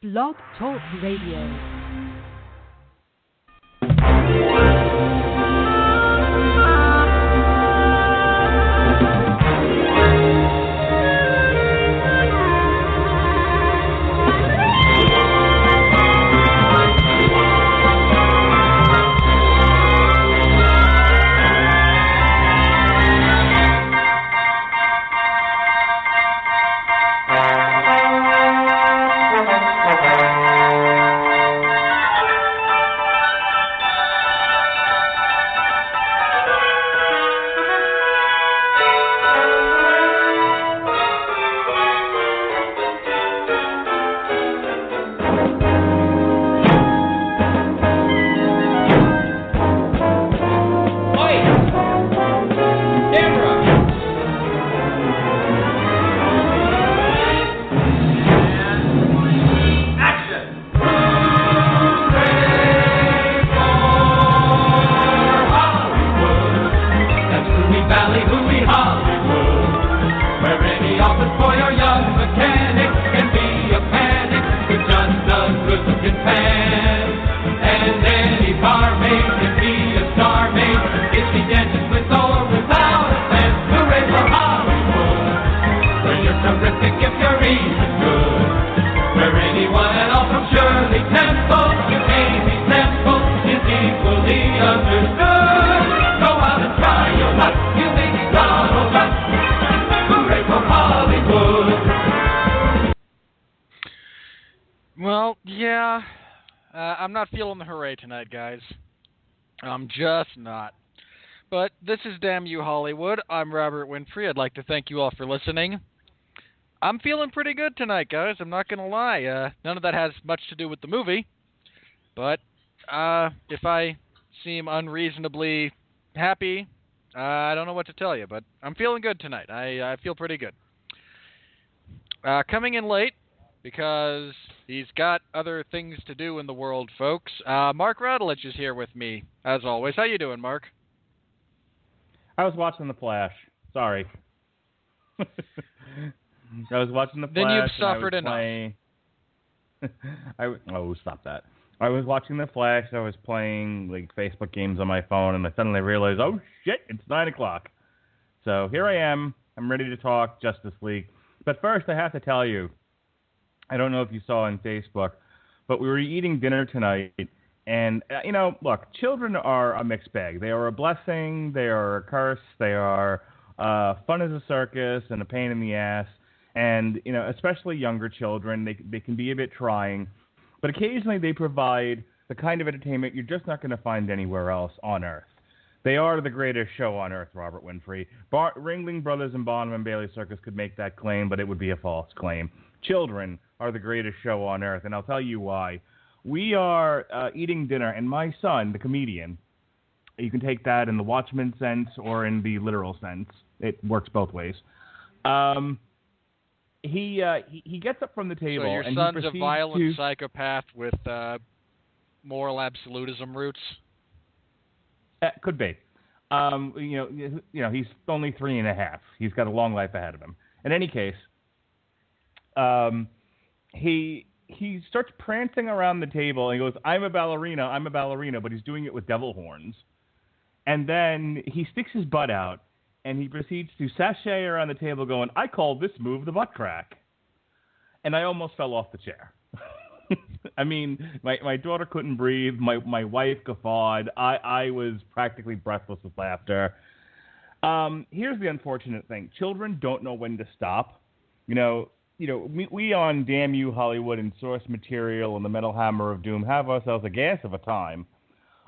Blog Talk Radio. I'm not feeling the hooray tonight, guys. I'm just not. But this is Damn You Hollywood. I'm Robert Winfree. I'd like to thank you all for listening. I'm feeling pretty good tonight, guys. I'm not going to lie. None of that has much to do with the movie. But if I seem unreasonably happy, I don't know what to tell you. But I'm feeling good tonight. I feel pretty good. Coming in late, because he's got other things to do in the world, folks. Mark Radulich is here with me, as always. How you doing, Mark? I was watching The Flash. Sorry. I was watching The Flash. Then you've suffered enough. Stop that. I was watching The Flash. I was playing Facebook games on my phone, and I suddenly realized, oh, shit, it's 9 o'clock. So here I am. I'm ready to talk Justice League. But first, I have to tell you, I don't know if you saw on Facebook, but we were eating dinner tonight, and, look, children are a mixed bag. They are a blessing, they are a curse, they are fun as a circus and a pain in the ass, and, especially younger children, they can be a bit trying, but occasionally they provide the kind of entertainment you're just not going to find anywhere else on Earth. They are the greatest show on Earth, Robert Winfree. Ringling Brothers and Bonham and Bailey Circus could make that claim, but it would be a false claim. Children are the greatest show on Earth, and I'll tell you why. We are eating dinner, and my son, the comedian, you can take that in the Watchmen sense or in the literal sense. It works both ways. He gets up from the table. So your and son's he a violent psychopath with moral absolutism roots? Could be. He's only 3.5. He's got a long life ahead of him. In any case, he starts prancing around the table and he goes, I'm a ballerina, but he's doing it with devil horns. And then he sticks his butt out and he proceeds to sashay around the table going, I call this move the butt crack. And I almost fell off the chair. I mean, my daughter couldn't breathe. My wife guffawed. I was practically breathless with laughter. Here's the unfortunate thing. Children don't know when to stop. We on Damn You Hollywood and Source Material and the Metal Hammer of Doom have ourselves a gas of a time.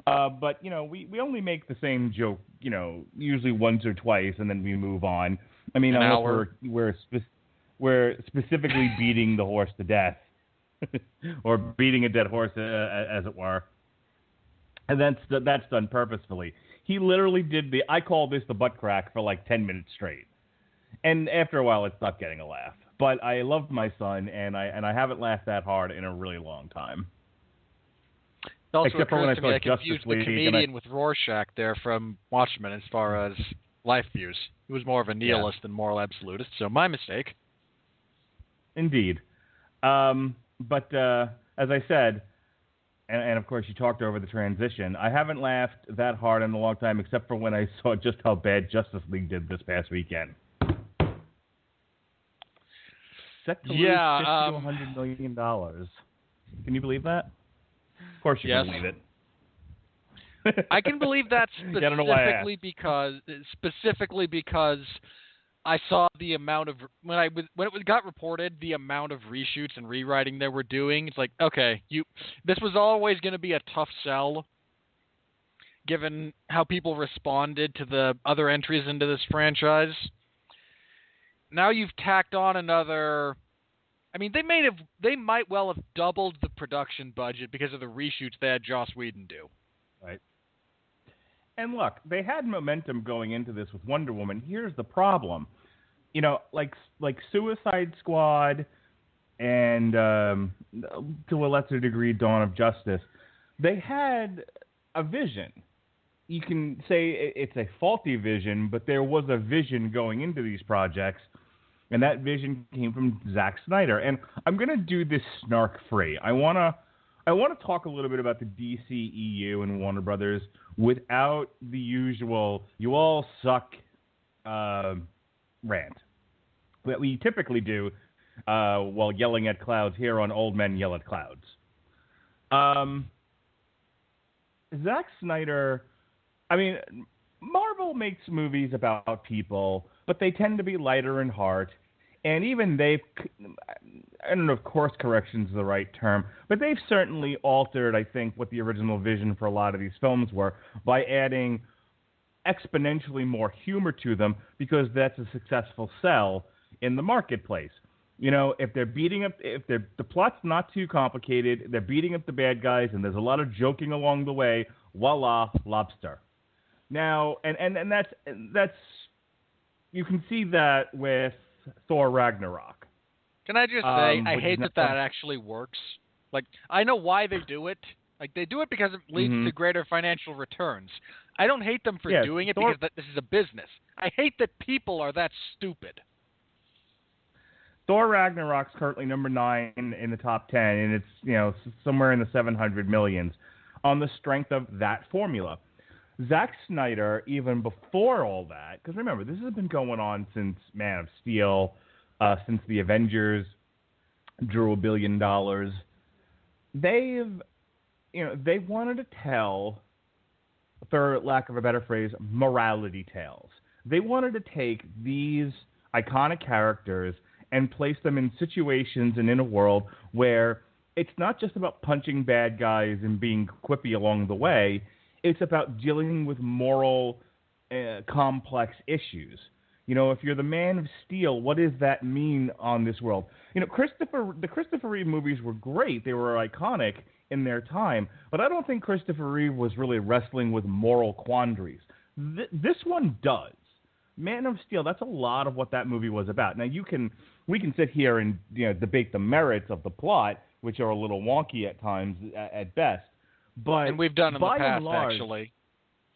But, we only make the same joke, usually once or twice, and then we move on. I mean, unless we're specifically beating the horse to death. Or beating a dead horse, as it were. And that's done purposefully. He literally did I call this the butt crack for 10 minutes straight. And after a while, it stopped getting a laugh. But I love my son, and I haven't laughed that hard in a really long time. It also Except for when I saw confused the comedian with Rorschach there from Watchmen as far as life views. He was more of a nihilist than moral absolutist, so my mistake. Indeed. But as I said, and of course you talked over the transition, I haven't laughed that hard in a long time, except for when I saw just how bad Justice League did this past weekend. Set to lose $50 to $100 million. Can you believe that? Of course you can believe it. I can believe that specifically because I saw the amount of when it got reported the amount of reshoots and rewriting they were doing. It's like, okay, this was always going to be a tough sell, given how people responded to the other entries into this franchise. Now you've tacked on another. I mean, they might well have doubled the production budget because of the reshoots they had Joss Whedon do. Right. And look, they had momentum going into this with Wonder Woman. Here's the problem. You know, like Suicide Squad and, to a lesser degree, Dawn of Justice, they had a vision. You can say it's a faulty vision, but there was a vision going into these projects, and that vision came from Zack Snyder. And I'm going to do this snark-free. I want to talk a little bit about the DCEU and Warner Brothers without the usual "you all suck" rant that we typically do while yelling at clouds here on Old Men Yell at Clouds. Zack Snyder, I mean, Marvel makes movies about people, but they tend to be lighter in heart. And even I don't know if course correction is the right term, but they've certainly altered, I think, what the original vision for a lot of these films were by adding exponentially more humor to them, because that's a successful sell in the marketplace. You know, if the plot's not too complicated, they're beating up the bad guys, and there's a lot of joking along the way, voila, lobster. Now, and that's you can see that with Thor Ragnarok. Can I just say, I hate that actually works. Like, I know why they do it. Like, they do it because it leads to greater financial returns. I don't hate them for doing it because this is a business. I hate that people are that stupid. Thor Ragnarok's currently number 9 in the top 10, and it's, you know, somewhere in the 700 millions on the strength of that formula. Zack Snyder, even before all that, because remember, this has been going on since Man of Steel, since the Avengers drew $1 billion. They wanted to tell, for lack of a better phrase, morality tales. They wanted to take these iconic characters and place them in situations and in a world where it's not just about punching bad guys and being quippy along the way. It's about dealing with moral, complex issues. You know, if you're the Man of Steel, what does that mean on this world? You know, the Christopher Reeve movies were great. They were iconic in their time. But I don't think Christopher Reeve was really wrestling with moral quandaries. This one does. Man of Steel, that's a lot of what that movie was about. Now, we can sit here and, you know, debate the merits of the plot, which are a little wonky at times, at best. And we've done in the past, actually.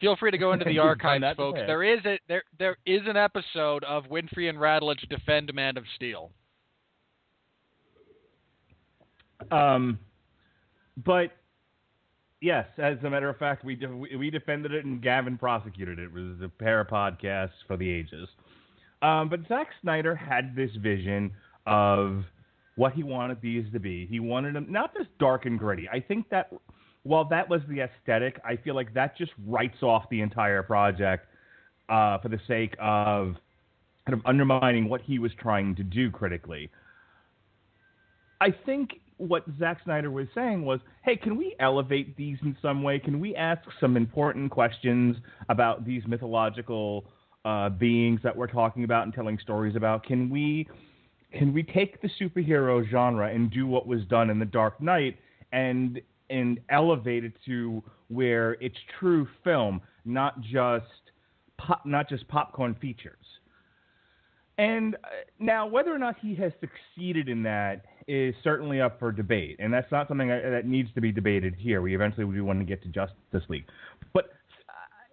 Feel free to go into the archives, folks. There is an episode of Winfree and Radulich defend Man of Steel. But yes, as a matter of fact, we defended it and Gavin prosecuted it. It was a pair of podcasts for the ages. But Zack Snyder had this vision of what he wanted these to be. He wanted them not just dark and gritty. I think that while that was the aesthetic, I feel like that just writes off the entire project for the sake of kind of undermining what he was trying to do critically. I think what Zack Snyder was saying was, hey, can we elevate these in some way? Can we ask some important questions about these mythological beings that we're talking about and telling stories about? Can we take the superhero genre and do what was done in The Dark Knight and elevate it to where it's true film, not just popcorn features? And now, whether or not he has succeeded in that is certainly up for debate, and that's not something that needs to be debated here. We eventually do want to get to Justice League. But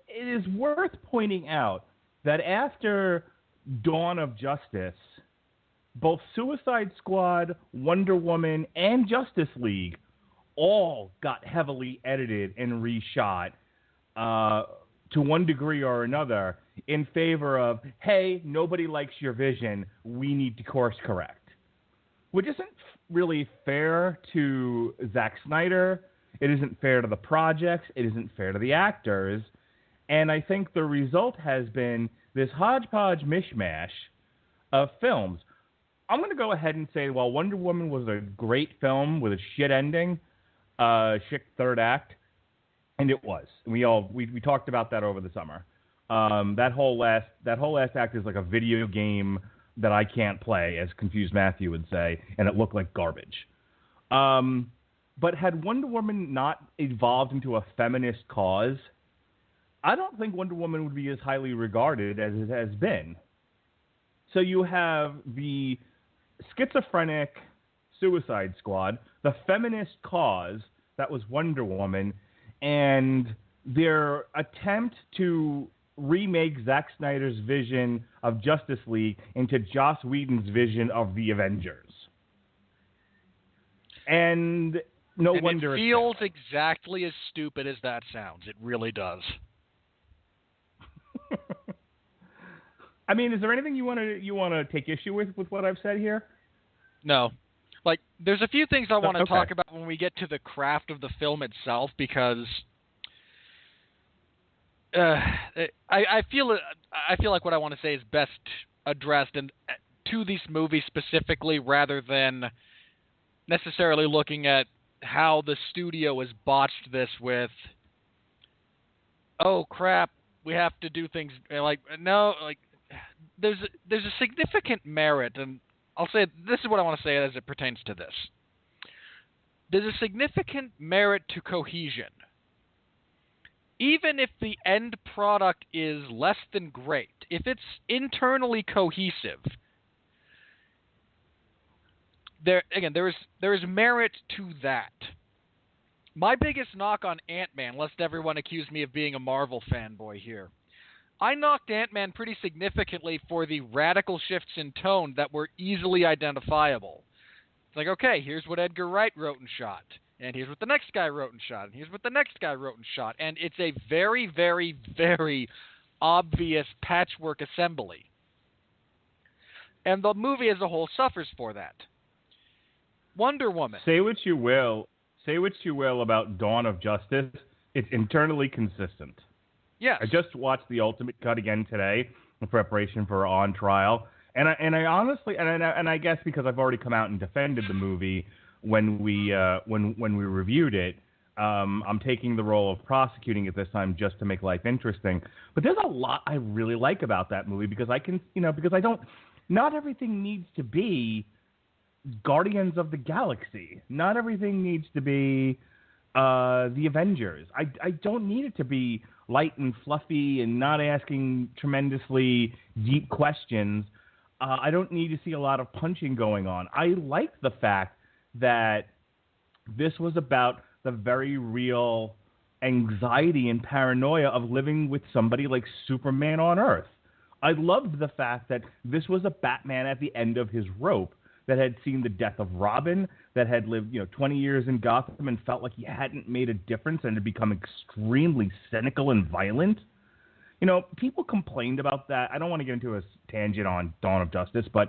it is worth pointing out that after Dawn of Justice, both Suicide Squad, Wonder Woman, and Justice League all got heavily edited and reshot to one degree or another in favor of, hey, nobody likes your vision, we need to course correct. Which isn't really fair to Zack Snyder. It isn't fair to the projects. It isn't fair to the actors. And I think the result has been this hodgepodge mishmash of films. I'm going to go ahead and say, while Wonder Woman was a great film with a shit ending, shit third act, and it was. We talked about that over the summer. That whole last act is like a video game that I can't play, as Confused Matthew would say, and it looked like garbage. But had Wonder Woman not evolved into a feminist cause, I don't think Wonder Woman would be as highly regarded as it has been. So you have the schizophrenic Suicide Squad, the feminist cause that was Wonder Woman, and their attempt to remake Zack Snyder's vision of Justice League into Joss Whedon's vision of the Avengers. And wonder it feels exactly as stupid as that sounds. It really does. I mean, is there anything you want to take issue with what I've said here? No. Like, there's a few things I want to talk about when we get to the craft of the film itself, because I feel like what I want to say is best addressed to these movies specifically, rather than necessarily looking at how the studio has botched this with, oh crap, we have to do things there's a significant merit, and I'll say this is what I want to say as it pertains to this. There's a significant merit to cohesion. Even if the end product is less than great, if it's internally cohesive, there is merit to that. My biggest knock on Ant-Man, lest everyone accuse me of being a Marvel fanboy here, I knocked Ant-Man pretty significantly for the radical shifts in tone that were easily identifiable. It's like, okay, here's what Edgar Wright wrote and shot, and here's what the next guy wrote and shot, and here's what the next guy wrote and shot, and it's a very, very, very obvious patchwork assembly. And the movie as a whole suffers for that. Wonder Woman. Say what you will about Dawn of Justice. It's internally consistent. Yes. I just watched the Ultimate Cut again today in preparation for On Trial, and I honestly, and I guess because I've already come out and defended the movie when we reviewed it, I'm taking the role of prosecuting it this time just to make life interesting. But there's a lot I really like about that movie because not everything needs to be Guardians of the Galaxy. Not everything needs to be the Avengers. I don't need it to be light and fluffy and not asking tremendously deep questions. I don't need to see a lot of punching going on. I like the fact that this was about the very real anxiety and paranoia of living with somebody like Superman on Earth. I loved the fact that this was a Batman at the end of his rope that had seen the death of Robin, that had lived 20 years in Gotham and felt like he hadn't made a difference and had become extremely cynical and violent. People complained about that. I don't want to get into a tangent on Dawn of Justice, but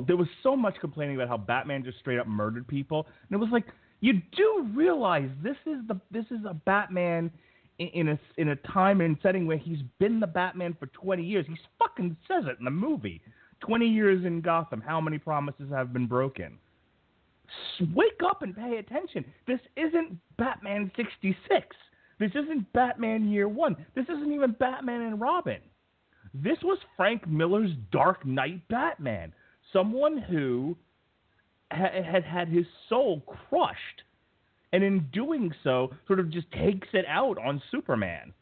there was so much complaining about how Batman just straight up murdered people. And it was like, you do realize this is a Batman in a time and setting where he's been the Batman for 20 years. He fucking says it in the movie. 20 years in Gotham, how many promises have been broken? Wake up and pay attention. This isn't Batman 66. This isn't Batman Year One. This isn't even Batman and Robin. This was Frank Miller's Dark Knight Batman. Someone who had his soul crushed, and in doing so, sort of just takes it out on Superman,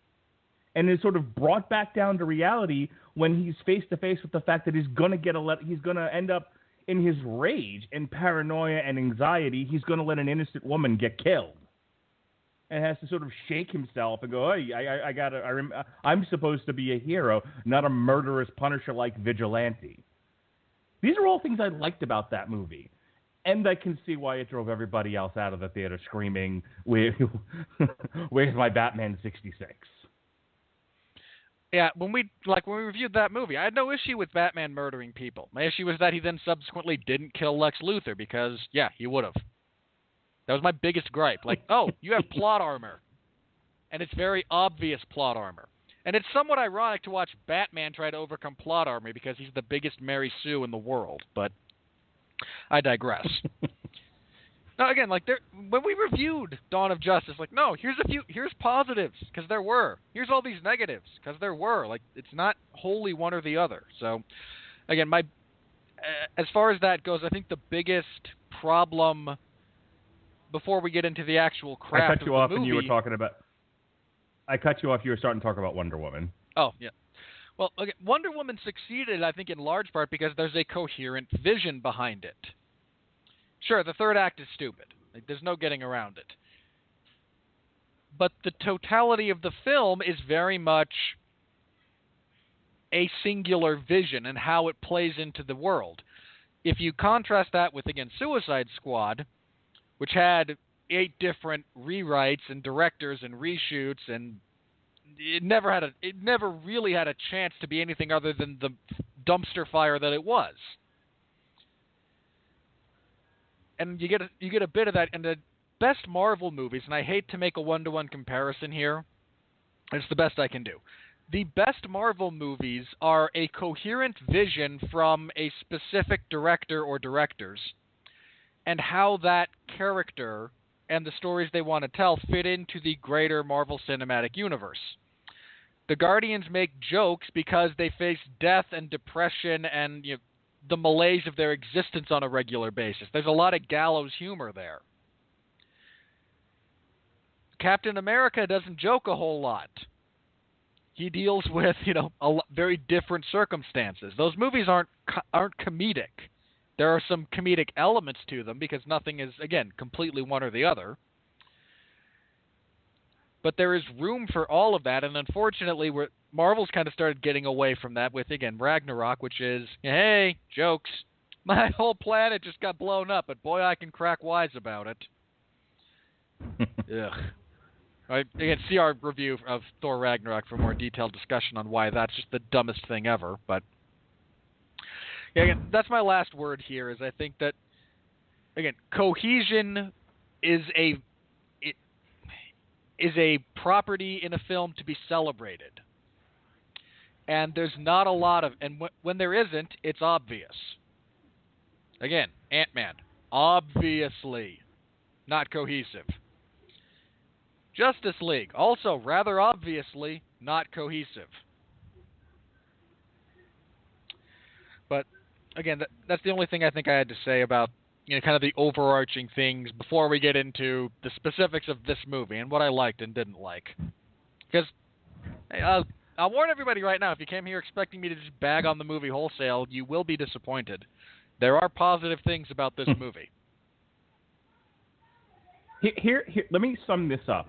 and is sort of brought back down to reality when he's face to face with the fact that he's gonna end up in his rage and paranoia and anxiety. He's gonna let an innocent woman get killed, and has to sort of shake himself and go, "Hey, I'm supposed to be a hero, not a murderous Punisher-like vigilante." These are all things I liked about that movie. And I can see why it drove everybody else out of the theater screaming, where's my Batman 66? Yeah, when we reviewed that movie, I had no issue with Batman murdering people. My issue was that he then subsequently didn't kill Lex Luthor because, yeah, he would have. That was my biggest gripe. Like, oh, you have plot armor. And it's very obvious plot armor. And it's somewhat ironic to watch Batman try to overcome plot armor because he's the biggest Mary Sue in the world. But I digress. Now, again, like when we reviewed Dawn of Justice, like, no, here's positives, because there were. Here's all these negatives, because there were. Like, it's not wholly one or the other. So, again, as far as that goes, I think the biggest problem, before we get into the actual craft I cut you off movie, and you were talking about... I cut you off. You were starting to talk about Wonder Woman. Oh, yeah. Well, okay, Wonder Woman succeeded, I think, in large part because there's a coherent vision behind it. Sure, the third act is stupid. Like, there's no getting around it. But the totality of the film is very much a singular vision and how it plays into the world. If you contrast that with, again, Suicide Squad, which had 8 different rewrites and directors and reshoots, and it never really had a chance to be anything other than the dumpster fire that it was. And you get a bit of that in the best Marvel movies, and I hate to make a one-to-one comparison here. It's the best I can do. The best Marvel movies are a coherent vision from a specific director or directors, and how that character and the stories they want to tell fit into the greater Marvel Cinematic Universe. The Guardians make jokes because they face death and depression and the malaise of their existence on a regular basis. There's a lot of gallows humor there. Captain America doesn't joke a whole lot. He deals with, very different circumstances. Those movies aren't comedic. There are some comedic elements to them because nothing is, again, completely one or the other. But there is room for all of that, and unfortunately, Marvel's kind of started getting away from that with, again, Ragnarok, which is, hey, jokes. My whole planet just got blown up, but boy, I can crack wise about it. Ugh. Right, again, see our review of Thor Ragnarok for more detailed discussion on why that's just the dumbest thing ever. But yeah, again, that's my last word here. Is I think that, again, cohesion is a property in a film to be celebrated. And there's not a lot of... And when there isn't, it's obvious. Again, Ant-Man. Obviously not cohesive. Justice League. Also, rather obviously not cohesive. But, again, that's the only thing I think I had to say about kind of the overarching things before we get into the specifics of this movie and what I liked and didn't like. Because I'll warn everybody right now, if you came here expecting me to just bag on the movie wholesale, you will be disappointed. There are positive things about this movie. Here, let me sum this up,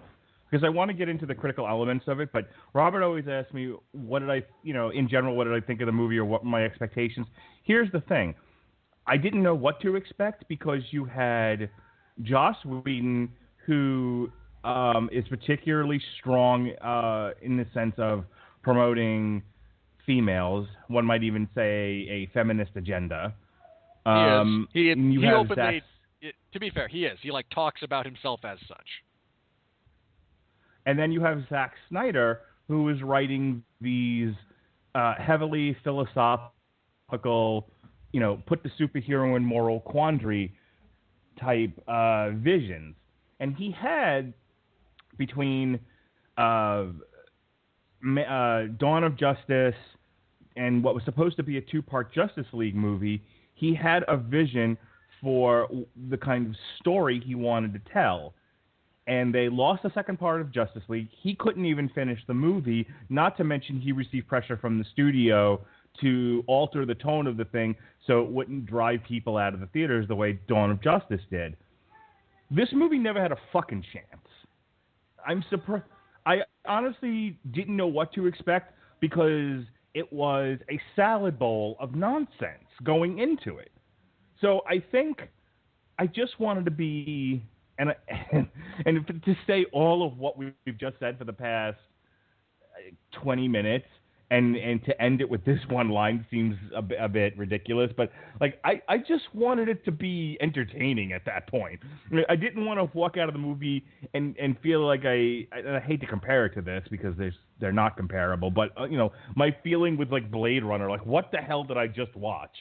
because I want to get into the critical elements of it, but Robert always asks me, what did I think of the movie or what were my expectations? Here's the thing. I didn't know what to expect because you had Joss Whedon, who is particularly strong in the sense of promoting females. One might even say a feminist agenda. He is. He openly, to be fair, he is. He talks about himself as such. And then you have Zack Snyder, who is writing these heavily philosophical, put the superhero in moral quandary type visions. And he had, between Dawn of Justice and what was supposed to be a 2-part Justice League movie, he had a vision for the kind of story he wanted to tell. And they lost the second part of Justice League. He couldn't even finish the movie, not to mention he received pressure from the studio to alter the tone of the thing so it wouldn't drive people out of the theaters the way Dawn of Justice did. This movie never had a fucking chance. I'm surprised. I honestly didn't know what to expect because it was a salad bowl of nonsense. going into it. So I think I just wanted to be, and to say all of what we've just said for the past 20 minutes, and to end it with this one line seems a bit ridiculous. But like I just wanted it to be entertaining at that point. I didn't want to walk out of the movie and feel like I hate to compare it to this because they're not comparable. But my feeling with like Blade Runner, like what the hell did I just watch?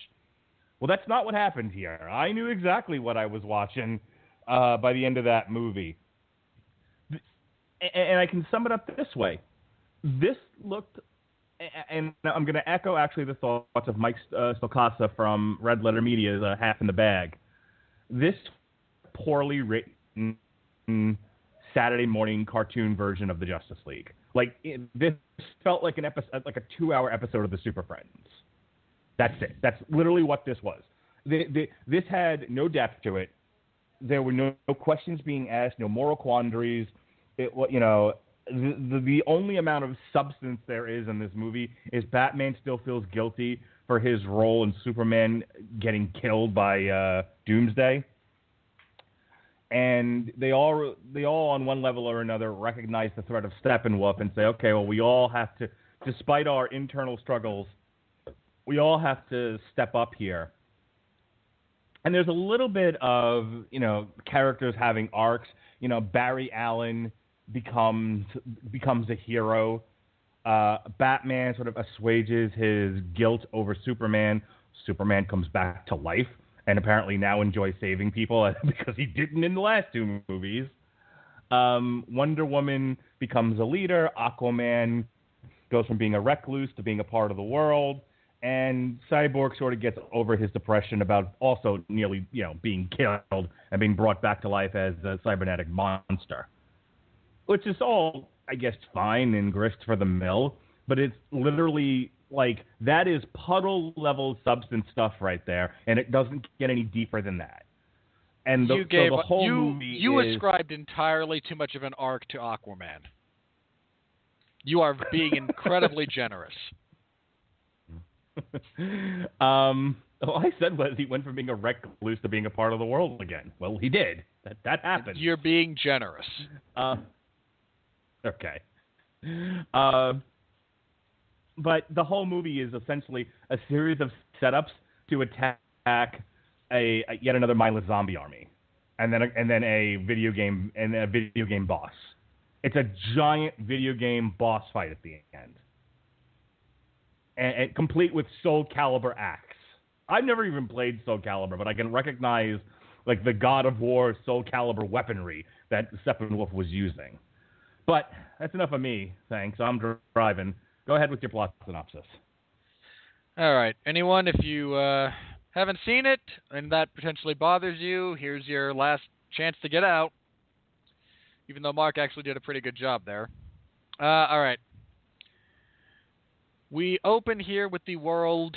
Well, that's not what happened here. I knew exactly what I was watching by the end of that movie. And I can sum it up this way. This looked, and I'm going to echo actually the thoughts of Mike Stokasa from Red Letter Media's Half in the Bag. This poorly written Saturday morning cartoon version of the Justice League. This felt like an episode, like a 2-hour episode of the Super Friends. That's it. That's literally what this was. This had no depth to it. There were no questions being asked, no moral quandaries. The only amount of substance there is in this movie is Batman still feels guilty for his role in Superman getting killed by Doomsday. And they all on one level or another recognize the threat of Steppenwolf and say, okay, well, we all have to, despite our internal struggles, we all have to step up here. And there's a little bit of, characters having arcs. Barry Allen becomes a hero. Batman sort of assuages his guilt over Superman. Superman comes back to life and apparently now enjoys saving people because he didn't in the last 2 movies. Wonder Woman becomes a leader. Aquaman goes from being a recluse to being a part of the world. And Cyborg sort of gets over his depression about also nearly, being killed and being brought back to life as a cybernetic monster. Which is all, I guess, fine and grist for the mill. But it's literally like that is puddle-level substance stuff right there. And it doesn't get any deeper than that. And the whole movie You ascribed entirely too much of an arc to Aquaman. You are being incredibly generous. All I said was he went from being a recluse to being a part of the world again. Well, he did. That happened. You're being generous. Okay. But the whole movie is essentially a series of setups to attack yet another mindless zombie army, and then a video game boss. It's a giant video game boss fight at the end. And complete with Soul Calibur axe. I've never even played Soul Calibur, but I can recognize like the God of War Soul Calibur weaponry that Steppenwolf was using. But that's enough of me, thanks. I'm driving. Go ahead with your plot synopsis. All right. Anyone, if you haven't seen it and that potentially bothers you, here's your last chance to get out. Even though Mark actually did a pretty good job there. All right. We open here with the world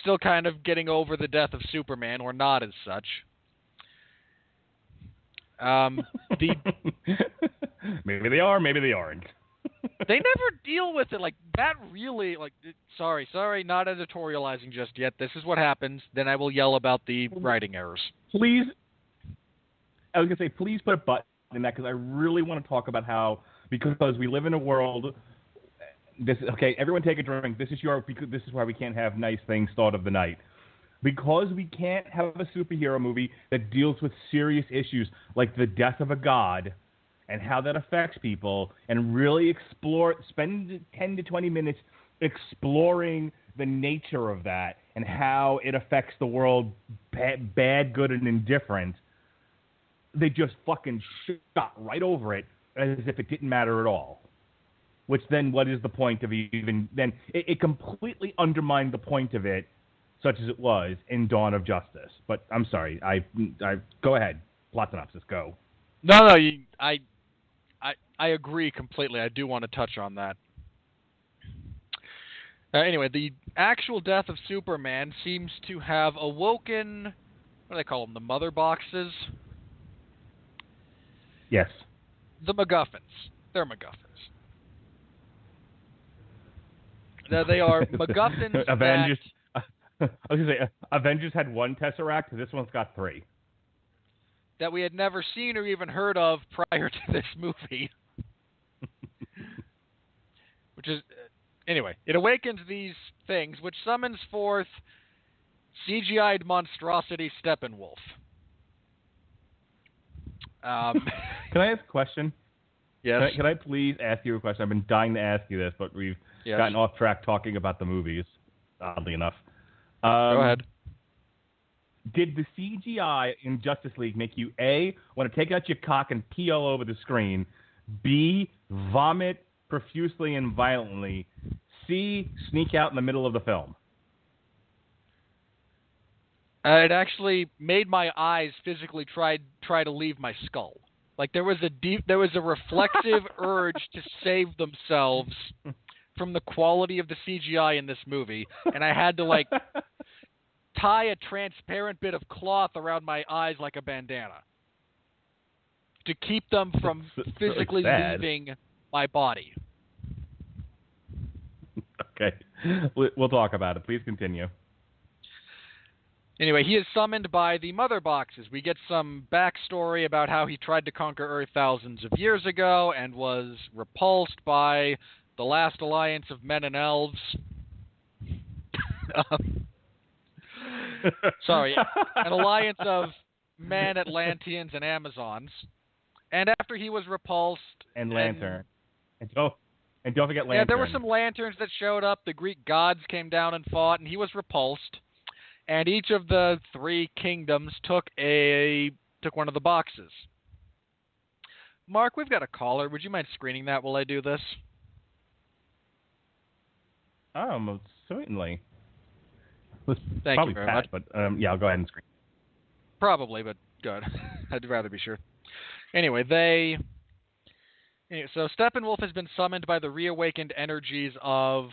still kind of getting over the death of Superman, or not as such. Maybe they are, maybe they aren't. They never deal with it. Like, that really, sorry, not editorializing just yet. This is what happens. Then I will yell about the writing errors. Please, I was going to say, please put a button in that because I really want to talk about how, because we live in a world... Okay, everyone take a drink. This is why we can't have nice things thought of the night. Because we can't have a superhero movie that deals with serious issues like the death of a god and how that affects people and really spend 10 to 20 minutes exploring the nature of that and how it affects the world, bad, good, and indifferent. They just fucking shot right over it as if it didn't matter at all. Which then, what is the point of even then? It completely undermined the point of it, such as it was in Dawn of Justice. But I'm sorry, I go ahead. Plot synopsis, go. No, I agree completely. I do want to touch on that. Anyway, the actual death of Superman seems to have awoken. What do they call them? The mother boxes. Yes. The MacGuffins. They're MacGuffins. They are MacGuffins. Avengers. I was going to say, Avengers had 1 Tesseract, this one's got 3. That we had never seen or even heard of prior to this movie. Which is... Anyway, it awakens these things, which summons forth CGI'd monstrosity Steppenwolf. Can I ask a question? Yes. Can I please ask you a question? I've been dying to ask you this, but we've gotten off track talking about the movies, oddly enough. Go ahead. Did the CGI in Justice League make you, A, want to take out your cock and pee all over the screen, B, vomit profusely and violently, C, sneak out in the middle of the film? It actually made my eyes physically try to leave my skull. Like there was a reflexive urge to save themselves from the quality of the CGI in this movie, and I had to like tie a transparent bit of cloth around my eyes like a bandana to keep them from physically leaving my body. Okay, we'll talk about it. Please continue. Anyway, he is summoned by the Mother Boxes. We get some backstory about how he tried to conquer Earth thousands of years ago and was repulsed by the last alliance of men and elves. Sorry, an alliance of men, Atlanteans, and Amazons. And after he was repulsed... And Lantern. And don't forget Lantern. Yeah, there were some lanterns that showed up. The Greek gods came down and fought, and he was repulsed. And each of the 3 kingdoms took one of the boxes. Mark, we've got a caller. Would you mind screening that while I do this? Oh, most certainly. Thank you very much. But yeah, I'll go ahead and screen. Probably, but good. I'd rather be sure. Anyway, so Steppenwolf has been summoned by the reawakened energies of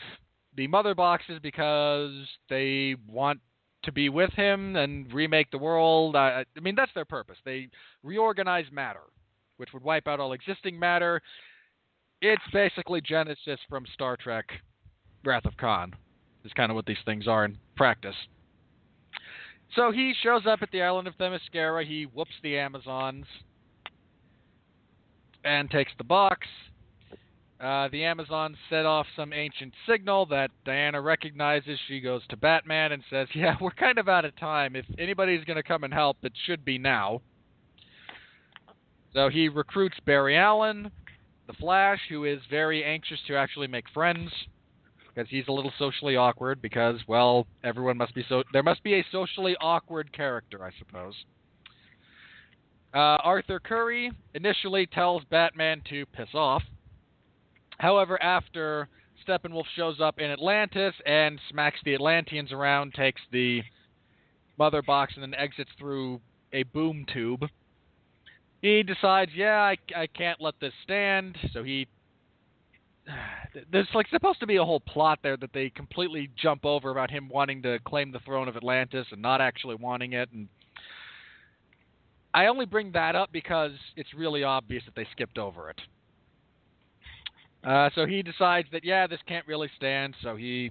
the Mother Boxes because they want to be with him and remake the world. I mean, that's their purpose. They reorganize matter, which would wipe out all existing matter. It's basically Genesis from Star Trek Wrath of Khan. Is kind of what these things are in practice. So he shows up at the island of Themyscira. He whoops the Amazons and takes the box. The Amazons set off some ancient signal that Diana recognizes. She goes to Batman and says, yeah, we're kind of out of time. If anybody's going to come and help, it should be now. So he recruits Barry Allen, the Flash, who is very anxious to actually make friends because he's a little socially awkward because, well, everyone must be there must be a socially awkward character, I suppose. Arthur Curry initially tells Batman to piss off. However, after Steppenwolf shows up in Atlantis and smacks the Atlanteans around, takes the Mother Box, and then exits through a boom tube, he decides, yeah, I can't let this stand. So there's like supposed to be a whole plot there that they completely jump over about him wanting to claim the throne of Atlantis and not actually wanting it. And I only bring that up because it's really obvious that they skipped over it. So he decides that, yeah, this can't really stand, so he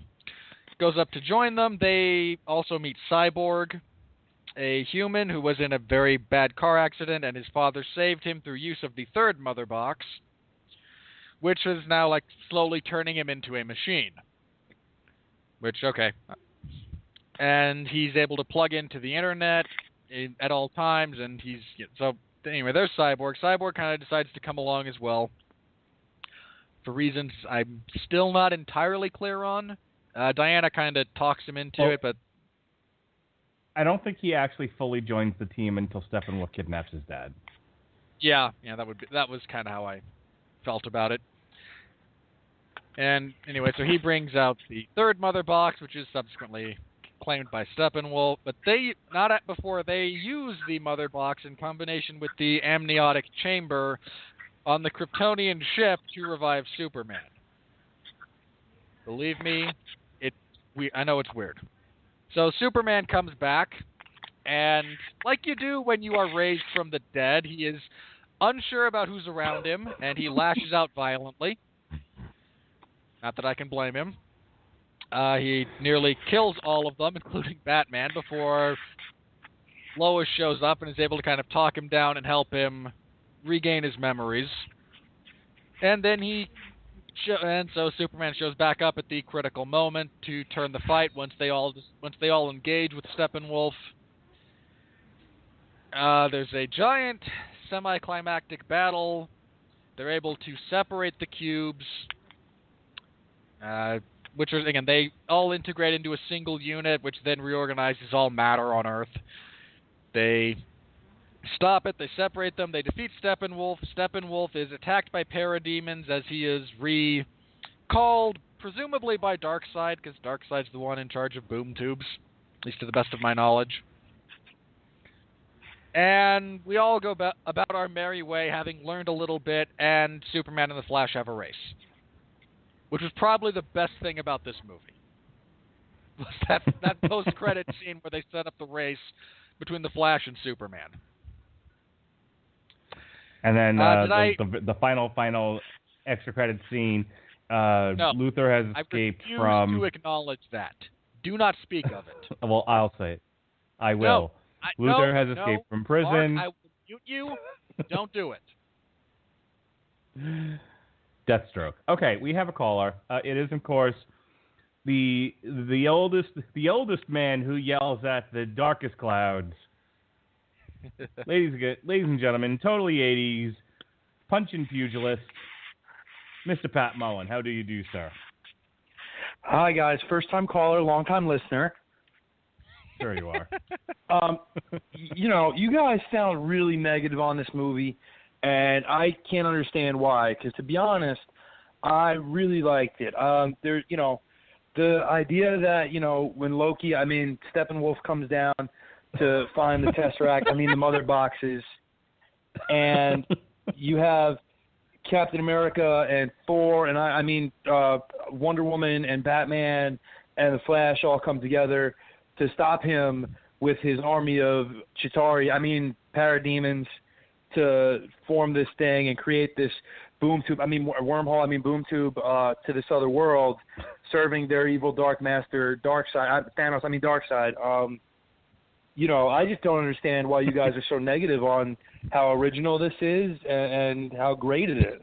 goes up to join them. They also meet Cyborg, a human who was in a very bad car accident, and his father saved him through use of the 3rd Mother Box, which is now, like, slowly turning him into a machine. Which, okay. And he's able to plug into the internet at all times, and so, anyway, there's Cyborg. Cyborg kind of decides to come along as well, for reasons I'm still not entirely clear on. Diana kind of talks him into it, but I don't think he actually fully joins the team until Steppenwolf kidnaps his dad. Yeah, that was kind of how I felt about it. And anyway, so he brings out the 3rd Mother Box, which is subsequently claimed by Steppenwolf, but before they use the Mother Box in combination with the amniotic chamber on the Kryptonian ship to revive Superman. Believe me, I know it's weird. So Superman comes back, and like you do when you are raised from the dead, he is unsure about who's around him, and he lashes out violently. Not that I can blame him. He nearly kills all of them, including Batman, before Lois shows up and is able to kind of talk him down and help him regain his memories. And then so Superman shows back up at the critical moment to turn the fight once they all engage with Steppenwolf. There's a giant semi-climactic battle. They're able to separate the cubes, which are, again, they all integrate into a single unit, which then reorganizes all matter on Earth. They stop it, they separate them, they defeat Steppenwolf. Steppenwolf is attacked by Parademons as he is recalled, presumably by Darkseid, because Darkseid's the one in charge of boom tubes, at least to the best of my knowledge. And we all go about our merry way, having learned a little bit, and Superman and the Flash have a race. Which was probably the best thing about this movie. Was that post-credit scene where they set up the race between the Flash and Superman. And then the final extra credit scene, no, Luthor has escaped from... I refuse to acknowledge that. Do not speak of it. Well, I'll say it. I will. Luthor has escaped from prison. Mark, I will mute you. Don't do it. Deathstroke. Okay, we have a caller. It is, of course, the oldest man who yells at the darkest clouds. Ladies and gentlemen, totally 80s, punching pugilist, Mr. Pat Mullen. How do you do, sir? Hi, guys. First-time caller, long-time listener. Sure you are. You guys sound really negative on this movie, and I can't understand why. Because to be honest, I really liked it. The idea that when Steppenwolf comes down to find the Tesseract, the mother boxes, and you have Captain America and Thor, and Wonder Woman and Batman and the Flash all come together to stop him with his army of Parademons, to form this thing and create this boom tube, boom tube to this other world, serving their evil dark master, Darkseid. I just don't understand why you guys are so negative on how original this is and how great it is.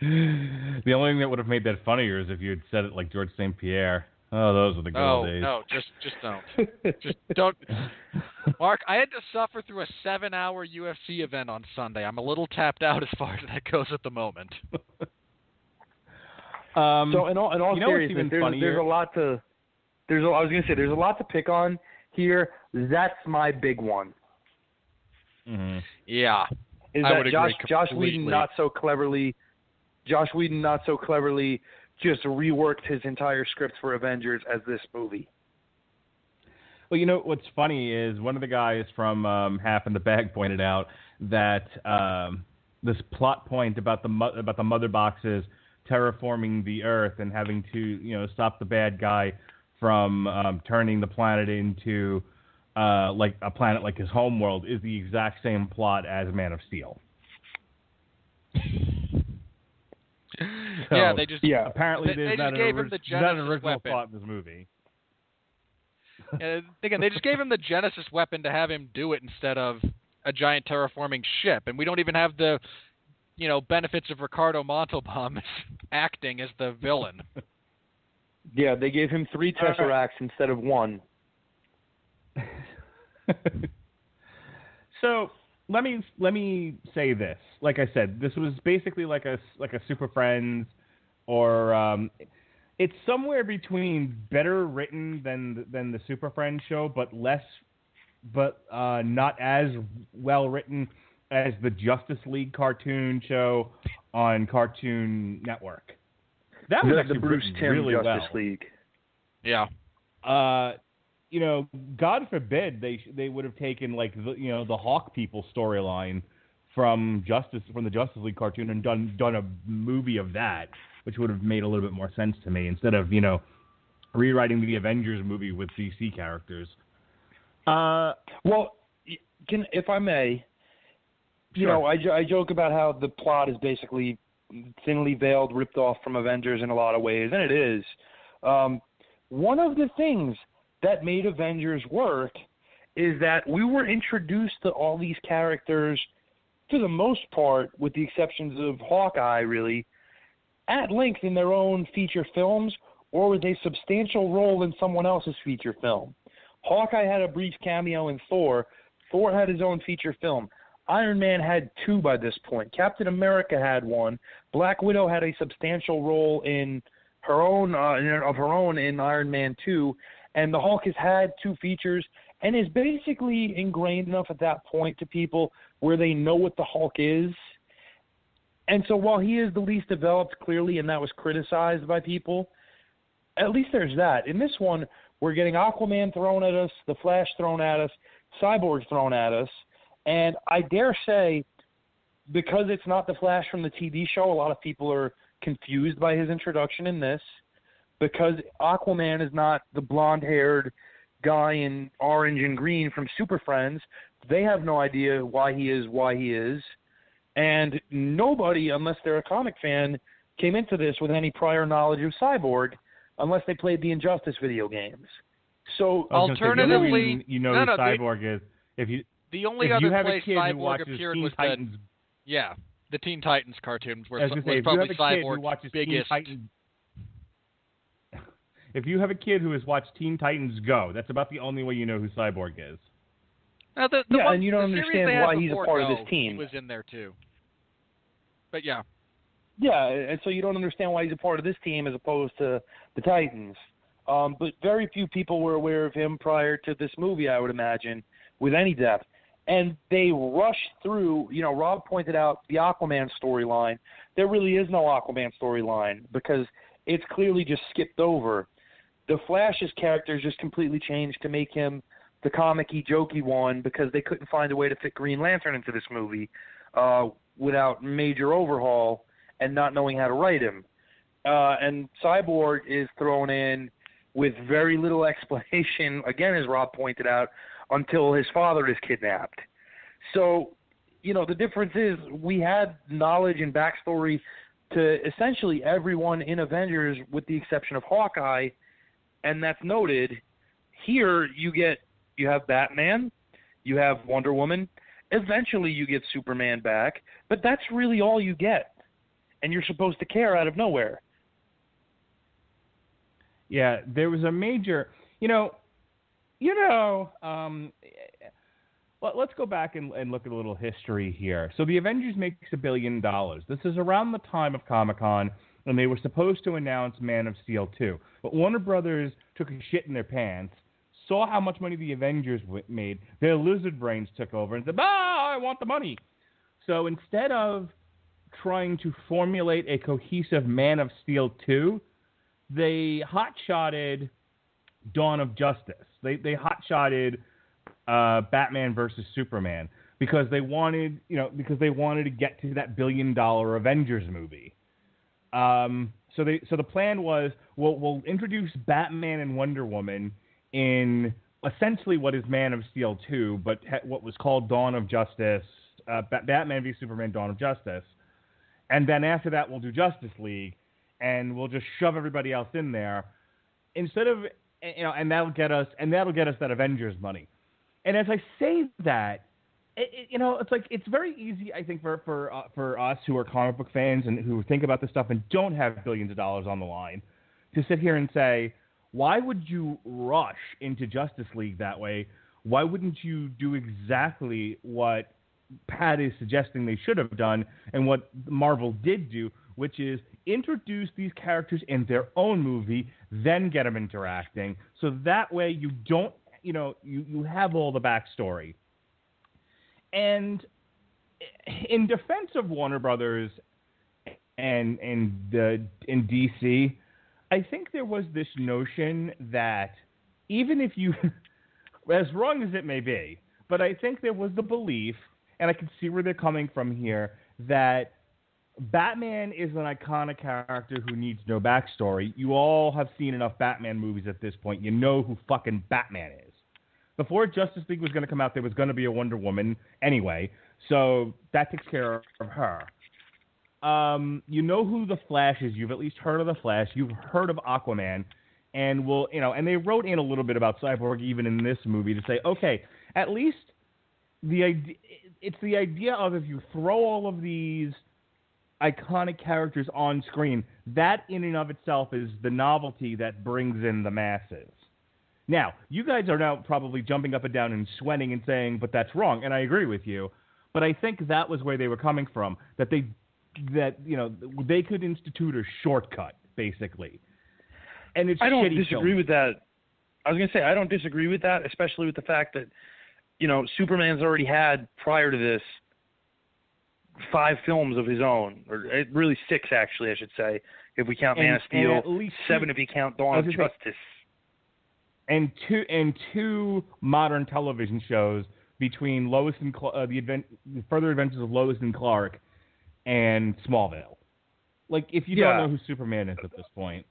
The only thing that would have made that funnier is if you had said it like George St. Pierre. Oh, those were the good old days. No, just don't. Just don't. Mark, I had to suffer through a 7-hour UFC event on Sunday. I'm a little tapped out as far as that goes at the moment. So in all seriousness, there's a lot to. I was going to say there's a lot to pick on here. That's my big one. Mm-hmm. Yeah, is I that would Josh Whedon not so cleverly just reworked his entire script for Avengers as this movie. Well, what's funny is one of the guys from Half in the Bag pointed out that this plot point about the mother boxes terraforming the Earth and having to stop the bad guy from turning the planet into like a planet like his home world is the exact same plot as Man of Steel. So, apparently they just gave him the Genesis original weapon. plot in this movie. Again, they just gave him the Genesis weapon to have him do it instead of a giant terraforming ship, and we don't even have the benefits of Ricardo Montalban acting as the villain. Yeah, they gave him 3 Tesseracts instead of 1. So let me say this. Like I said, this was basically like a Super Friends, or it's somewhere between better written than the Super Friends show, but not as well written as the Justice League cartoon show on Cartoon Network. That was the Bruce Timm really Justice well. League. Yeah. God forbid they would have taken like the Hawk People storyline from the Justice League cartoon and done a movie of that, which would have made a little bit more sense to me instead of rewriting the Avengers movie with DC characters. Well, if I may, sure. I joke about how the plot is basically thinly veiled, ripped off from Avengers in a lot of ways, and it is. One of the things that made Avengers work is that we were introduced to all these characters, for the most part, with the exceptions of Hawkeye, really, at length in their own feature films or with a substantial role in someone else's feature film. Hawkeye had a brief cameo in Thor. Thor had his own feature film. Iron Man had 2 by this point. Captain America had 1. Black Widow had a substantial role in her own in Iron Man 2. And the Hulk has had 2 features and is basically ingrained enough at that point to people where they know what the Hulk is. And so while he is the least developed, clearly, and that was criticized by people, at least there's that. In this one, we're getting Aquaman thrown at us, The Flash thrown at us, Cyborg thrown at us, and I dare say, because it's not The Flash from the TV show, a lot of people are confused by his introduction in this, because Aquaman is not the blonde-haired guy in orange and green from Super Friends. They have no idea why he is, and nobody, unless they're a comic fan, came into this with any prior knowledge of Cyborg, unless they played the Injustice video games. So alternatively, who Cyborg is. The only other place Cyborg appeared was the Teen Titans cartoons, where was probably Cyborg's biggest. If you have a kid who has watched Teen Titans Go, that's about the only way you know who Cyborg is. Now, and you don't understand why he's a part of this team. He was in there too. But yeah. Yeah, and so you don't understand why he's a part of this team as opposed to the Titans. But very few people were aware of him prior to this movie, I would imagine, with any depth. And they rushed through, Rob pointed out the Aquaman storyline. There really is no Aquaman storyline because it's clearly just skipped over. The Flash's character is just completely changed to make him the comic-y, jokey one because they couldn't find a way to fit Green Lantern into this movie without major overhaul and not knowing how to write him. And Cyborg is thrown in with very little explanation, again, as Rob pointed out, until his father is kidnapped. So, the difference is we had knowledge and backstory to essentially everyone in Avengers with the exception of Hawkeye, and that's noted. Here you have Batman, you have Wonder Woman, eventually you get Superman back, but that's really all you get. And you're supposed to care out of nowhere. Yeah, there was a major, let's go back and look at a little history here. So the Avengers makes $1 billion. This is around the time of Comic-Con, and they were supposed to announce Man of Steel 2. But Warner Brothers took a shit in their pants, saw how much money the Avengers made, their lizard brains took over, and said, I want the money. So instead of trying to formulate a cohesive Man of Steel 2, they hot-shotted Dawn of Justice. They hot-shotted Batman versus Superman because they wanted to get to that $1 billion Avengers movie. So the plan was we'll introduce Batman and Wonder Woman in essentially what is Man of Steel 2, but what was called Dawn of Justice, Batman v Superman: Dawn of Justice, and then after that we'll do Justice League, and we'll just shove everybody else in there instead of and that'll get us that Avengers money. And as I say that, it's like it's very easy, I think, for us who are comic book fans and who think about this stuff and don't have billions of dollars on the line to sit here and say, why would you rush into Justice League that way? Why wouldn't you do exactly what Pat is suggesting they should have done and what Marvel did do, which is introduce these characters in their own movie, then get them interacting, so that way you don't, you have all the backstory. And in defense of Warner Brothers and in DC, I think there was this notion that even if you, as wrong as it may be, but I think there was the belief, and I can see where they're coming from here, that Batman is an iconic character who needs no backstory. You all have seen enough Batman movies at this point. You know who fucking Batman is. Before Justice League was going to come out, there was going to be a Wonder Woman anyway, so that takes care of her. you know who the Flash is. You've at least heard of the Flash. You've heard of Aquaman, and and they wrote in a little bit about Cyborg even in this movie to say, okay, at least it's the idea of if you throw all of these iconic characters on screen, that in and of itself is the novelty that brings in the masses. Now, you guys are now probably jumping up and down and sweating and saying, but that's wrong, and I agree with you. But I think that was where they were coming from, that they could institute a shortcut, basically. And it's I don't shitty disagree film. with that. I was going to say, I don't disagree with that, especially with the fact that, Superman's already had, prior to this, 5 films of his own, or really 6, actually, I should say, if we count Man of Steel, and at least 7 if we count Dawn of Justice. And two modern television shows between Lois and the further adventures of Lois and Clark and Smallville. Like, if you don't know who Superman is at this point.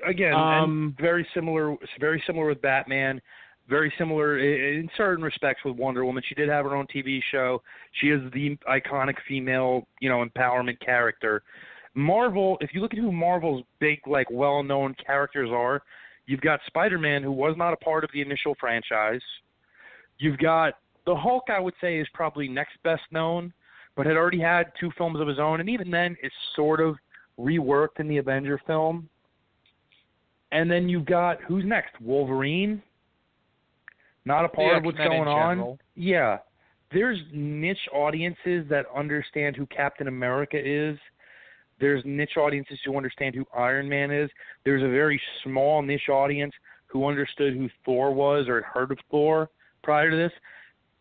Again, and very similar with Batman. Very similar in certain respects with Wonder Woman. She did have her own TV show. She is the iconic female, empowerment character. Marvel, if you look at who Marvel's big, well-known characters are, you've got Spider-Man, who was not a part of the initial franchise. You've got the Hulk, I would say, is probably next best known, but had already had 2 films of his own, and even then it's sort of reworked in the Avenger film. And then you've got, who's next? Wolverine? Not a part of what's going on. Yeah. There's niche audiences that understand who Captain America is. There's niche audiences who understand who Iron Man is. There's a very small niche audience who understood who Thor was or had heard of Thor prior to this.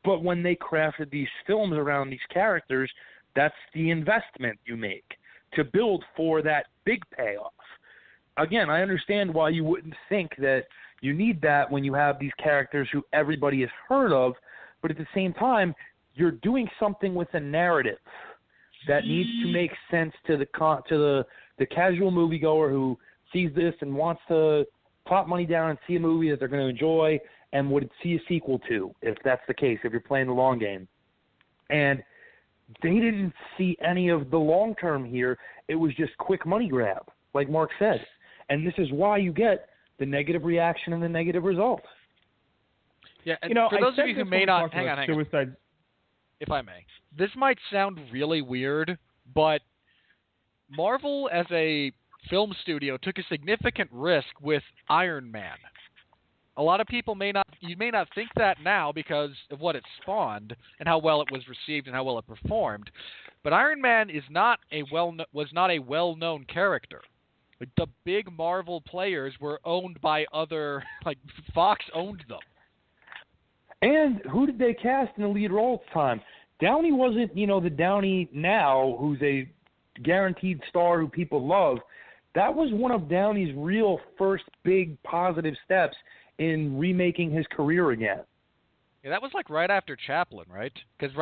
But when they crafted these films around these characters, that's the investment you make to build for that big payoff. Again, I understand why you wouldn't think that you need that when you have these characters who everybody has heard of, but at the same time, you're doing something with a narrative that needs to make sense to the casual moviegoer who sees this and wants to plop money down and see a movie that they're going to enjoy and would see a sequel to, if that's the case, if you're playing the long game. And they didn't see any of the long term here. It was just quick money grab, like Mark said. And this is why you get the negative reaction and the negative result. Yeah, and for those of you who may not... Hang on. If I may. This might sound really weird, but Marvel as a film studio took a significant risk with Iron Man. A lot of people may not think that now because of what it spawned and how well it was received and how well it performed. But Iron Man was not a well-known character. Like, the big Marvel players were owned by other, Fox owned them. And who did they cast in the lead role at the time? Downey wasn't, the Downey now who's a guaranteed star who people love. That was one of Downey's real first big positive steps in remaking his career again. Yeah, that was right after Chaplin, right? Because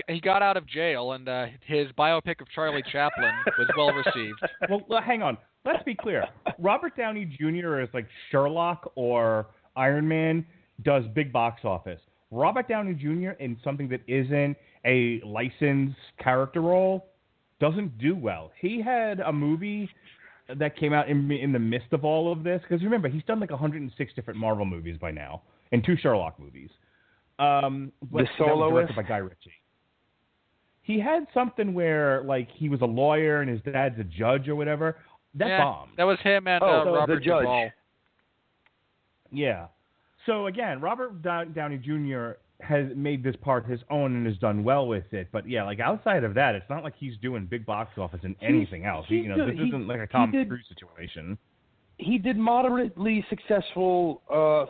he got out of jail and his biopic of Charlie Chaplin was well received. Well, hang on. Let's be clear. Robert Downey Jr. as Sherlock or Iron Man does big box office. Robert Downey Jr. in something that isn't a licensed character role doesn't do well. He had a movie that came out in the midst of all of this. Because remember, he's done 106 different Marvel movies by now and 2 Sherlock movies. The Soloist by Guy Ritchie. He had something where he was a lawyer and his dad's a judge or whatever. That bombed. That was him and Robert Duvall. Yeah. So again, Robert Downey Jr. has made this part his own and has done well with it. But yeah, outside of that, it's not like he's doing big box office in anything else. This isn't like a Tom Cruise situation. He did moderately successful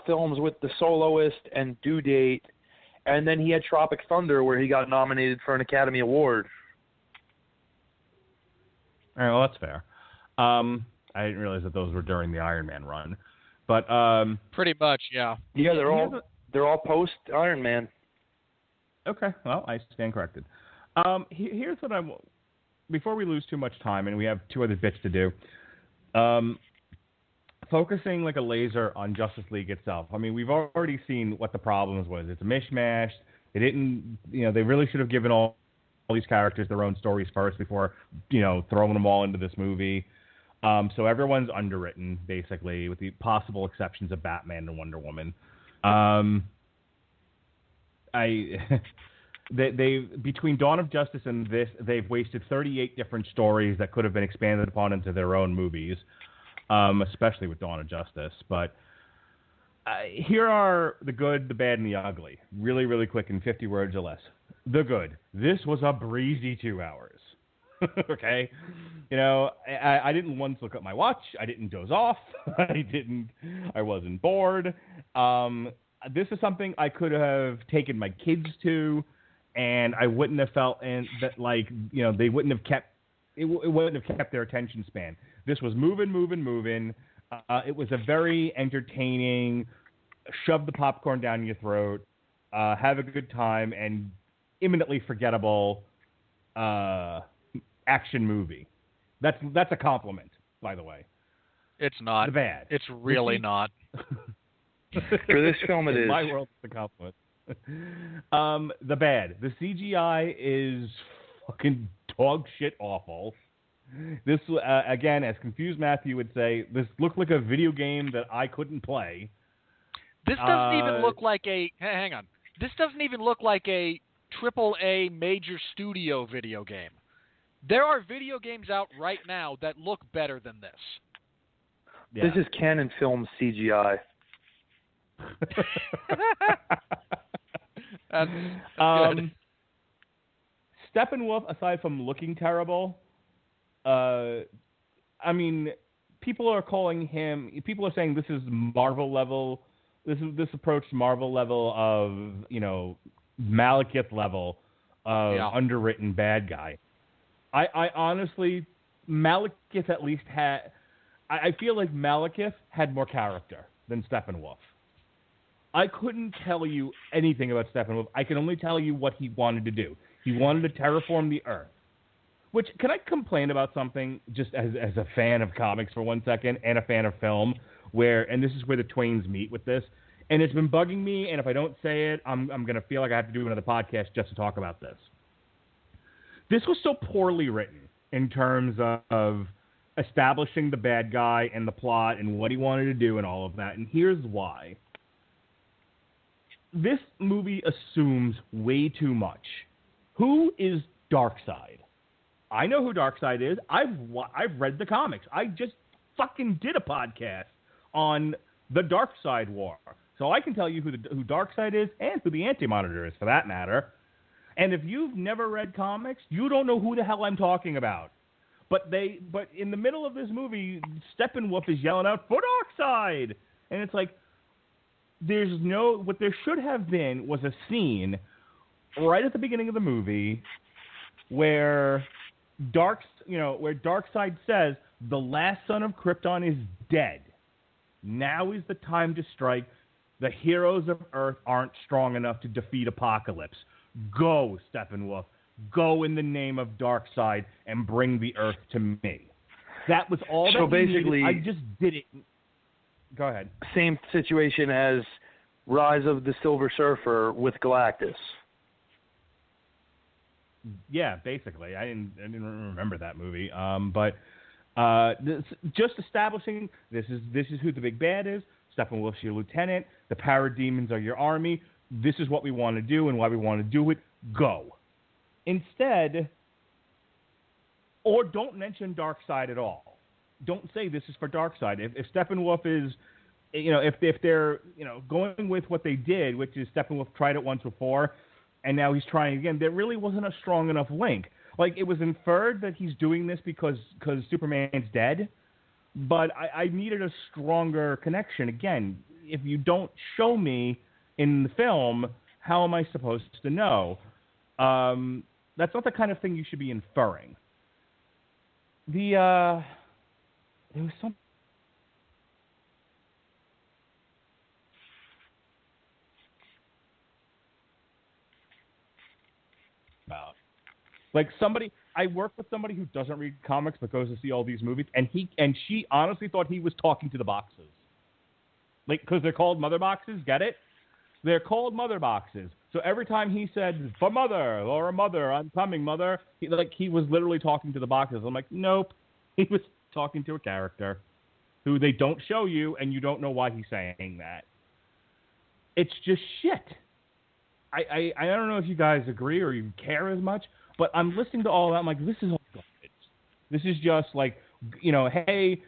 films with The Soloist and Due Date, and then he had Tropic Thunder where he got nominated for an Academy Award. All right, well, that's fair. I didn't realize that those were during the Iron Man run. But pretty much, yeah. Yeah, they're all post Iron Man. Okay, well, I stand corrected. Here's what before we lose too much time, and we have 2 other bits to do. Focusing like a laser on Justice League itself. I mean, we've already seen what the problems was. It's a mishmash. They didn't, they really should have given all these characters their own stories first before, throwing them all into this movie. So everyone's underwritten, basically, with the possible exceptions of Batman and Wonder Woman. They between Dawn of Justice and this, they've wasted 38 different stories that could have been expanded upon into their own movies, especially with Dawn of Justice. But here are the good, the bad, and the ugly. Really, really quick in 50 words or less. The good. This was a breezy 2 hours. Okay? I didn't once look at my watch. I didn't doze off. I wasn't bored. This is something I could have taken my kids to, and I wouldn't have felt that they wouldn't have kept it wouldn't have kept their attention span. This was moving. It was a very entertaining, shove the popcorn down your throat, have a good time, and imminently forgettable action movie. That's a compliment, by the way. It's not. The bad. It's really not. For this film, it is. In my world, it's a compliment. The bad. The CGI is fucking dog shit awful. This, again, as Confused Matthew would say, this looked like a video game that I couldn't play. This doesn't even look like a... Hang on. This doesn't even look like a AAA major studio video game. There are video games out right now that look better than this. Yeah. This is Canon Film CGI. That's good. Steppenwolf, aside from looking terrible, people are saying this is Marvel level. This approached Marvel level of, Malekith level of underwritten bad guy. I honestly, Malekith at least had. I feel like Malekith had more character than Steppenwolf. I couldn't tell you anything about Steppenwolf. I can only tell you what he wanted to do. He wanted to terraform the Earth. Which, can I complain about something just as a fan of comics for 1 second and a fan of film, and this is where the twains meet with this, and it's been bugging me, and if I don't say it, I'm going to feel like I have to do another podcast just to talk about this. This was so poorly written in terms of establishing the bad guy and the plot and what he wanted to do and all of that, and here's why. This movie assumes way too much. Who is Darkseid? I know who Darkseid is. I've read the comics. I just fucking did a podcast on the Darkseid War. So I can tell you who Darkseid is and who the Anti-Monitor is, for that matter. And if you've never read comics, you don't know who the hell I'm talking about. But in the middle of this movie, Steppenwolf is yelling out, "For Darkseid!" And it's like, what there should have been was a scene right at the beginning of the movie where Darkseid says, "The last son of Krypton is dead. Now is the time to strike. The heroes of Earth aren't strong enough to defeat Apocalypse. Go, Steppenwolf. Go in the name of Darkseid and bring the Earth to me." That was all that basically needed. I just did it. Go ahead. Same situation as Rise of the Silver Surfer with Galactus. Yeah, basically. I didn't remember that movie. But just establishing this is who the big bad is. Steppenwolf's your lieutenant. The Parademons are your army. This is what we want to do and why we want to do it. Go. Instead, or don't mention Darkseid at all. Don't say this is for Darkseid. If Steppenwolf is, if they're, going with what they did, which is Steppenwolf tried it once before, and now he's trying again, there really wasn't a strong enough link. Like, it was inferred that he's doing this because Superman's dead, but I needed a stronger connection. Again, if you don't show me in the film, how am I supposed to know? That's not the kind of thing you should be inferring. There was some. About. Like, I work with somebody who doesn't read comics but goes to see all these movies, and she honestly thought he was talking to the boxes. Like, because they're called mother boxes, get it? They're called mother boxes. So every time he said, "For mother," or "Mother, I'm coming, mother," he was literally talking to the boxes. I'm like, nope. He was talking to a character who they don't show you, and you don't know why he's saying that. It's just shit. I don't know if you guys agree or even care as much, but I'm listening to all that. I'm like, this is all garbage. This is just like, hey,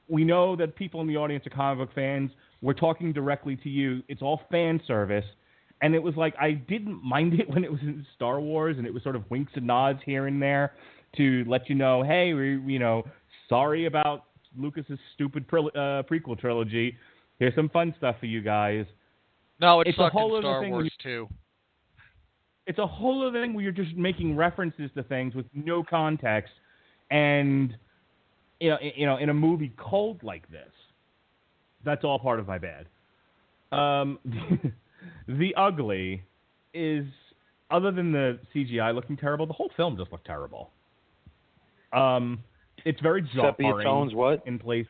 we know that people in the audience are comic book fans. We're talking directly to you. It's all fan service. And it was like, I didn't mind it when it was in Star Wars, and it was sort of winks and nods here and there to let you know, hey, we're, sorry about Lucas's stupid prequel trilogy. Here's some fun stuff for you guys. No, it's a whole in other Star thing Wars too. It's a whole other thing where you're just making references to things with no context, and in a movie cold like this, that's all part of my bad. The ugly is, other than the CGI looking terrible, the whole film just looked terrible. It's very jarring in places.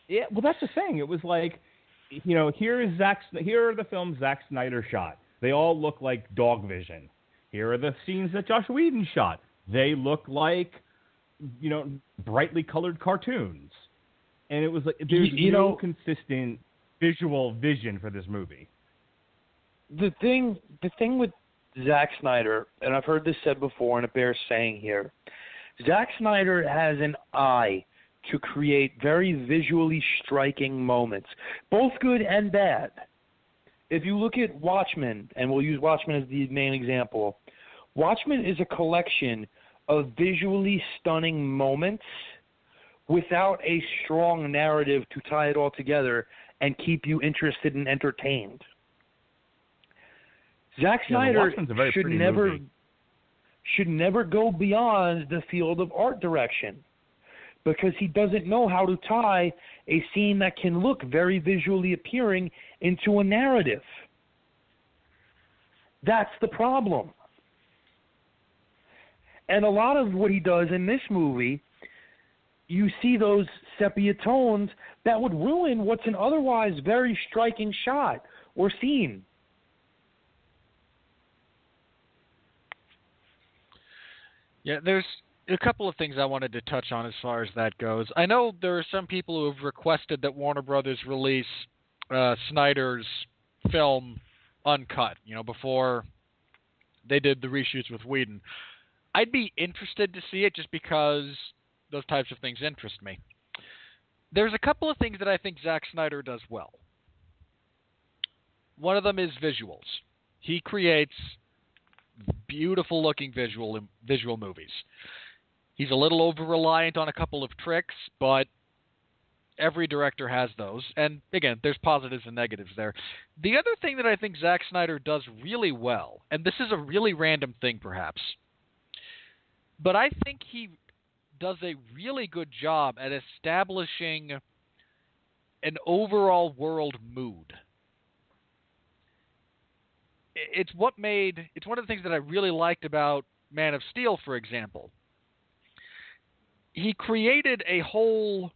Yeah, well, that's the thing. It was like, here are the films Zack Snyder shot. They all look like dog vision. Here are the scenes that Joss Whedon shot. They look like, brightly colored cartoons. And it was like, there's no consistent visual vision for this movie. The thing with Zack Snyder, and I've heard this said before, and it bears saying here, Zack Snyder has an eye to create very visually striking moments, both good and bad. If you look at Watchmen, and we'll use Watchmen as the main example, Watchmen is a collection of visually stunning moments without a strong narrative to tie it all together and keep you interested and entertained. Zack Snyder should never go beyond the field of art direction, because he doesn't know how to tie a scene that can look very visually appealing into a narrative. That's the problem. And a lot of what he does in this movie, you see those sepia tones that would ruin what's an otherwise very striking shot or scene. Yeah, there's a couple of things I wanted to touch on as far as that goes. I know there are some people who have requested that Warner Brothers release Snyder's film uncut, before they did the reshoots with Whedon. I'd be interested to see it just because those types of things interest me. There's a couple of things that I think Zack Snyder does well. One of them is visuals. He creates beautiful-looking visual movies. He's a little over-reliant on a couple of tricks, but every director has those. And, again, there's positives and negatives there. The other thing that I think Zack Snyder does really well, and this is a really random thing perhaps, but I think he does a really good job at establishing an overall world mood. It's one of the things that I really liked about Man of Steel, for example. He created a whole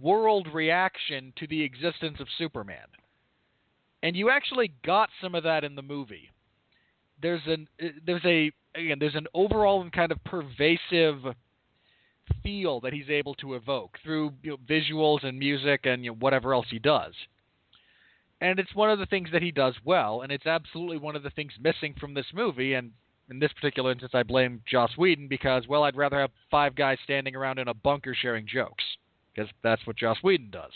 world reaction to the existence of Superman. And you actually got some of that in the movie. There's an overall and kind of pervasive feel that he's able to evoke through visuals and music and whatever else he does. And it's one of the things that he does well, and it's absolutely one of the things missing from this movie. And in this particular instance, I blame Joss Whedon because, well, I'd rather have 5 guys standing around in a bunker sharing jokes, because that's what Joss Whedon does.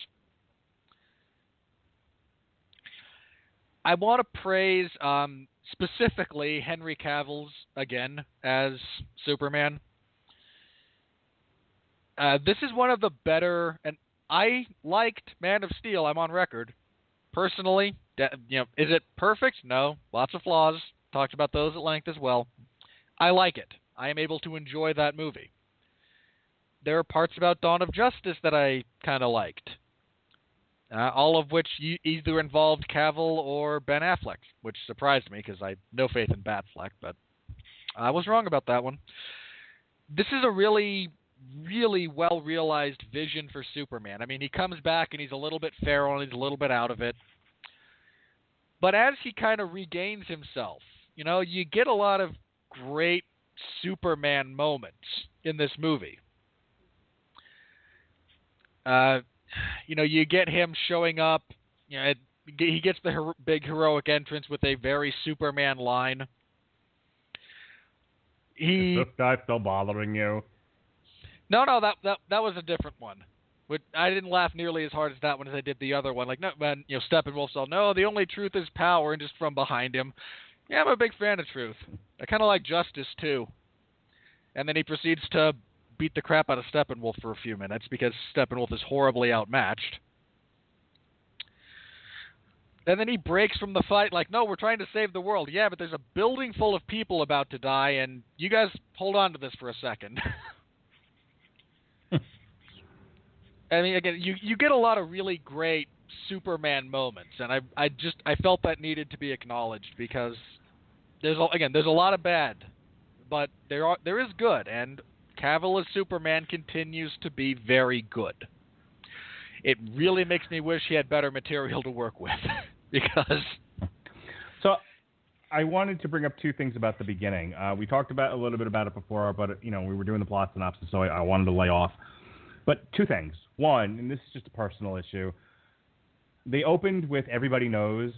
I want to praise specifically Henry Cavill's, again, as Superman. This is one of the better, and I liked Man of Steel, I'm on record. Personally, is it perfect? No. Lots of flaws. Talked about those at length as well. I like it. I am able to enjoy that movie. There are parts about Dawn of Justice that I kind of liked. All of which either involved Cavill or Ben Affleck, which surprised me because I have no faith in Batfleck, but I was wrong about that one. This is a really, really well-realized vision for Superman. I mean, he comes back and he's a little bit feral and he's a little bit out of it. But as he kind of regains himself, you get a lot of great Superman moments in this movie. You get him showing up. He gets the big heroic entrance with a very Superman line. Is this guy still bothering you? No, that was a different one. But I didn't laugh nearly as hard as that one as I did the other one. Like, no, man, Steppenwolf said, no, the only truth is power, and just from behind him. Yeah, I'm a big fan of truth. I kind of like justice, too. And then he proceeds to beat the crap out of Steppenwolf for a few minutes because Steppenwolf is horribly outmatched. And then he breaks from the fight like, no, we're trying to save the world. Yeah, but there's a building full of people about to die, and you guys hold on to this for a second. I mean, again, you get a lot of really great Superman moments, and I felt that needed to be acknowledged because there's a lot of bad, but there is good, and Cavill as Superman continues to be very good. It really makes me wish he had better material to work with because. So, I wanted to bring up two things about the beginning. We talked about a little bit about it before, but we were doing the plot synopsis, so I wanted to lay off. But two things. One, and this is just a personal issue. They opened with "Everybody Knows,"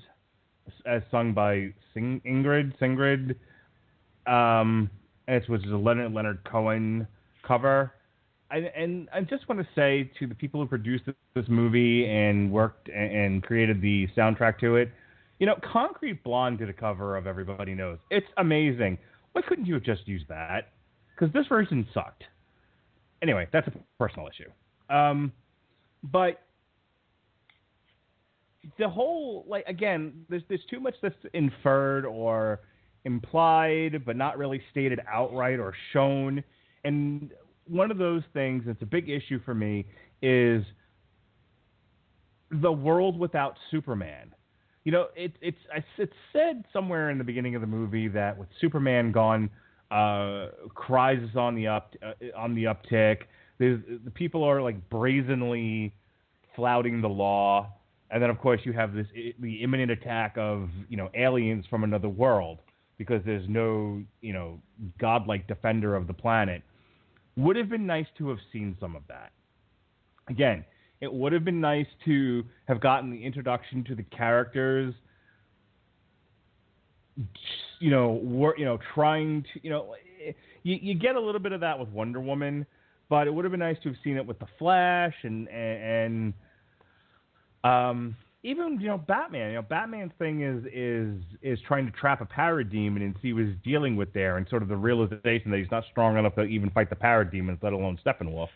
as sung by Ingrid, which is a Leonard Cohen cover. And I just want to say to the people who produced this movie and worked and created the soundtrack to it, Concrete Blonde did a cover of "Everybody Knows." It's amazing. Why couldn't you have just used that? Because this version sucked. Anyway, that's a personal issue. But the whole, again, there's too much that's inferred or implied, but not really stated outright or shown. And one of those things that's a big issue for me is the world without Superman. It's said somewhere in the beginning of the movie that with Superman gone, crisis is on the uptick. The people are brazenly flouting the law, and then of course you have the imminent attack of aliens from another world because there's no godlike defender of the planet. Would have been nice to have seen some of that. Again, it would have been nice to have gotten the introduction to the characters. Trying to, you get a little bit of that with Wonder Woman, but it would have been nice to have seen it with the Flash and even Batman. Batman's thing is trying to trap a parademon and see what he's dealing with there, and sort of the realization that he's not strong enough to even fight the parademons, let alone Steppenwolf.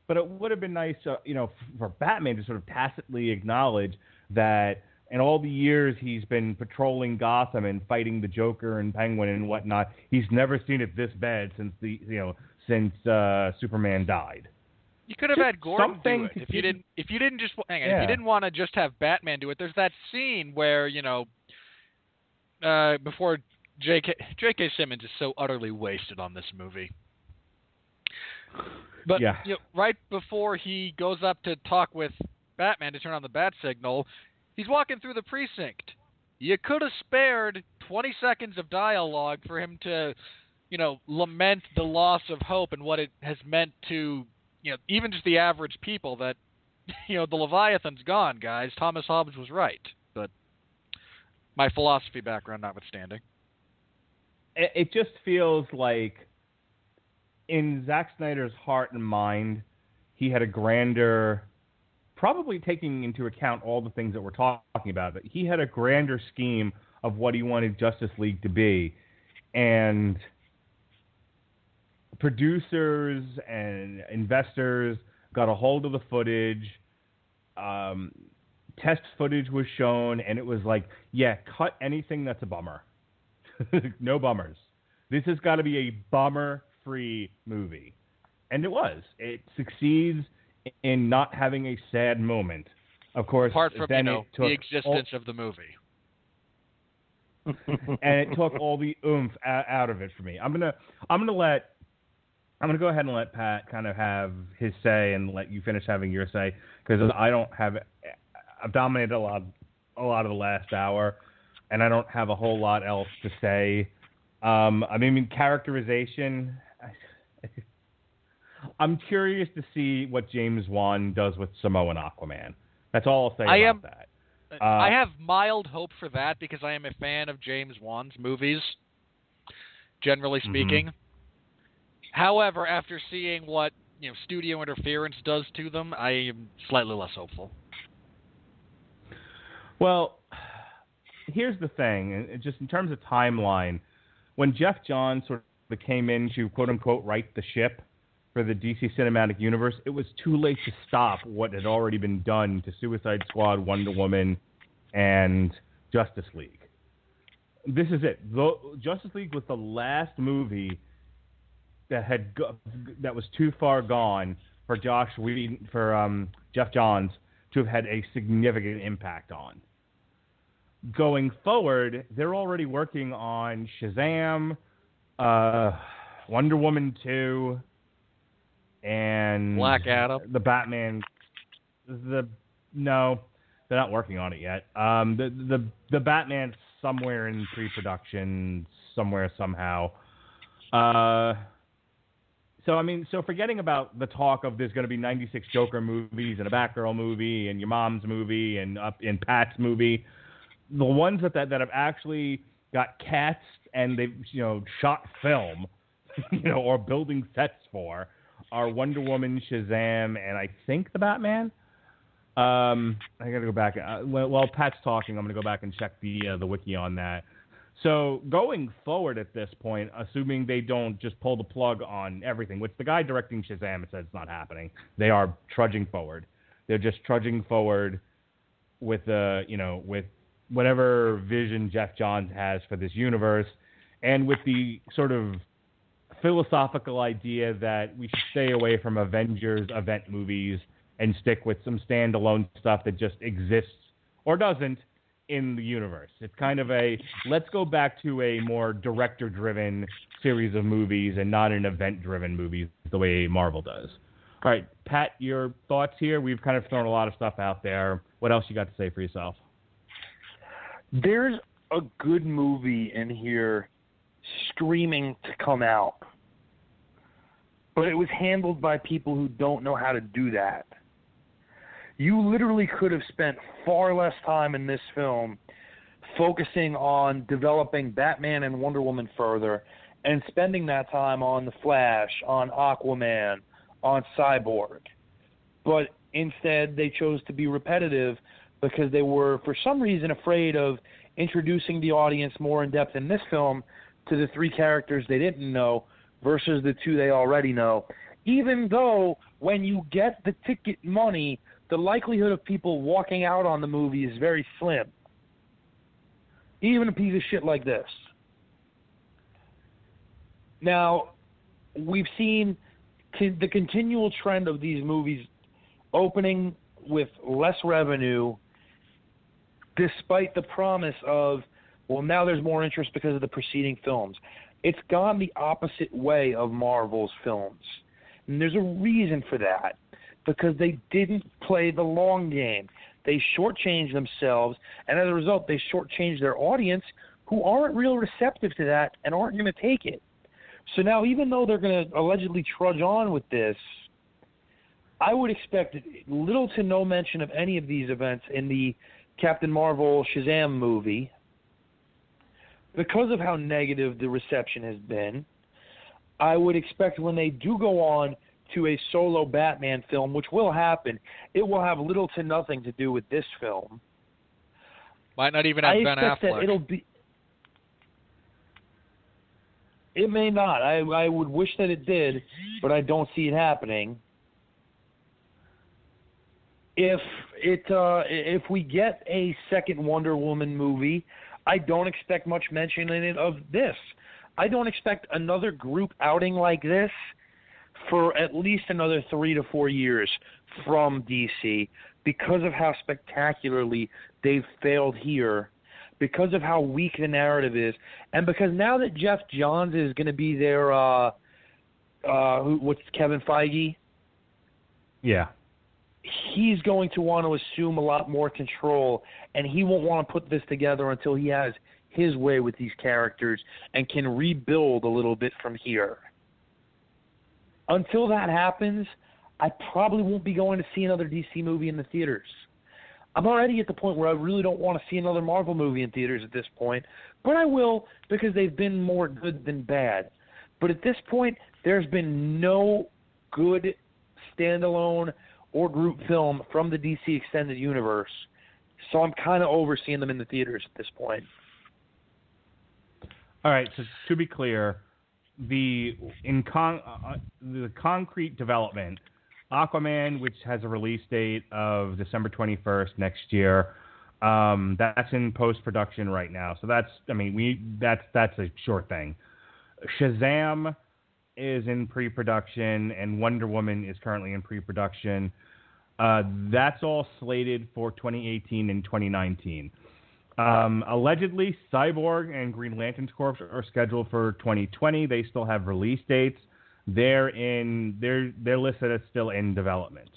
But it would have been nice, for Batman to sort of tacitly acknowledge that. In all the years he's been patrolling Gotham and fighting the Joker and Penguin and whatnot, he's never seen it this bad since Superman died. You could have had Gordon do it if you didn't just hang on. Yeah. If you didn't want to just have Batman do it. There's that scene where before J.K. Simmons is so utterly wasted on this movie. But yeah. Right before he goes up to talk with Batman to turn on the bat signal. He's walking through the precinct. You could have spared 20 seconds of dialogue for him to, lament the loss of hope and what it has meant to, even just the average people that, the Leviathan's gone, guys. Thomas Hobbes was right. But my philosophy background notwithstanding. It just feels like in Zack Snyder's heart and mind, he had a grander... Probably taking into account all the things that we're talking about, but he had a grander scheme of what he wanted Justice League to be. And producers and investors got a hold of the footage. Test footage was shown, and it was like, yeah, cut anything that's a bummer. No bummers. This has got to be a bummer-free movie. And it was. It succeeds in not having a sad moment. Of course, apart from then the existence of the movie. And it took all the oomph out of it for me. I'm gonna go ahead and let Pat kind of have his say and let you finish having your say, because I don't have it. I've dominated a lot a lot of the last hour, and I don't have a whole lot else to say. I mean, characterization, I'm curious to see what James Wan does with Momoa and Aquaman. That's all I'll say about that. I have mild hope for that because I am a fan of James Wan's movies, generally speaking. However, after seeing what studio interference does to them, I am slightly less hopeful. Well, here's the thing, and just in terms of timeline, when Jeff Johns sort of came in to quote-unquote right the ship for the DC Cinematic Universe, it was too late to stop what had already been done to Suicide Squad, Wonder Woman, and Justice League. This is it. Justice League was the last movie that was too far gone for Jeff Johns to have had a significant impact on. Going forward, they're already working on Shazam, Wonder Woman 2, and Black Adam. The Batman. No, they're not working on it yet. The Batman's somewhere in pre-production, somewhere somehow. So forgetting about the talk of there's going to be 96 Joker movies and a Batgirl movie and your mom's movie and Pat's movie, the ones that have actually got cast and they've shot film, or building sets for, are Wonder Woman, Shazam, and I think the Batman. I got to go back. While Pat's talking, I'm going to go back and check the wiki on that. So going forward at this point, assuming they don't just pull the plug on everything, which the guy directing Shazam said it's not happening. They are trudging forward. They're just trudging forward with with whatever vision Jeff Johns has for this universe, and with the sort of philosophical idea that we should stay away from Avengers event movies and stick with some standalone stuff that just exists or doesn't in the universe. It's kind of let's go back to a more director-driven series of movies and not an event-driven movies the way Marvel does. All right, Pat, your thoughts here? We've kind of thrown a lot of stuff out there. What else you got to say for yourself? There's a good movie in here screaming to come out, but it was handled by people who don't know how to do that. You literally could have spent far less time in this film focusing on developing Batman and Wonder Woman further and spending that time on The Flash, on Aquaman, on Cyborg. But instead, they chose to be repetitive because they were, for some reason, afraid of introducing the audience more in depth in this film to the three characters they didn't know versus the two they already know. Even though when you get the ticket money, the likelihood of people walking out on the movie is very slim. Even a piece of shit like this. Now, we've seen the continual trend of these movies opening with less revenue despite the promise of, well, now there's more interest because of the preceding films. It's gone the opposite way of Marvel's films. And there's a reason for that. Because they didn't play the long game. They shortchanged themselves, and as a result, they shortchanged their audience who aren't real receptive to that and aren't going to take it. So now, even though they're going to allegedly trudge on with this, I would expect little to no mention of any of these events in the Captain Marvel Shazam movie. Because of how negative the reception has been, I would expect when they do go on to a solo Batman film, which will happen, it will have little to nothing to do with this film. Might not even have Ben Affleck. That it'll be. It may not. I would wish that it did, but I don't see it happening. If we get a second Wonder Woman movie, I don't expect much mention in it of this. I don't expect another group outing like this for at least another 3 to 4 years from DC because of how spectacularly they've failed here, because of how weak the narrative is, and because now that Jeff Johns is going to be their, what's Kevin Feige? Yeah. he's going to want to assume a lot more control, and he won't want to put this together until he has his way with these characters and can rebuild a little bit from here. Until that happens, I probably won't be going to see another DC movie in the theaters. I'm already at the point where I really don't want to see another Marvel movie in theaters at this point, but I will because they've been more good than bad. But at this point, there's been no good standalone or group film from the DC Extended Universe, so I'm kind of over seeing them in the theaters at this point. All right, so to be clear, the concrete development, Aquaman, which has a release date of December 21st next year, that's in post-production right now. So that's a sure thing. Shazam is in pre-production, and Wonder Woman is currently in pre-production. That's all slated for 2018 and 2019. Allegedly, Cyborg and Green Lantern Corps are scheduled for 2020. They still have release dates. They're listed as still in development.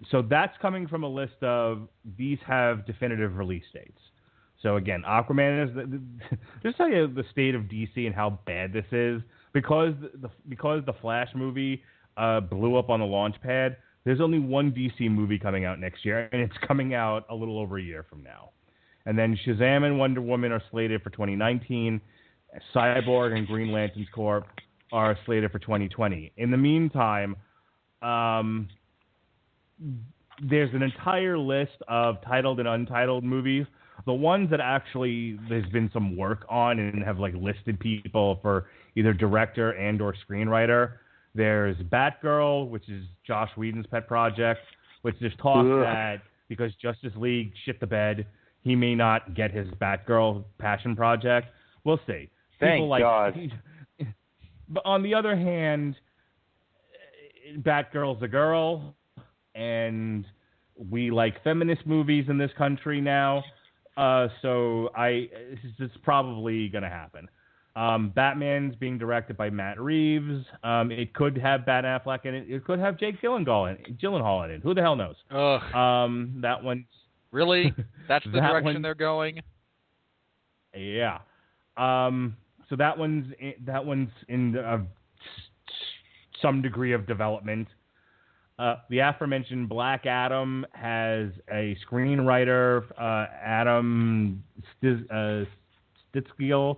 So that's coming from a list of these have definitive release dates. So again, Aquaman is just tell you the state of DC and how bad this is because the Flash movie blew up on the launch pad. There's only one DC movie coming out next year, and it's coming out a little over a year from now. And then Shazam and Wonder Woman are slated for 2019. Cyborg and Green Lantern Corps are slated for 2020. In the meantime, there's an entire list of titled and untitled movies. The ones that actually there's been some work on and have like listed people for either director and or screenwriter. There's Batgirl, which is Joss Whedon's pet project, which there's talk that because Justice League shit the bed, he may not get his Batgirl passion project. We'll see. Thank God. But on the other hand, Batgirl's a girl, and we like feminist movies in this country now. So it's probably going to happen. Batman's being directed by Matt Reeves. It could have Ben Affleck in it. It could have Jake Gyllenhaal in it. Who the hell knows? That one. Really? That's the direction they're going? Yeah. So that one's in some degree of development. The aforementioned Black Adam has a screenwriter, Adam Stitzgill,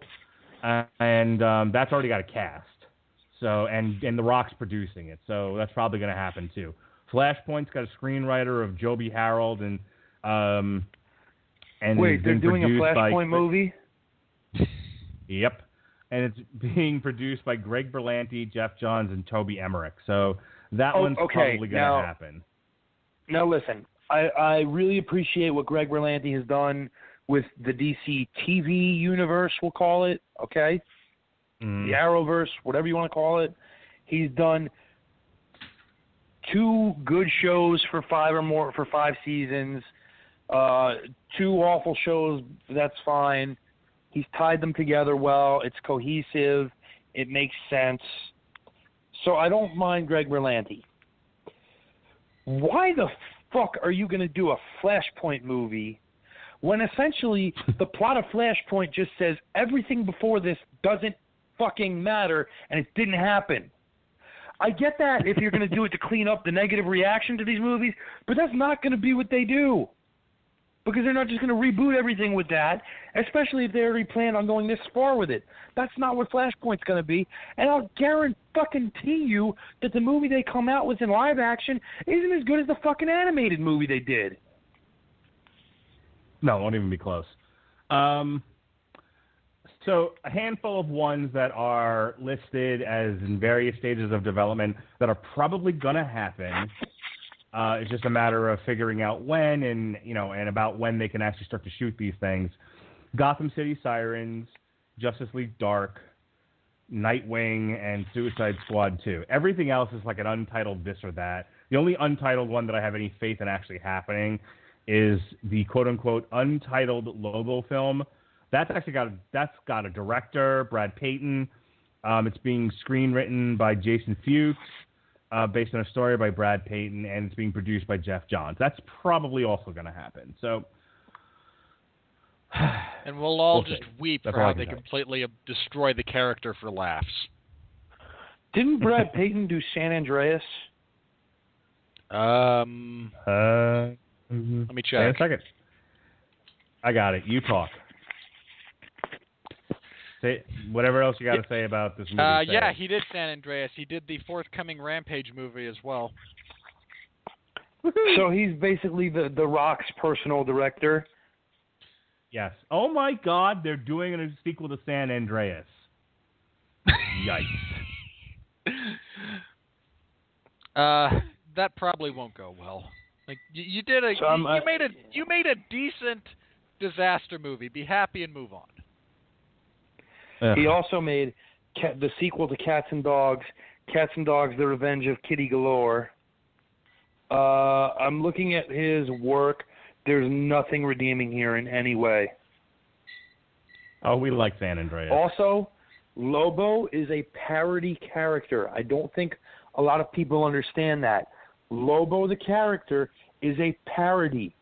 and that's already got a cast. So and The Rock's producing it, so that's probably going to happen too. Flashpoint's got a screenwriter of Joby Harold and wait, they're doing a Flashpoint movie? Yep. And it's being produced by Greg Berlanti, Jeff Johns, and Toby Emmerich. So that one's probably going to happen. Now listen, I really appreciate what Greg Berlanti has done with the DC TV universe, we'll call it, okay? The Arrowverse, whatever you want to call it. He's done 2 good shows for 5 seasons. 2 awful shows, that's fine. He's tied them together well. It's cohesive. It makes sense. So I don't mind Greg Berlanti. Why the fuck are you going to do a Flashpoint movie when essentially the plot of Flashpoint just says everything before this doesn't fucking matter and it didn't happen? I get that if you're going to do it to clean up the negative reaction to these movies, but that's not going to be what they do. Because they're not just going to reboot everything with that, especially if they already plan on going this far with it. That's not what Flashpoint's going to be. And I'll guarantee you that the movie they come out with in live action isn't as good as the fucking animated movie they did. No, it won't even be close. So a handful of ones that are listed as in various stages of development that are probably going to happen. It's just a matter of figuring out when and about when they can actually start to shoot these things. Gotham City Sirens, Justice League Dark, Nightwing, and Suicide Squad 2. Everything else is like an untitled this or that. The only untitled one that I have any faith in actually happening is the quote-unquote untitled Lobo film. That's got a director, Brad Payton. It's being screenwritten by Jason Fuchs. based on a story by Brad Payton, and it's being produced by Jeff Johns. That's probably also going to happen. So, and we'll all see. just weep That's for all I how can they say. completely destroy the character for laughs. Didn't Brad Payton do San Andreas? Let me check. Wait a second. I got it. You talk. Say whatever else you got to say about this movie. Yeah, he did San Andreas. He did the forthcoming Rampage movie as well. So he's basically the Rock's personal director. Yes. Oh my God, they're doing a sequel to San Andreas. Yikes. That probably won't go well. Like you did a So you made a decent disaster movie. Be happy and move on. He also made the sequel to Cats and Dogs, Cats and Dogs: The Revenge of Kitty Galore. I'm looking at his work. There's nothing redeeming here in any way. Oh, we like San Andreas. Also, Lobo is a parody character. I don't think a lot of people understand that. Lobo, the character, is a parody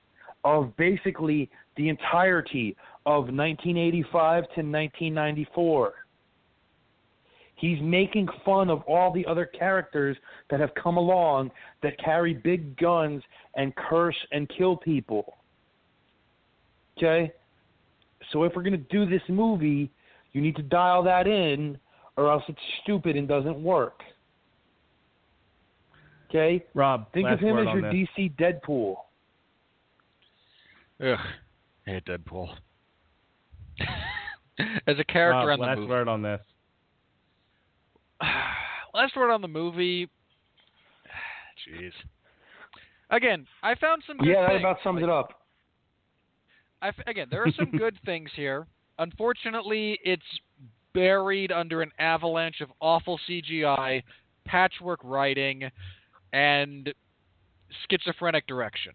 of basically the entirety of 1985 to 1994. He's making fun of all the other characters that have come along that carry big guns and curse and kill people. Okay? So if we're going to do this movie, you need to dial that in, or else it's stupid and doesn't work. Okay? Rob, think of him as your DC Deadpool. Ugh, I hate Deadpool. As a character Rob, on the last movie. word on this. Last word on the movie. Jeez. Again, I found some good things. Yeah, that about sums it up. Again, there are some good things here. Unfortunately, it's buried under an avalanche of awful CGI, patchwork writing, and schizophrenic direction.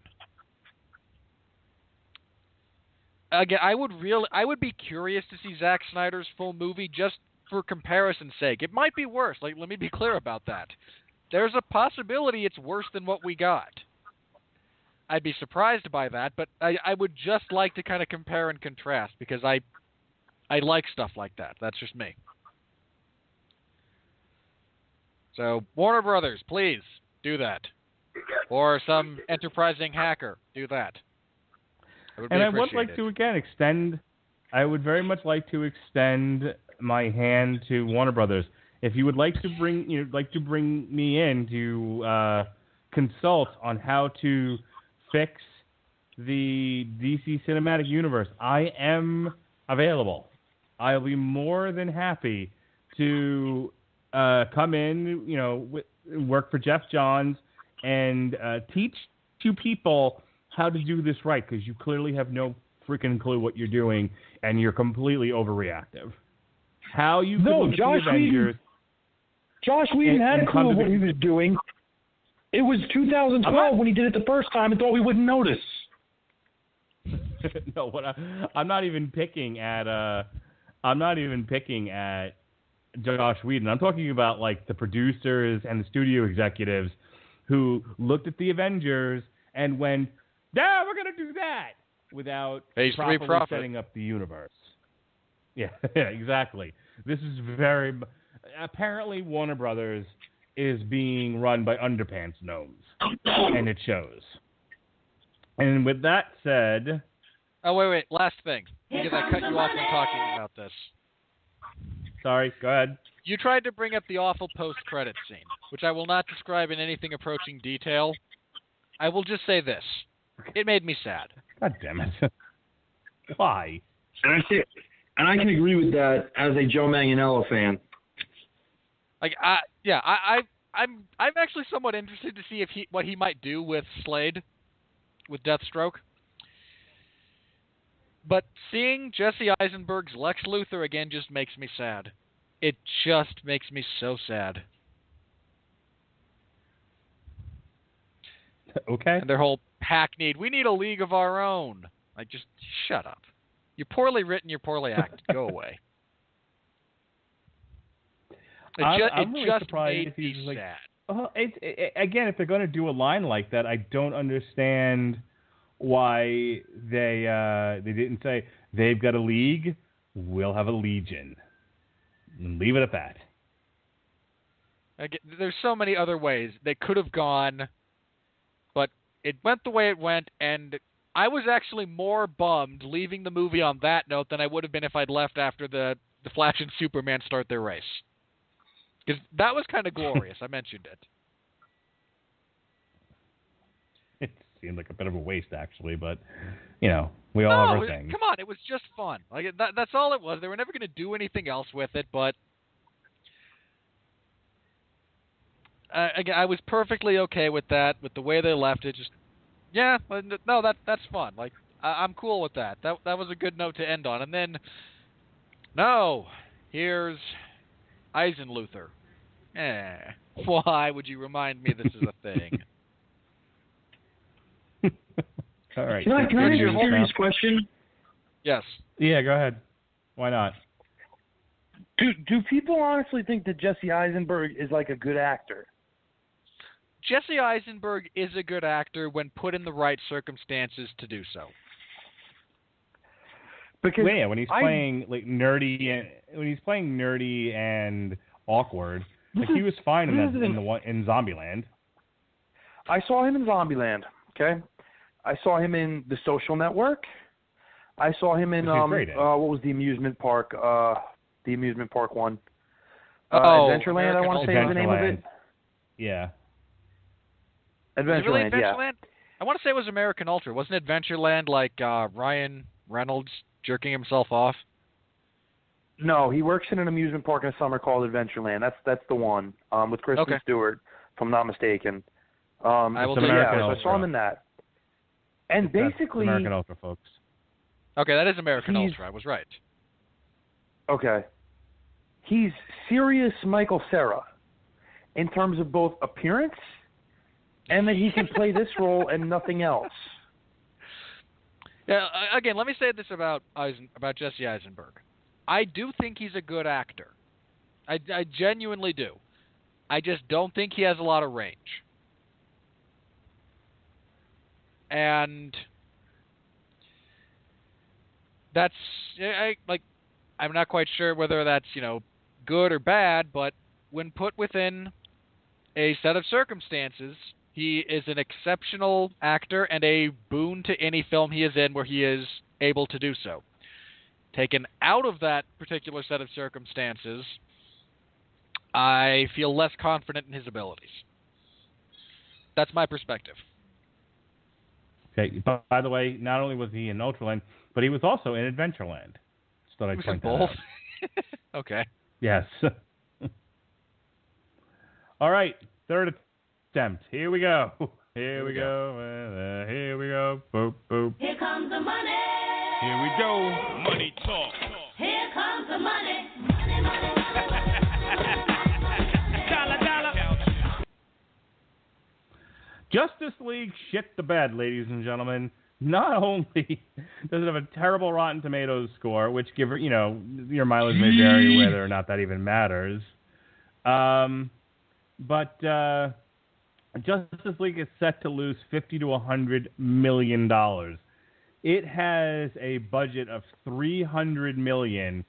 Again, I would be curious to see Zack Snyder's full movie just for comparison's sake. It might be worse. Like, let me be clear about that. There's a possibility it's worse than what we got. I'd be surprised by that, but I would just like to kind of compare and contrast because I like stuff like that. That's just me. So, Warner Brothers, please do that. Or some enterprising hacker, do that. And I would like to again extend. I would very much like to extend my hand to Warner Brothers. If you would like to bring, me in to consult on how to fix the DC Cinematic Universe, I am available. I'll be more than happy to come in, work for Jeff Johns and teach to people how to do this right, because you clearly have no freaking clue what you're doing, and you're completely overreactive. How you could look at the Avengers... Josh Whedon had a clue what he was doing. It was 2012 when he did it the first time and thought we wouldn't notice. No, I'm not even picking at Josh Whedon. I'm talking about like the producers and the studio executives who looked at the Avengers and went, "Yeah, we're gonna do that," without properly setting up the universe. Yeah, exactly. This is apparently Warner Brothers is being run by underpants gnomes, and it shows. And with that said... Oh, wait, last thing, because I cut you off when talking about this. Sorry, go ahead. You tried to bring up the awful post-credit scene, which I will not describe in anything approaching detail. I will just say this. It made me sad. God damn it. Why? And I can agree with that as a Joe Manganiello fan. Like, I'm actually somewhat interested to see what he might do with Slade, with Deathstroke. But seeing Jesse Eisenberg's Lex Luthor again just makes me sad. It just makes me so sad. Okay. And their whole hackneyed, we need a league of our own. Like, just shut up. You're poorly written, you're poorly acted. Go away. I'm really just surprised made me sad. Well, again, if they're going to do a line like that, I don't understand why they didn't say they've got a league, we'll have a legion, and leave it at that. Again, there's so many other ways they could have gone, but it went the way it went, and I was actually more bummed leaving the movie on that note than I would have been if I'd left after the Flash and Superman start their race. Because that was kind of glorious. I mentioned it. It seemed like a bit of a waste, actually, but, we all have our things. Come on, it was just fun. Like that's all it was. They were never going to do anything else with it, but again, I was perfectly okay with that, with the way they left it. Just, no, that's fun. Like, I'm cool with that. That was a good note to end on. And then, no, here's Eisenluther. Why would you remind me this is a thing? All right. Can I ask a serious question? Yes. Yeah, go ahead. Why not? Do people honestly think that Jesse Eisenberg is like a good actor? Jesse Eisenberg is a good actor when put in the right circumstances to do so. Because when he's playing like nerdy and awkward, like he was fine in Zombieland. I saw him in Zombieland. Okay, I saw him in The Social Network. I saw him in what was the amusement park? The amusement park one. Adventureland. I want to say is the name of it. Yeah. Adventureland. Really yeah. I want to say it was American Ultra. Wasn't Adventureland like Ryan Reynolds jerking himself off? No, he works in an amusement park in the summer called Adventureland. That's the one with Kristen Stewart, if I'm not mistaken. So I saw him in that. And basically, American Ultra, folks. Okay, that is American Ultra. I was right. Okay. He's serious Michael Cera in terms of both appearance and that he can play this role and nothing else. Yeah. Again, let me say this about Jesse Eisenberg. I do think he's a good actor. I genuinely do. I just don't think he has a lot of range. And that's I'm not quite sure whether that's, good or bad, but when put within a set of circumstances, he is an exceptional actor and a boon to any film he is in where he is able to do so. Taken out of that particular set of circumstances, I feel less confident in his abilities. That's my perspective. Okay. By the way, not only was he in Ultraland, but he was also in Adventureland. Just thought I'd point that out. Okay. Yes. All right. Third attempt. Here we go. Here we go. Here we go. Boop, boop. Here comes the money. Here we go. Money talk. Here comes the money. Money, money, money. Dollar, dollar. Justice League shit the bed, ladies and gentlemen. Not only does it have a terrible Rotten Tomatoes score, which your mileage may vary whether or not that even matters, but Justice League is set to lose $50 to $100 million. It has a budget of $300 million.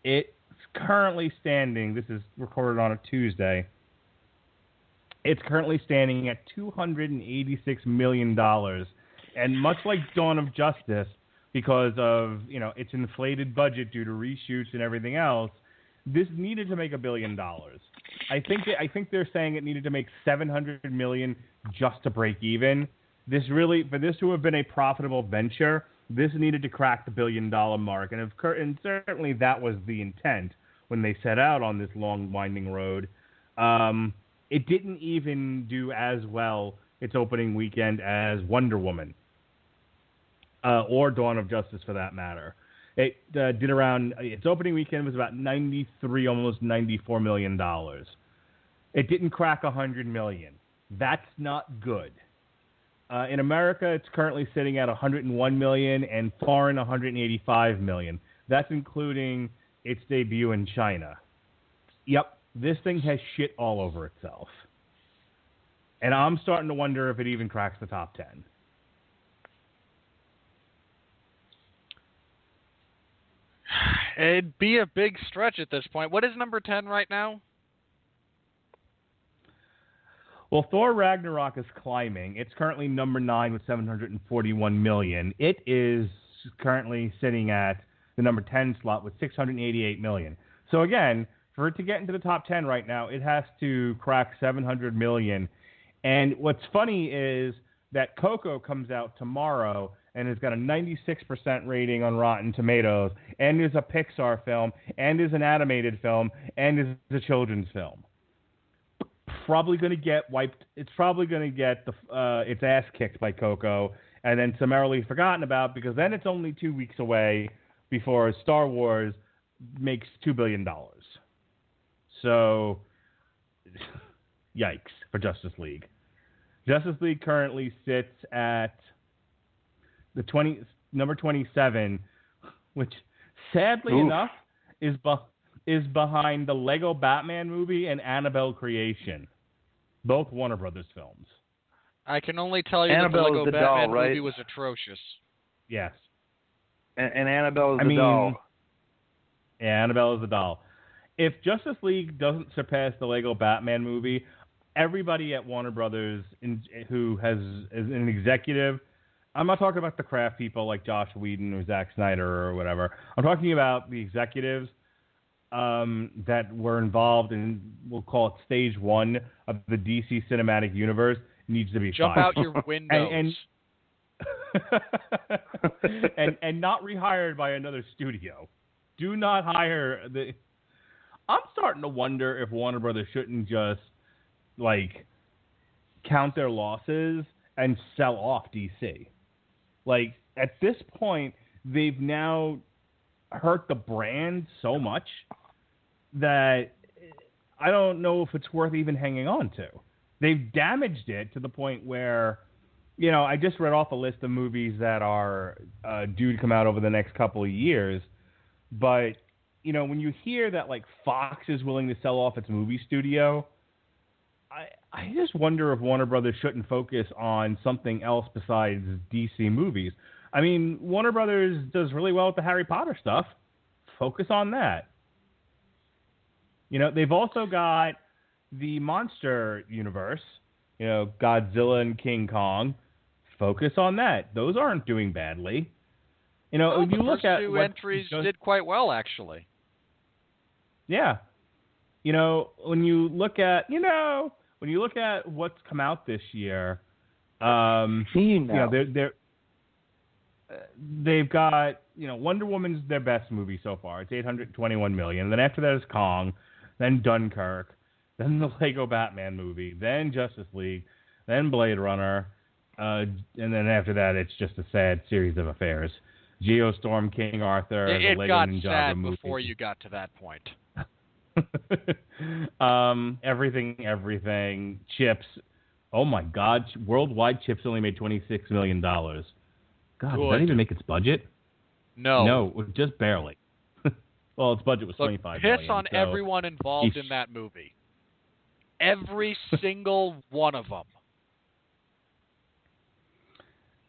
It's currently standing. This is recorded on a Tuesday. It's currently standing at $286 million. And much like Dawn of Justice, because of its inflated budget due to reshoots and everything else, this needed to make $1 billion. I think they're saying it needed to make $700 million just to break even. For this to have been a profitable venture, this needed to crack the $1 billion mark, and certainly that was the intent when they set out on this long, winding road. It didn't even do as well its opening weekend as Wonder Woman, or Dawn of Justice for that matter. It did around, its opening weekend was about $93, almost $94 million. It didn't crack $100 million. That's not good. In America, it's currently sitting at $101 million, and foreign $185 million. That's including its debut in China. Yep, this thing has shit all over itself. And I'm starting to wonder if it even cracks the top 10. It'd be a big stretch at this point. What is number 10 right now? Well, Thor Ragnarok is climbing. It's currently number 9 with $741 million. It is currently sitting at the number 10 slot with $688 million. So again, for it to get into the top 10 right now, it has to crack $700 million. And what's funny is that Coco comes out tomorrow and has got a 96% rating on Rotten Tomatoes, and is a Pixar film, and is an animated film, and is a children's film. Probably going to get wiped. It's probably going to get its ass kicked by Coco, and then summarily forgotten about, because then it's only 2 weeks away before Star Wars makes $2 billion. So, yikes for Justice League. Justice League currently sits at the number 27, which sadly enough is behind the Lego Batman movie and Annabelle Creation, both Warner Brothers films. I can only tell you Annabelle that the Lego is the Batman doll, right? movie was atrocious. Yes. And Annabelle is the doll. Yeah, Annabelle is the doll. If Justice League doesn't surpass the Lego Batman movie, everybody at Warner Brothers who is an executive, I'm not talking about the craft people like Josh Whedon or Zack Snyder or whatever. I'm talking about the executives that were involved in, we'll call it stage 1 of the DC cinematic universe, needs to be Jump fired. out your windows. and not rehired by another studio. Do not hire the... I'm starting to wonder if Warner Brothers shouldn't just, like, count their losses and sell off DC. Like, at this point, they've now hurt the brand so much that I don't know if it's worth even hanging on to. They've damaged it to the point where, you know, I just read off a list of movies that are due to come out over the next couple of years. But, you know, when you hear that, like, Fox is willing to sell off its movie studio, I just wonder if Warner Brothers shouldn't focus on something else besides DC movies. I mean, Warner Brothers does really well with the Harry Potter stuff. Focus on that. You know, they've also got the monster universe, you know, Godzilla and King Kong. Focus on that. Those aren't doing badly. You know, when you look at two entries did quite well, actually. Yeah. You know, when you look at what's come out this year, they've got, you know, Wonder Woman's their best movie so far. It's $821 million. Then after that is Kong, then Dunkirk, then the Lego Batman movie, then Justice League, then Blade Runner, and then after that it's just a sad series of affairs. Geostorm, King Arthur, the Lego got Ninjago sad movie. before you got to that point. Everything. Chips. Oh my God! Worldwide, Chips only made $26 million. God, did that even make its budget? No, just barely. Well, its budget was $25 million. Piss on everyone involved in that movie. Every single one of them.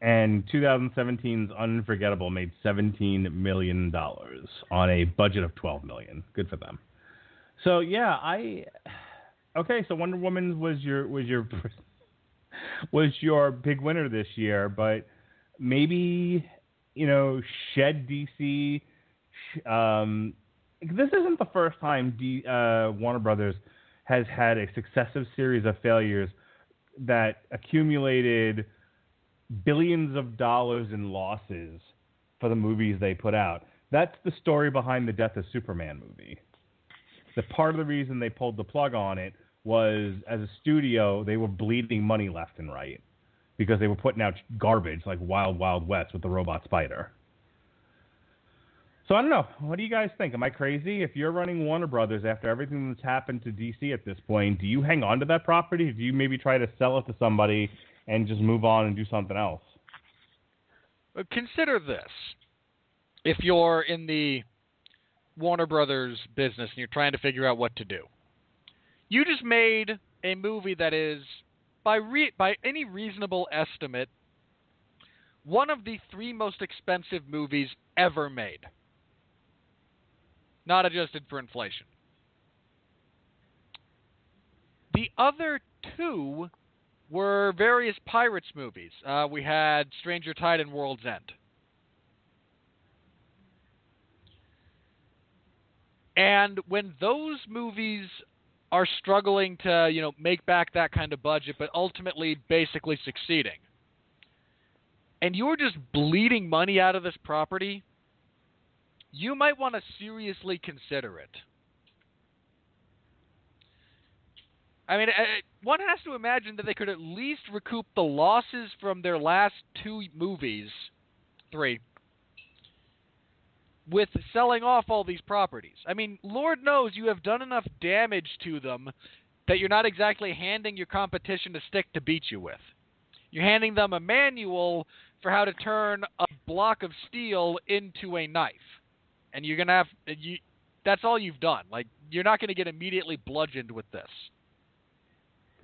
And 2017's Unforgettable made $17 million on a budget of $12 million. Good for them. So yeah, so Wonder Woman was your big winner this year, but maybe, you know, shed DC. This isn't the first time Warner Brothers has had a successive series of failures that accumulated billions of dollars in losses for the movies they put out. That's the story behind the Death of Superman movie. The part of the reason they pulled the plug on it was, as a studio, they were bleeding money left and right because they were putting out garbage like Wild Wild West with the robot spider. So I don't know. What do you guys think? Am I crazy? If you're running Warner Brothers after everything that's happened to DC at this point, do you hang on to that property? Do you maybe try to sell it to somebody and just move on and do something else? Consider this. If you're in the Warner Brothers business and you're trying to figure out what to do. You just made a movie that is by any reasonable estimate, one of the 3 most expensive movies ever made. Not adjusted for inflation. The other 2 were various Pirates movies. We had Stranger Tide and World's End. And when those movies are struggling to, make back that kind of budget, but ultimately basically succeeding, and you're just bleeding money out of this property, you might want to seriously consider it. I mean, one has to imagine that they could at least recoup the losses from their last 2 movies, 3, with selling off all these properties. I mean, Lord knows you have done enough damage to them that you're not exactly handing your competition a stick to beat you with. You're handing them a manual for how to turn a block of steel into a knife. And you're going to that's all you've done. Like, you're not going to get immediately bludgeoned with this.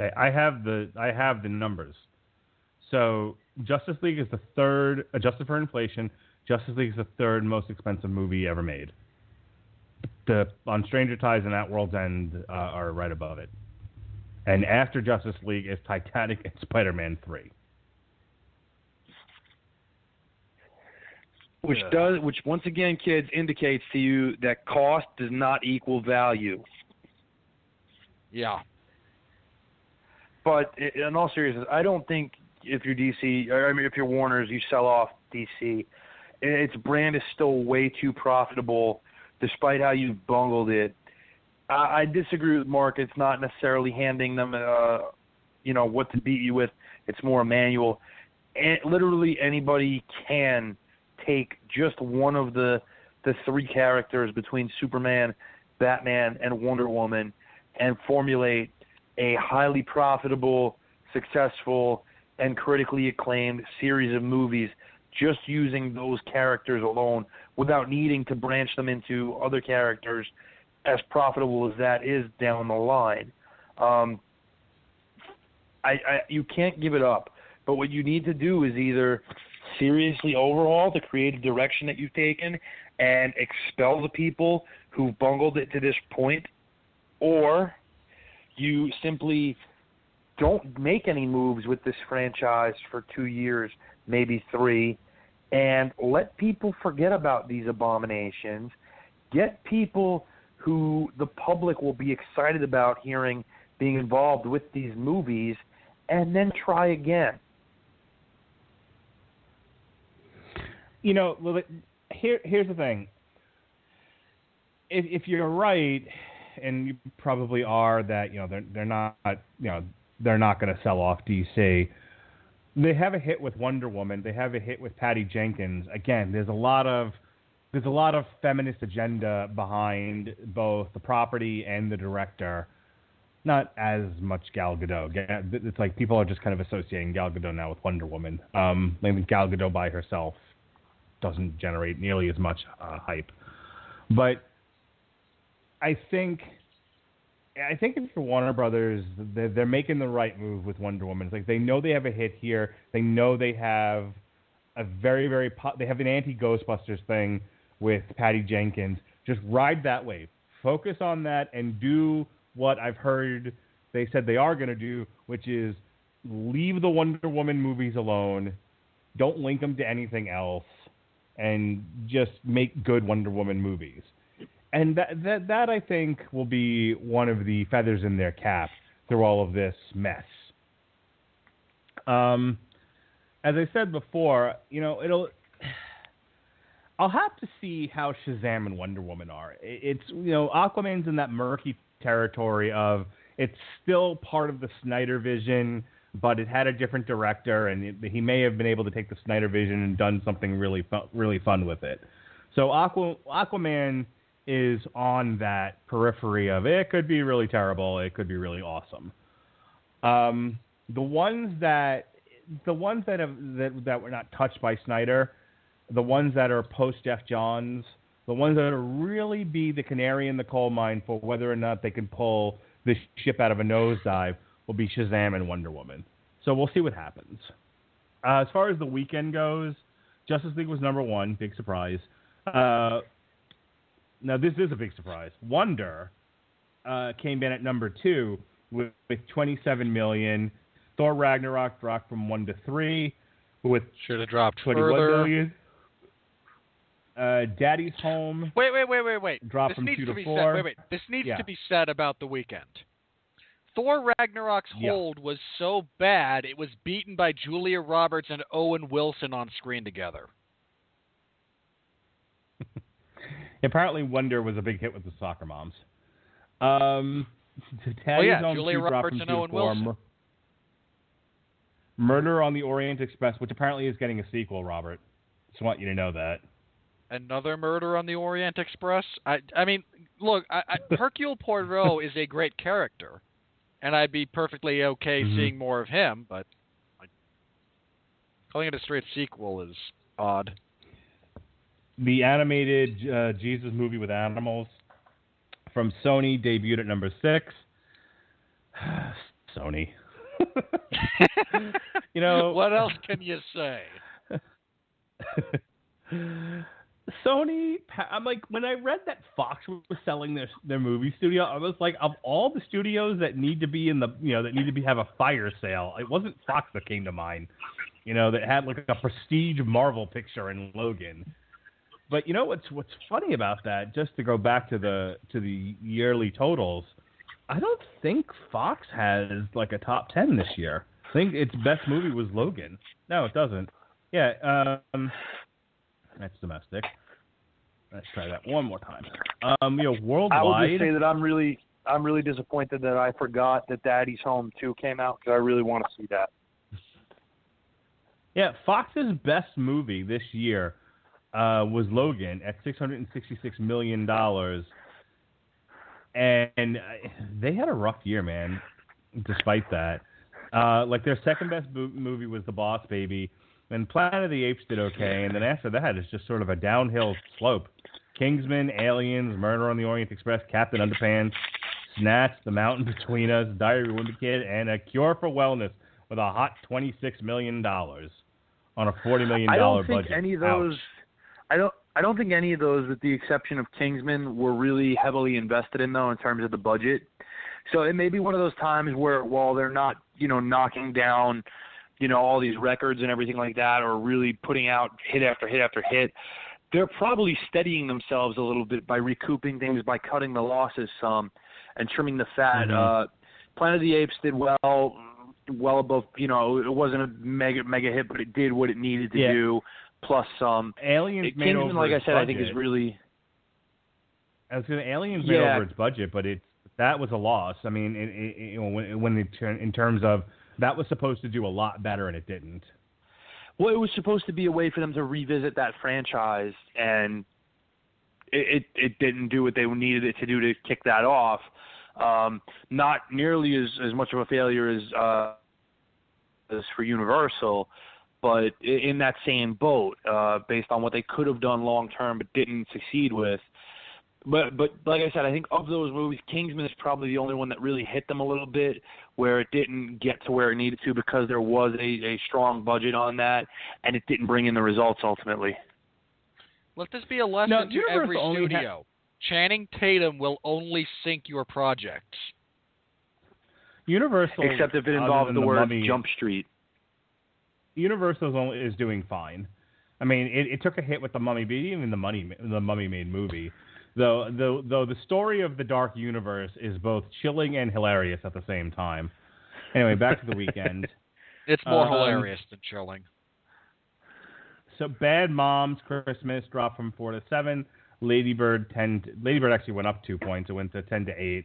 Okay, I have the numbers. So Justice League is the 3rd, adjusted for inflation, Justice League is the 3rd most expensive movie ever made. On Stranger Tides and At World's End are right above it. And after Justice League is Titanic and Spider-Man 3. Which once again, kids, indicates to you that cost does not equal value. Yeah. But in all seriousness, I don't think if you're DC, if you're Warner's, you sell off DC. Its brand is still way too profitable, despite how you've bungled it. I disagree with Mark. It's not necessarily handing them, what to beat you with. It's more a manual. And literally anybody can take just one of the 3 characters between Superman, Batman, and Wonder Woman and formulate a highly profitable, successful, and critically acclaimed series of movies just using those characters alone without needing to branch them into other characters, as profitable as that is down the line. You can't give it up. But what you need to do is either seriously overhaul the creative direction that you've taken and expel the people who've bungled it to this point, or you simply don't make any moves with this franchise for 2 years, maybe 3, and let people forget about these abominations. Get people who the public will be excited about hearing being involved with these movies, and then try again. Here's the thing. If you're right, and you probably are, that they're not going to sell off DC. They have a hit with Wonder Woman. They have a hit with Patty Jenkins. Again, there's a lot of feminist agenda behind both the property and the director. Not as much Gal Gadot. It's like people are just kind of associating Gal Gadot now with Wonder Woman. I think Gal Gadot by herself doesn't generate nearly as much hype. But I think if you're Warner Brothers, they're making the right move with Wonder Woman. It's like they know they have a hit here. They know they have a very they have an anti-Ghostbusters thing with Patty Jenkins. Just ride that wave. Focus on that and do what I've heard they said they are going to do, which is leave the Wonder Woman movies alone. Don't link them to anything else, and just make good Wonder Woman movies. And that I think will be one of the feathers in their cap through all of this mess. As I said before, I'll have to see how Shazam and Wonder Woman are. It's Aquaman's in that murky territory of it's still part of the Snyder vision, but it had a different director, and he may have been able to take the Snyder vision and done something really fun with it. So Aquaman is on that periphery of it could be really terrible, it could be really awesome. The ones that were not touched by Snyder, the ones that are post Jeff Johns, the ones that will really be the canary in the coal mine for whether or not they can pull this ship out of a nosedive, will be Shazam and Wonder Woman. So we'll see what happens. As far as the weekend goes, Justice League was number 1, big surprise. Now this is a big surprise. Wonder came in at number 2 with 27 million. Thor Ragnarok dropped from 1 to 3 with should have dropped 21 further. million. Daddy's Home. Wait. Dropped this from needs 2 to to be 4. Said. Wait. This needs Yeah. to be said about the weekend. Thor Ragnarok's hold was so bad it was beaten by Julia Roberts and Owen Wilson on screen together. Apparently, Wonder was a big hit with the soccer moms. Daddy's Home Julia 2 dropped Roberts from and 2 to Owen 4. Wilson. Murder on the Orient Express, which apparently is getting a sequel, Robert. Just want you to know that. Another Murder on the Orient Express? I mean, look, Hercule Poirot is a great character, and I'd be perfectly okay seeing more of him, but calling it a straight sequel is odd. The animated Jesus movie with animals from Sony debuted at number 6. Sony. You know, what else can you say? Sony, I'm like, when I read that Fox was selling their movie studio, I was like, of all the studios that need to be in the, that need to have a fire sale, it wasn't Fox that came to mind, that had like a prestige Marvel picture in Logan. But you know what's funny about that? Just to go back to the yearly totals, I don't think Fox has like a top 10 this year. I think its best movie was Logan. No, it doesn't. Yeah, that's domestic. Let's try that one more time. Worldwide. I will just say that I'm really disappointed that I forgot that Daddy's Home 2 came out because I really want to see that. Yeah, Fox's best movie this year was Logan at $666 million. And they had a rough year, man, despite that. Their second best movie was The Boss Baby. And Planet of the Apes did okay, and then after that, it's just sort of a downhill slope. Kingsman, Aliens, Murder on the Orient Express, Captain Underpants, Snatch, The Mountain Between Us, Diary of a Wimpy Kid, and A Cure for Wellness with a hot $26 million on a $40 million budget. I don't think any of those. I don't think any of those, with the exception of Kingsman, were really heavily invested in, though, in terms of the budget. So it may be one of those times where, while they're not, knocking down, all these records and everything like that, or really putting out hit after hit after hit, they're probably steadying themselves a little bit by recouping things, by cutting the losses some and trimming the fat. Planet of the Apes did well above, it wasn't a mega hit, but it did what it needed to do, plus some. Aliens made Kingsman, over like I its said, budget. I think is really... Aliens made over its budget, but that was a loss. I mean, in terms of, that was supposed to do a lot better, and it didn't. Well, it was supposed to be a way for them to revisit that franchise, and it didn't do what they needed it to do to kick that off. Not nearly as much of a failure as for Universal, but in that same boat, based on what they could have done long term but didn't succeed with. But like I said, I think of those movies, Kingsman is probably the only one that really hit them a little bit, where it didn't get to where it needed to because there was a strong budget on that, and it didn't bring in the results ultimately. Let this be a lesson to every studio. Channing Tatum will only sink your projects. Universal, except if it involves the word Mummy, Jump Street. Universal is doing fine. I mean, it took a hit with the Mummy, but even the Mummy made movie. Though the story of the Dark Universe is both chilling and hilarious at the same time. Anyway, back to the weekend. It's more hilarious than chilling. So Bad Moms Christmas dropped from 4 to 7. Lady Bird actually went up 2 points. It went to 10 to 8.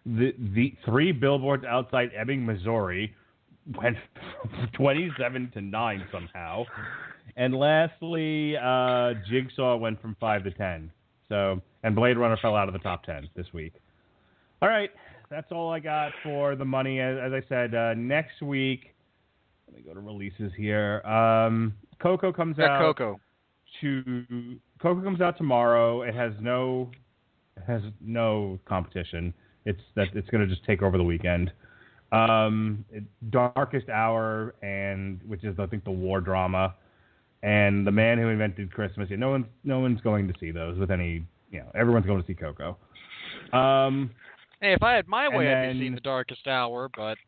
The 3 billboards outside Ebbing, Missouri went from 27 to 9 somehow. And lastly, Jigsaw went from 5 to 10. So, and Blade Runner fell out of the top 10 this week. All right, that's all I got for the money. As I said, next week, let me go to releases here. Coco comes out. Coco comes out tomorrow. It has no competition. It's going to just take over the weekend. Darkest Hour, and which is I think the war drama, and The Man Who Invented Christmas. Yeah, no one's going to see those with any. Everyone's going to see Coco. Hey, if I had my way, I'd be then- seeing The Darkest Hour, but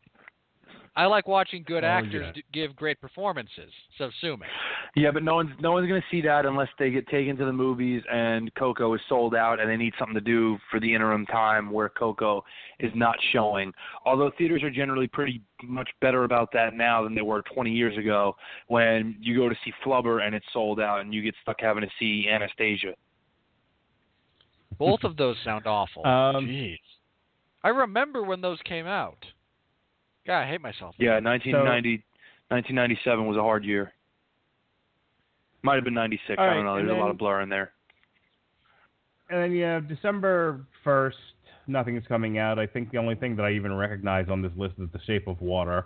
I like watching good actors give great performances. So sue me. Yeah, but no one's going to see that unless they get taken to the movies and Coco is sold out and they need something to do for the interim time where Coco is not showing. Although theaters are generally pretty much better about that now than they were 20 years ago when you go to see Flubber and it's sold out and you get stuck having to see Anastasia. Both of those sound awful. Jeez. I remember when those came out. God, I hate myself. Yeah, 1997 was a hard year. Might have been 96. I don't know. There's a lot of blur in there. And then you have December 1st, nothing is coming out. I think the only thing that I even recognize on this list is The Shape of Water.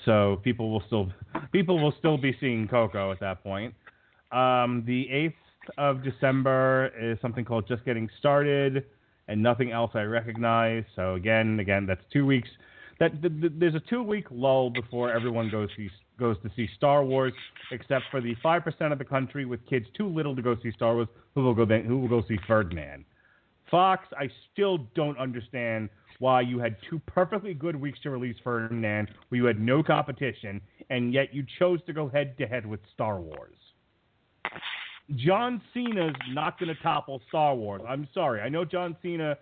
So people will still be seeing Coco at that point. The 8th of December is something called Just Getting Started, and nothing else I recognize. So again, that's 2 weeks. There's a 2-week lull before everyone goes to see Star Wars, except for the 5% of the country with kids too little to go see Star Wars who will go see Ferdinand. Fox, I still don't understand why you had 2 perfectly good weeks to release Ferdinand, where you had no competition, and yet you chose to go head to head with Star Wars. John Cena's not going to topple Star Wars. I'm sorry. I know John Cena,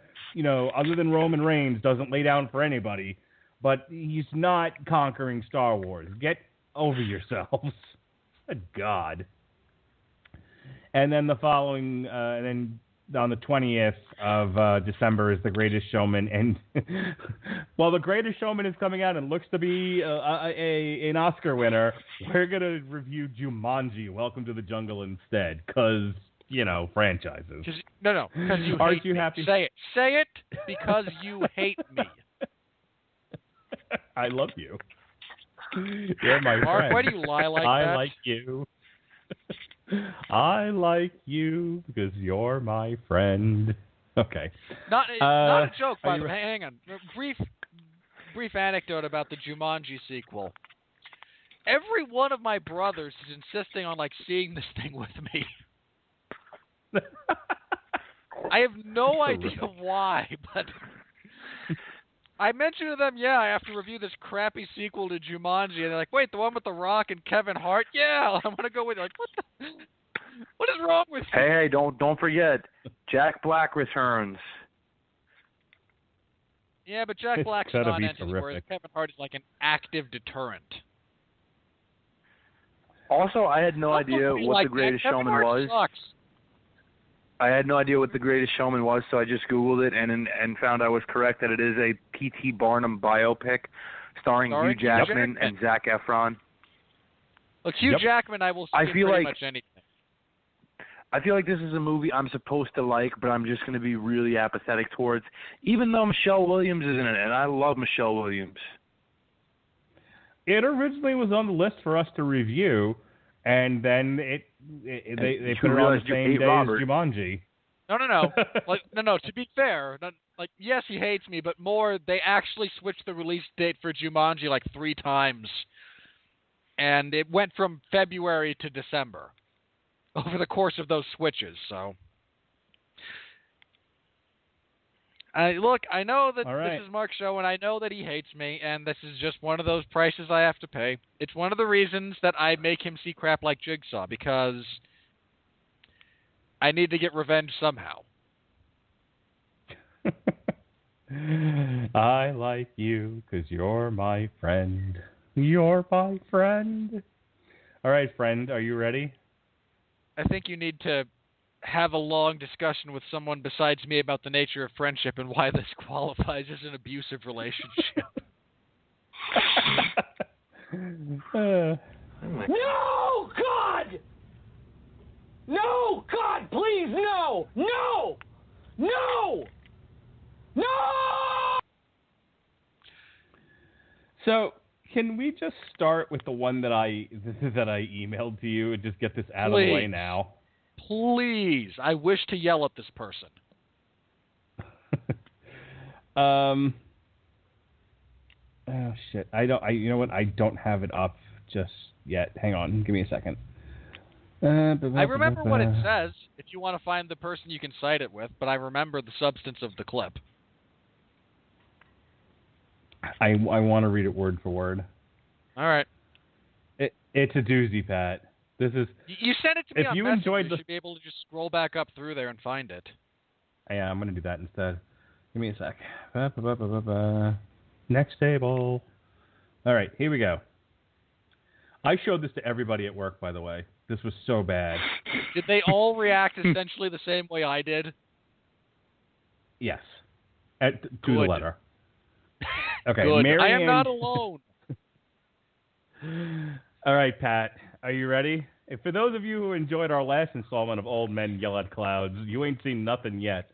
other than Roman Reigns, doesn't lay down for anybody, but he's not conquering Star Wars. Get over yourselves. Good God. And then the following, and then on the 20th of December is The Greatest Showman. And while The Greatest Showman is coming out and looks to be an Oscar winner, we're going to review Jumanji, Welcome to the Jungle instead, because, franchises. No, because you Aren't hate you me. happy? Say it because you hate me. I love you. You're my Mark, friend. why do you lie like that? I like you. I like you because you're my friend. Okay. Not a joke, by are the you way. Hang on. Brief anecdote about the Jumanji sequel. Every one of my brothers is insisting on seeing this thing with me. I have no idea why, but I mentioned to them, I have to review this crappy sequel to Jumanji, and they're like, wait, the one with The Rock and Kevin Hart? Yeah, I want to go with it. What is wrong with you? Hey, don't forget, Jack Black returns. Yeah, but Jack Black's That'd not be entity, whereas terrific. Kevin Hart is like an active deterrent. Also, I had no idea what The Greatest Showman was. Sucks. I had no idea what The Greatest Showman was, so I just Googled it and found I was correct that it is a P.T. Barnum biopic starring Hugh Jackman and Zac Efron. Look, Hugh Jackman, I will see in pretty much anything. I feel like this is a movie I'm supposed to like, but I'm just going to be really apathetic towards, even though Michelle Williams is in it, and I love Michelle Williams. It originally was on the list for us to review, and then they put it on the same day as Jumanji. No. To be fair, yes, he hates me, but more, they actually switched the release date for Jumanji 3 times, and it went from February to December over the course of those switches. So, I know that This is Mark's show, and I know that he hates me, and this is just one of those prices I have to pay. It's one of the reasons that I make him see crap like Jigsaw, because I need to get revenge somehow. I like you because you're my friend. You're my friend. All right, friend, are you ready? I think you need to have a long discussion with someone besides me about the nature of friendship and why this qualifies as an abusive relationship. No, God! No, God, please, no! No! No! No! So, can we just start with the one that I emailed to you and just get this out of the way now? Please. I wish to yell at this person. Oh shit! You know what? I don't have it up just yet. Hang on. Give me a second. I remember what it says. If you want to find the person you can cite it with, but I remember the substance of the clip. I want to read it word for word. All right. It's a doozy, Pat. This is. You sent it to me if on you Messenger. enjoyed You should be able to just scroll back up through there and find it. Yeah, I'm going to do that instead. Give me a sec. Next table. All right, here we go. I showed this to everybody at work, by the way. This was so bad. Did they all react essentially the same way I did? Yes. To the letter. Okay, Good. Mary I am Ann... not alone. All right, Pat. Are you ready? And for those of you who enjoyed our last installment of Old Men Yell at Clouds, you ain't seen nothing yet.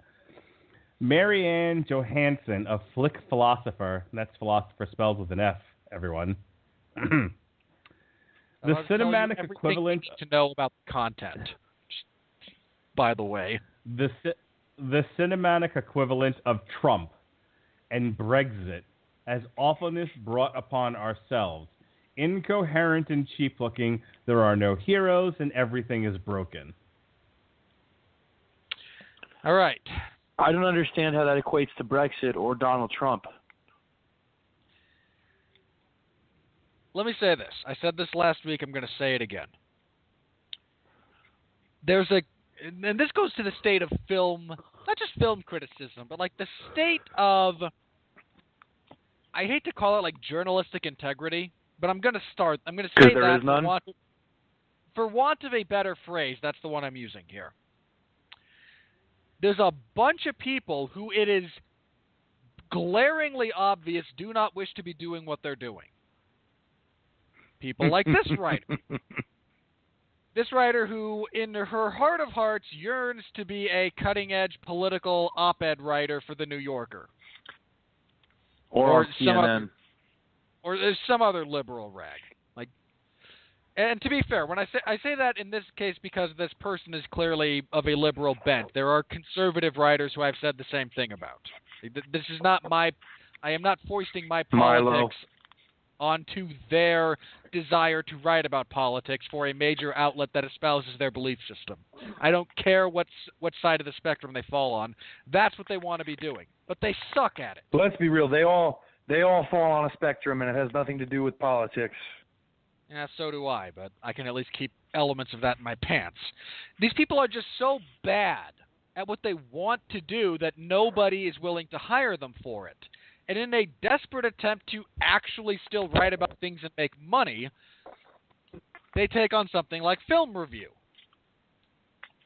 Mary Ann Johansson, a flick philosopher, and that's philosopher spelled with an F, everyone. The cinematic equivalent to know about the content. By the way, the cinematic equivalent of Trump and Brexit has oftenest brought upon ourselves. Incoherent and cheap-looking, there are no heroes, and everything is broken. All right. I don't understand how that equates to Brexit or Donald Trump. Let me say this. I said this last week. I'm going to say it again. And this goes to the state of film, not just film criticism, but like the state of, I hate to call it like journalistic integrity, but I'm going to say that for want of a better phrase, that's the one I'm using here. There's a bunch of people who it is glaringly obvious do not wish to be doing what they're doing. People like this writer. This writer who, in her heart of hearts, yearns to be a cutting-edge political op-ed writer for The New Yorker. Or CNN. Or some other liberal rag. And to be fair, when I say that in this case because this person is clearly of a liberal bent. There are conservative writers who I've said the same thing about. This is not I am not foisting my politics onto their desire to write about politics for a major outlet that espouses their belief system. I don't care what side of the spectrum they fall on. That's what they want to be doing. But they suck at it. Let's be real. They all fall on a spectrum, and it has nothing to do with politics. Yeah, so do I, but I can at least keep elements of that in my pants. These people are just so bad at what they want to do that nobody is willing to hire them for it. And in a desperate attempt to actually still write about things and make money, they take on something like film review.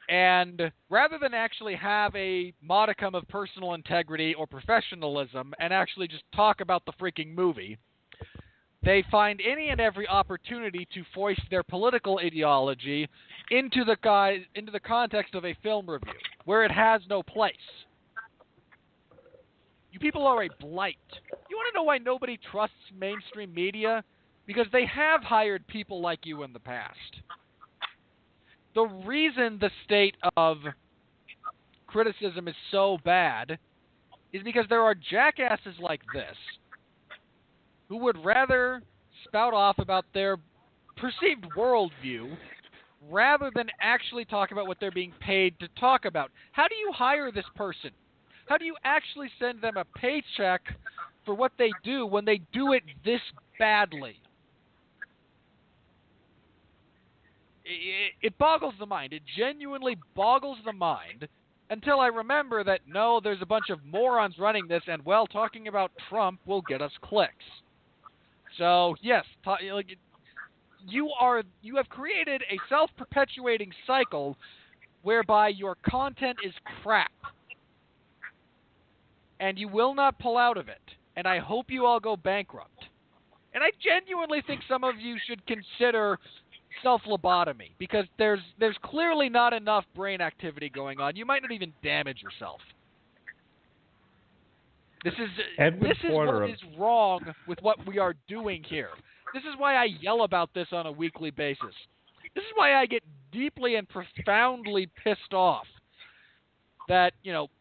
And rather than actually have a modicum of personal integrity or professionalism and actually just talk about the freaking movie, they find any and every opportunity to foist their political ideology into the context of a film review, where it has no place. You people are a blight. You want to know why nobody trusts mainstream media? Because they have hired people like you in the past. The reason the state of criticism is so bad is because there are jackasses like this who would rather spout off about their perceived worldview rather than actually talk about what they're being paid to talk about. How do you hire this person? How do you actually send them a paycheck for what they do when they do it this badly? It boggles the mind. It genuinely boggles the mind until I remember that, no, there's a bunch of morons running this, and, well, talking about Trump will get us clicks. So, yes, you have created a self-perpetuating cycle whereby your content is crap. And you will not pull out of it. And I hope you all go bankrupt. And I genuinely think some of you should consider self-lobotomy, because there's clearly not enough brain activity going on. You might not even damage yourself. This is what is wrong with what we are doing here. This is why I yell about this on a weekly basis. This is why I get deeply and profoundly pissed off that,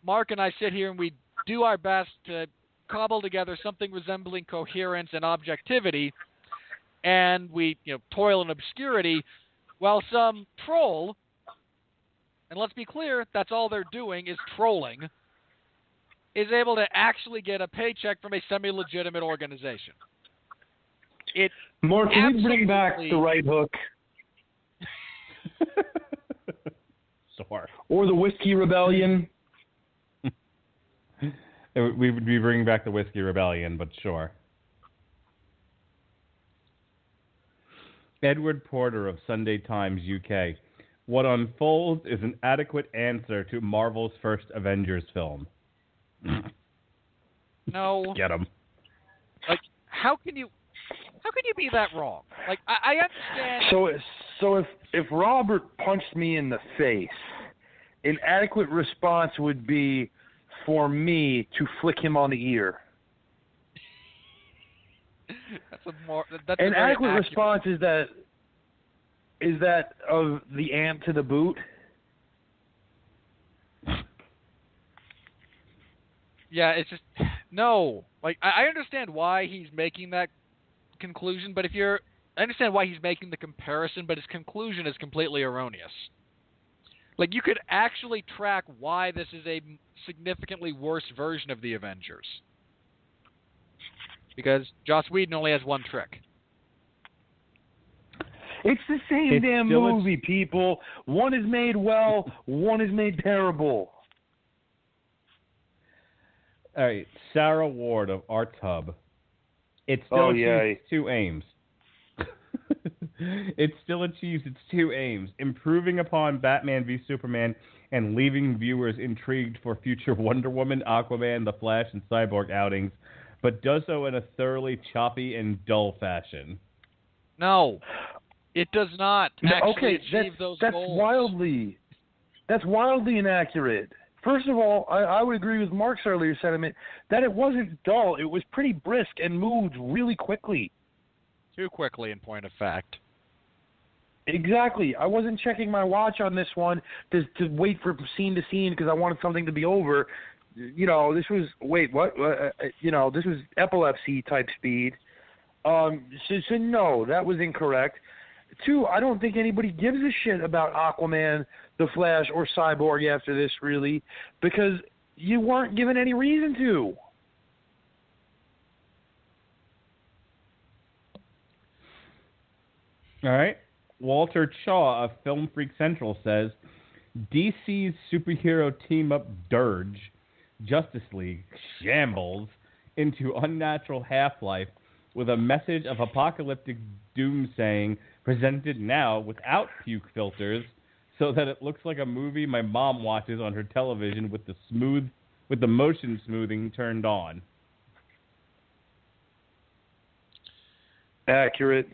Mark and I sit here and we do our best to cobble together something resembling coherence and objectivity, and we toil in obscurity, while some troll, and let's be clear, that's all they're doing is trolling, is able to actually get a paycheck from a semi-legitimate organization. Mark, can you bring back the right hook? Sure. Or the Whiskey Rebellion? We would be bringing back the Whiskey Rebellion, but sure. Edward Porter of Sunday Times UK. What unfolds is an adequate answer to Marvel's first Avengers film. No. Get him. Like, how can you be that wrong? Like, I understand. So if Robert punched me in the face, an adequate response would be for me to flick him on the ear. That's an a very adequate accurate response is that of the ant to the boot. Yeah, it's just no. Like, I understand why he's making that conclusion, but I understand why he's making the comparison, but his conclusion is completely erroneous. Like, you could actually track why this is a significantly worse version of the Avengers. Because Joss Whedon only has one trick. It's the same damn movie, people. One is made well, one is made terrible. All right, Sarah Ward of Arts Hub. It still achieves two aims. It still achieves its two aims, improving upon Batman v Superman and leaving viewers intrigued for future Wonder Woman, Aquaman, The Flash, and Cyborg outings, but does so in a thoroughly choppy and dull fashion. No, it does not actually achieve those goals. That's wildly inaccurate. First of all, I would agree with Mark's earlier sentiment that it wasn't dull. It was pretty brisk and moved really quickly. Too quickly, in point of fact. Exactly. I wasn't checking my watch on this one to wait for scene to scene because I wanted something to be over. This was this was epilepsy type speed. So no, that was incorrect. Two, I don't think anybody gives a shit about Aquaman, The Flash, or Cyborg after this, really, because you weren't given any reason to. All right. Walter Chaw of Film Freak Central says, DC's superhero team-up dirge, Justice League, shambles into unnatural half-life with a message of apocalyptic doomsaying presented now without puke filters so that it looks like a movie my mom watches on her television with the motion smoothing turned on. Accurate.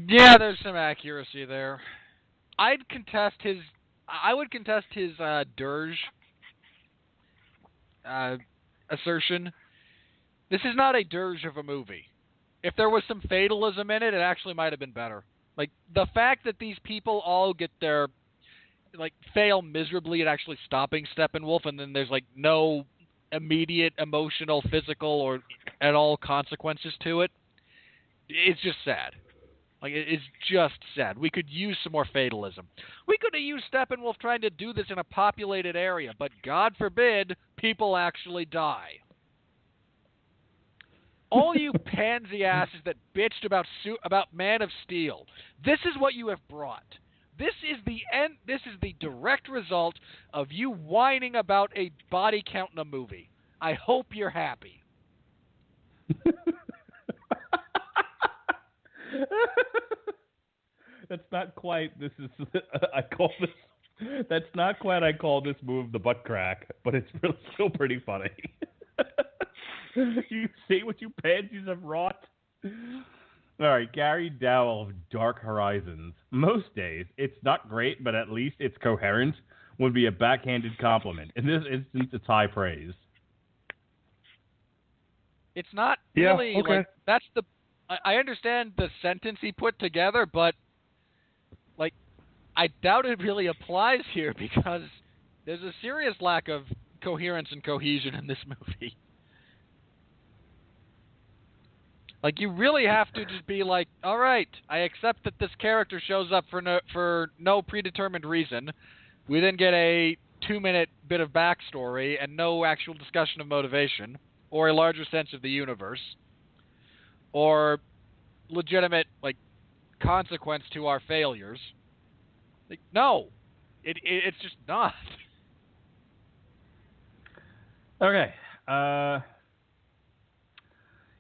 Yeah, there's some accuracy there. I would contest his dirge assertion. This is not a dirge of a movie. If there was some fatalism in it, it actually might have been better. Like, the fact that these people all fail miserably at actually stopping Steppenwolf, and then there's, no immediate emotional, physical, or at all consequences to it, it's just sad. It's just sad. We could use some more fatalism. We could have used Steppenwolf trying to do this in a populated area, but God forbid people actually die. All you pansy asses that bitched about Man of Steel, this is what you have brought. This is the end. This is the direct result of you whining about a body count in a movie. I hope you're happy. That's not quite. I call this move the butt crack, but it's really still pretty funny. You see what you pansies have wrought? All right, Gary Dowell of Dark Horizons. Most days, it's not great, but at least its coherence would be a backhanded compliment. In this instance, it's high praise. It's not really that's the. I understand the sentence he put together, but I doubt it really applies here because there's a serious lack of coherence and cohesion in this movie. Like, you really have to just be like, all right, I accept that this character shows up for no predetermined reason. We then get a 2-minute bit of backstory and no actual discussion of motivation or a larger sense of the universe or legitimate, like, consequence to our failures. Like, no, it's just not. Okay.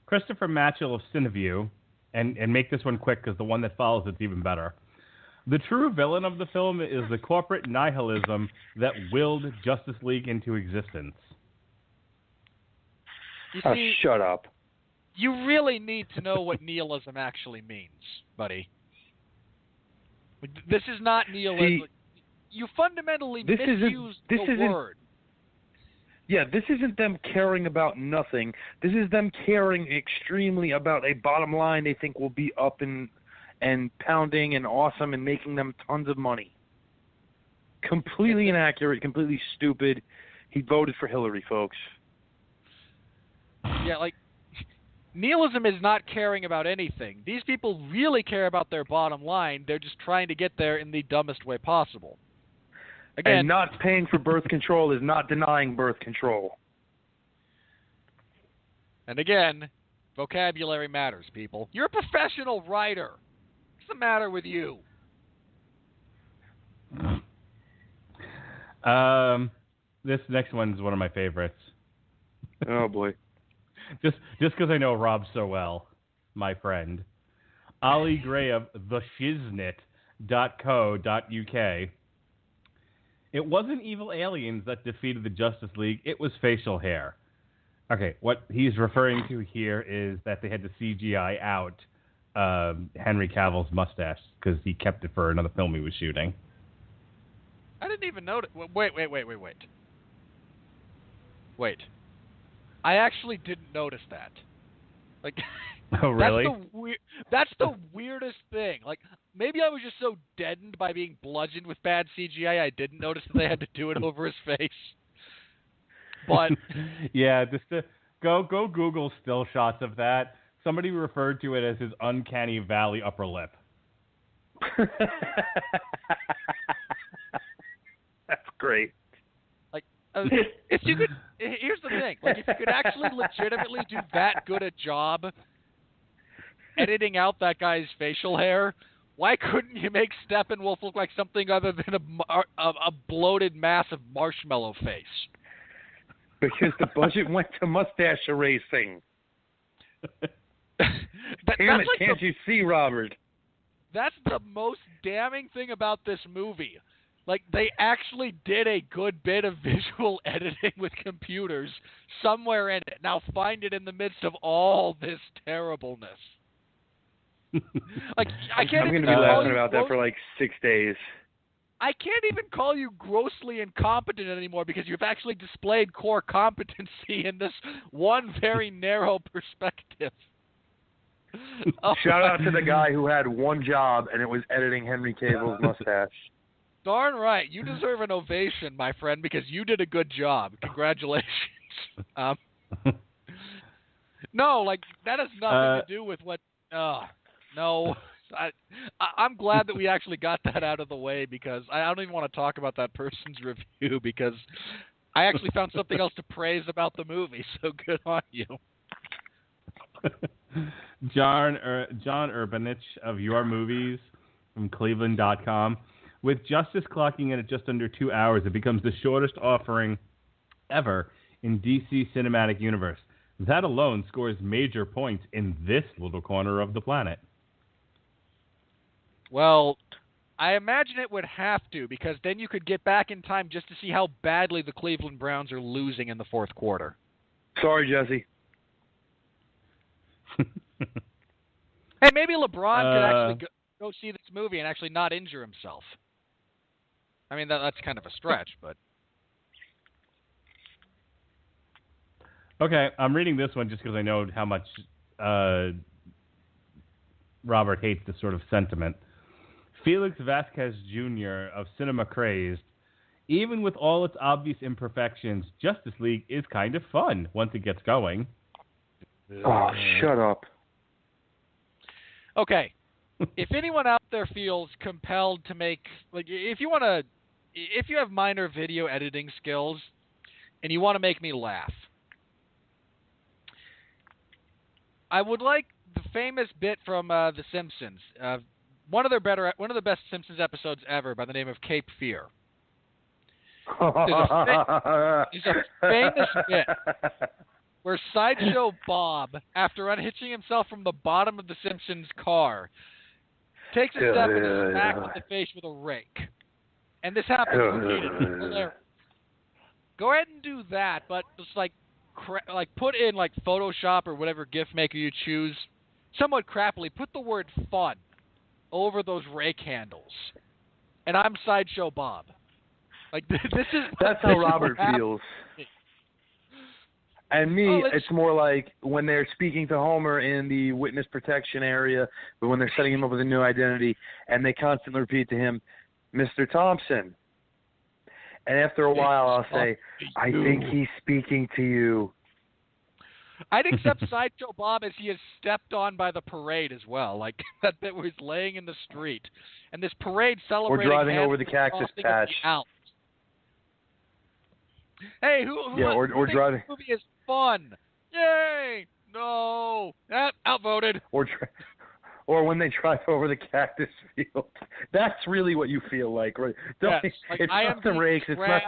Christopher Matchell of Cineview, and make this one quick because the one that follows it's even better. The true villain of the film is the corporate nihilism that willed Justice League into existence. You see, shut up. You really need to know what nihilism actually means, buddy. This is not nihilism. You fundamentally misused the word. Yeah, this isn't them caring about nothing. This is them caring extremely about a bottom line they think will be up and pounding and awesome and making them tons of money. Completely inaccurate, completely stupid. He voted for Hillary, folks. Yeah, like, nihilism is not caring about anything. These people really care about their bottom line. They're just trying to get there in the dumbest way possible. Again, and not paying for birth control is not denying birth control. And again, vocabulary matters, people. You're a professional writer. What's the matter with you? This next one is one of my favorites. Oh, boy. Just because I know Rob so well, my friend. Ollie Gray of theshiznit.co.uk. It wasn't evil aliens that defeated the Justice League. It was facial hair. Okay, what he's referring to here is that they had to CGI out Henry Cavill's mustache because he kept it for another film he was shooting. I didn't even notice. Wait. I actually didn't notice that. Like, oh, really? That's the weirdest thing. Like, maybe I was just so deadened by being bludgeoned with bad CGI I didn't notice that they had to do it over his face. But yeah, just go Google still shots of that. Somebody referred to it as his uncanny valley upper lip. That's great. Like, if you could, here's the thing. Like, if you could actually legitimately do that good a job editing out that guy's facial hair, why couldn't you make Steppenwolf look like something other than a bloated mass of marshmallow face? Because the budget went to mustache erasing. Damn it, can't you see, Robert? That's the most damning thing about this movie. Like, they actually did a good bit of visual editing with computers somewhere in it. Now find it in the midst of all this terribleness. Like, I can't I'm even going to be call laughing you about that for like 6 days. I can't even call you grossly incompetent anymore because you've actually displayed core competency in this one very narrow perspective. Shout out to the guy who had one job, and it was editing Henry Cavill's mustache. Darn right. You deserve an ovation, my friend, because you did a good job. Congratulations. No, like, that has nothing to do with what... no. I'm glad that we actually got that out of the way because I don't even want to talk about that person's review because I actually found something else to praise about the movie, so good on you. John Urbanich of Your Movies from Cleveland.com. With Justice clocking in at just under 2 hours, it becomes the shortest offering ever in DC Cinematic Universe. That alone scores major points in this little corner of the planet. Well, I imagine it would have to because then you could get back in time just to see how badly the Cleveland Browns are losing in the fourth quarter. Sorry, Jesse. Hey, maybe LeBron could actually go see this movie and actually not injure himself. I mean, that's kind of a stretch, but... Okay, I'm reading this one just because I know how much Robert hates this sort of sentiment. Felix Vasquez Jr. of Cinema Crazed. Even with all its obvious imperfections, Justice League is kind of fun once it gets going. Oh, shut up. Okay. If anyone out there feels compelled to make, like, if you have minor video editing skills and you want to make me laugh, I would like the famous bit from The Simpsons. One of the best Simpsons episodes ever, by the name of Cape Fear. There's a famous bit where Sideshow Bob, after unhitching himself from the bottom of the Simpsons car, takes a step and is smacked in the face with a rake. And this happens repeatedly. Hilarious. Go ahead and do that, but just like put in like Photoshop or whatever GIF maker you choose, somewhat crappily, put the word fun over those rake handles. And I'm Sideshow Bob. Like, That's how Robert feels. And me, it's more like when they're speaking to Homer in the witness protection area, but when they're setting him up with a new identity, and they constantly repeat to him, Mr. Thompson. And after a while, I'll say, I think he's speaking to you. I'd accept Sideshow Bob as he is stepped on by the parade as well. Like that bit where he's laying in the street. And this parade celebrating... Or driving over the cactus patch. Hey, or driving. This movie is fun. Yay! No. Outvoted. Or when they drive over the cactus field. That's really what you feel like, right? Yes, like it's I not am the rakes. It's not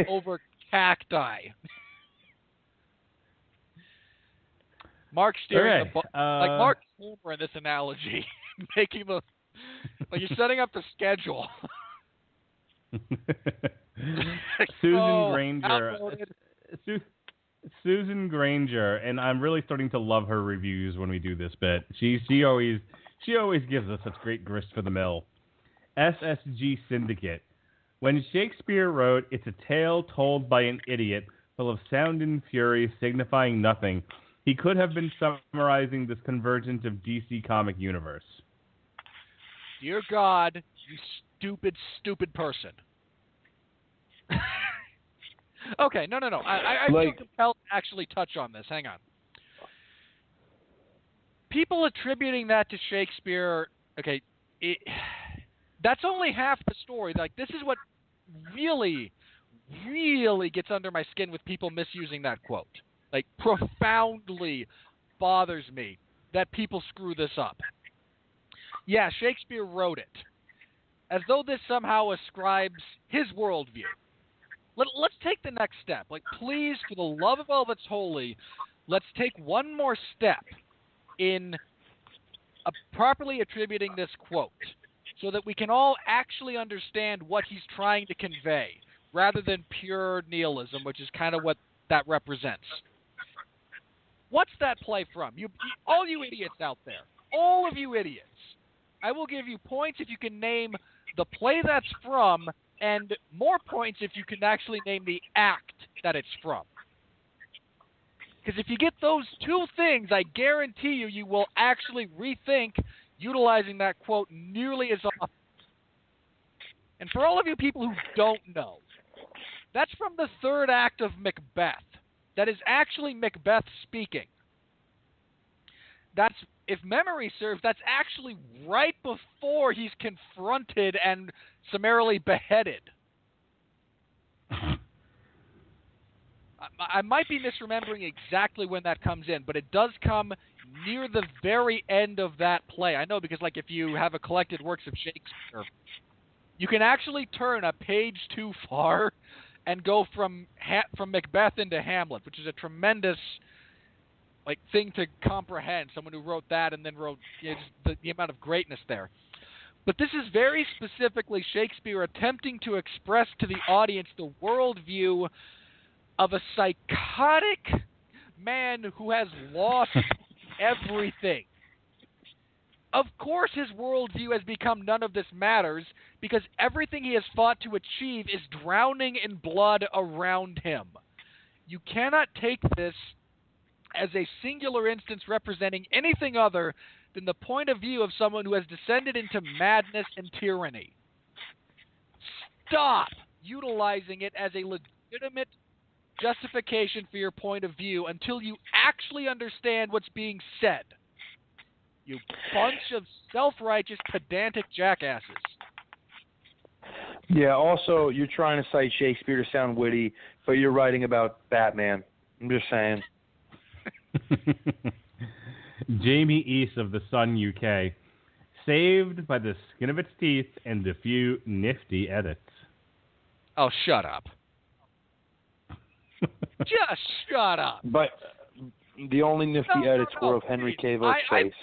over cacti. Mark's steering like Mark's Homer in this analogy, making the like you're setting up the schedule. Susan Granger, and I'm really starting to love her reviews when we do this bit. She always gives us such great grist for the mill. SSG Syndicate. When Shakespeare wrote, "It's a tale told by an idiot, full of sound and fury, signifying nothing," he could have been summarizing this convergence of DC comic universe. Dear God, you stupid person. Okay, no. I feel compelled to actually touch on this. Hang on. People attributing that to Shakespeare, okay, that's only half the story. Like, this is what really, really gets under my skin with people misusing that quote. Like, profoundly bothers me that people screw this up. Yeah, Shakespeare wrote it, as though this somehow ascribes his worldview. Let's take the next step. Like, please, for the love of all that's holy, let's take one more step in properly attributing this quote so that we can all actually understand what he's trying to convey, rather than pure nihilism, which is kind of what that represents. What's that play from? All you idiots out there, all of you idiots, I will give you points if you can name the play that's from, and more points if you can actually name the act that it's from. Because if you get those two things, I guarantee you will actually rethink utilizing that quote nearly as often. And for all of you people who don't know, that's from the third act of Macbeth. That is actually Macbeth speaking. That's, if memory serves, that's actually right before he's confronted and summarily beheaded. I might be misremembering exactly when that comes in, but it does come near the very end of that play. I know, because like if you have a collected works of Shakespeare, you can actually turn a page too far and go from Macbeth into Hamlet, which is a tremendous thing to comprehend. Someone who wrote that and then wrote just the amount of greatness there. But this is very specifically Shakespeare attempting to express to the audience the worldview of a psychotic man who has lost everything. Of course his worldview has become none of this matters, because everything he has fought to achieve is drowning in blood around him. You cannot take this as a singular instance representing anything other than the point of view of someone who has descended into madness and tyranny. Stop utilizing it as a legitimate justification for your point of view until you actually understand what's being said. You bunch of self-righteous, pedantic jackasses. Yeah, also, you're trying to cite Shakespeare to sound witty, but you're writing about Batman. I'm just saying. Jamie East of The Sun UK. Saved by the skin of its teeth and a few nifty edits. Oh, shut up. Just shut up. But the only nifty edits were of Henry Cavill's face.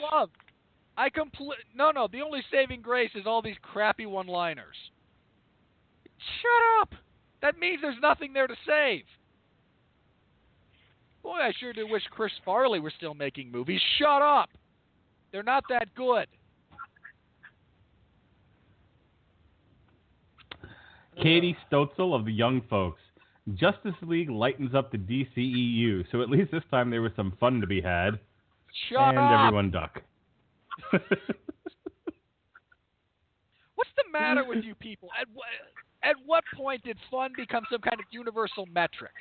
No, the only saving grace is all these crappy one-liners. Shut up. That means there's nothing there to save. Boy, I sure do wish Chris Farley were still making movies. Shut up. They're not that good. Katie Stotzel of the Young Folks. Justice League lightens up the DCEU, so at least this time there was some fun to be had. Shut up! And everyone duck. What's the matter with you people? At what point did fun become some kind of universal metric?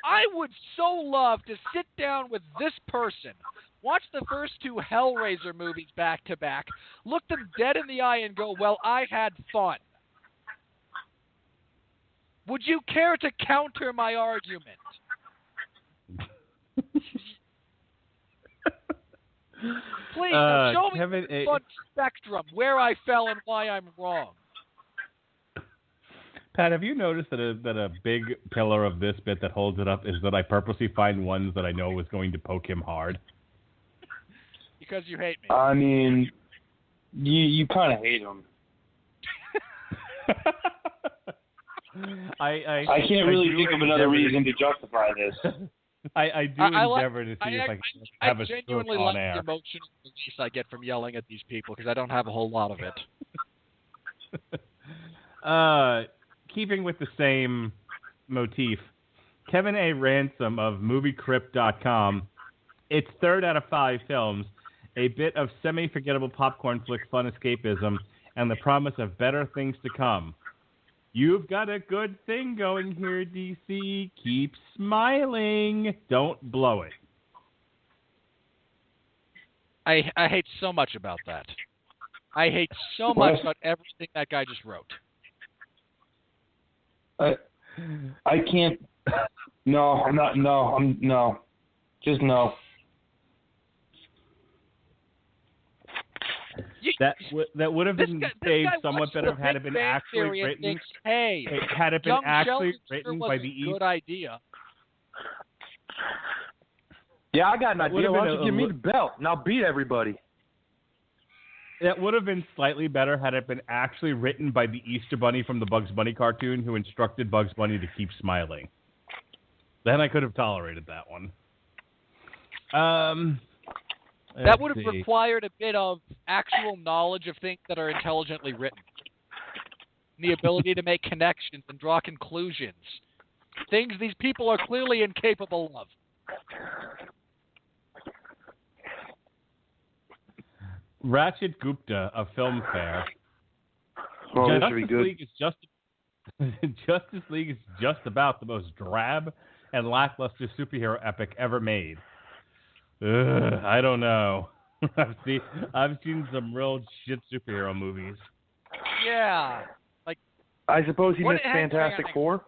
I would so love to sit down with this person, watch the first two Hellraiser movies back to back, look them dead in the eye and go, well, I had fun. Would you care to counter my argument? Please, show me the fun spectrum, where I fell and why I'm wrong. Pat, have you noticed that a big pillar of this bit that holds it up is that I purposely find ones that I know is going to poke him hard? Because you hate me. I mean, you kind of hate him. I can't really think of another reason to justify this. I do endeavor to see if I can have a stroke genuinely on like air. the emotional release I get from yelling at these people because I don't have a whole lot of it. Keeping with the same motif, Kevin A. Ransom of MovieCrypt.com. Its third out of 5 films, a bit of semi-forgettable popcorn flick fun escapism, and the promise of better things to come. You've got a good thing going here, DC. Keep smiling. Don't blow it. I hate so much about that. I hate so much about everything that guy just wrote. I can't. No, I'm not. No, no. Just no. That would have been saved somewhat better had it been actually written. Thinks, hey, had it been actually written by the good idea. Yeah, I got an idea. Why don't you give me the belt and I'll beat everybody? That would have been slightly better had it been actually written by the Easter Bunny from the Bugs Bunny cartoon who instructed Bugs Bunny to keep smiling. Then I could have tolerated that one. That would have required a bit of actual knowledge of things that are intelligently written. The ability to make connections and draw conclusions. Things these people are clearly incapable of. Ratchet Gupta of Filmfare. Oh, this should be good. Justice League is just about the most drab and lackluster superhero epic ever made. I don't know. I've seen some real shit superhero movies. Yeah. Like, I suppose he missed Fantastic Four?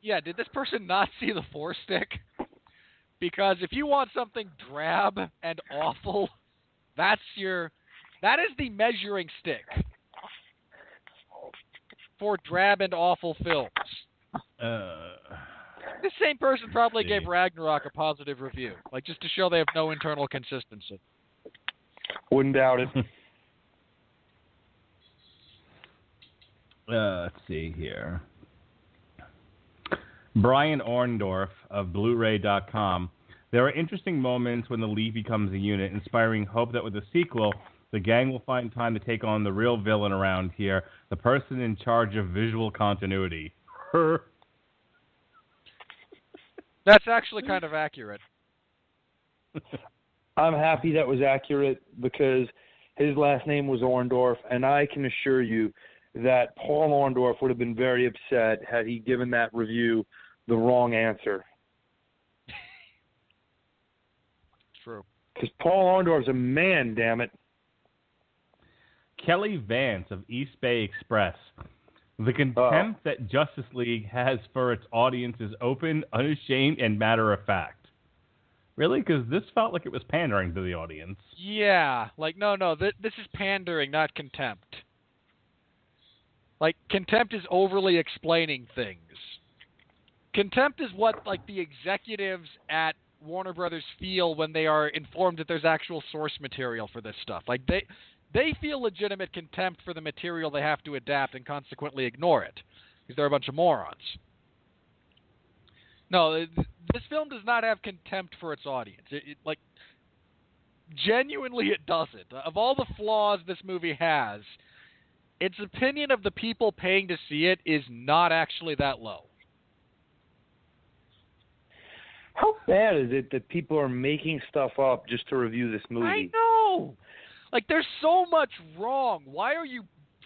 Yeah, did this person not see the Four Stick? Because if you want something drab and awful, that is the measuring stick for drab and awful films. This same person probably gave Ragnarok a positive review, like just to show they have no internal consistency. Wouldn't doubt it. Let's see here. Brian Orndorff of Blu-ray.com. There are interesting moments when the League becomes a unit, inspiring hope that with the sequel, the gang will find time to take on the real villain around here, the person in charge of visual continuity. That's actually kind of accurate. I'm happy that was accurate because his last name was Orndorff, and I can assure you that Paul Orndorff would have been very upset had he given that review the wrong answer. True. Because Paul Orndorff's a man, damn it. Kelly Vance of East Bay Express. The contempt that Justice League has for its audience is open, unashamed, and matter of fact. Really? Because this felt like it was pandering to the audience. Yeah. Like, no. This is pandering, not contempt. Like, contempt is overly explaining things. Contempt is what, like, the executives at Warner Brothers feel when they are informed that there's actual source material for this stuff. Like, they feel legitimate contempt for the material they have to adapt and consequently ignore it, because they're a bunch of morons. No, this film does not have contempt for its audience. Like, genuinely it doesn't. Of all the flaws this movie has, its opinion of the people paying to see it is not actually that low. How bad is it that people are making stuff up just to review this movie? I know! Like, there's so much wrong. Why are you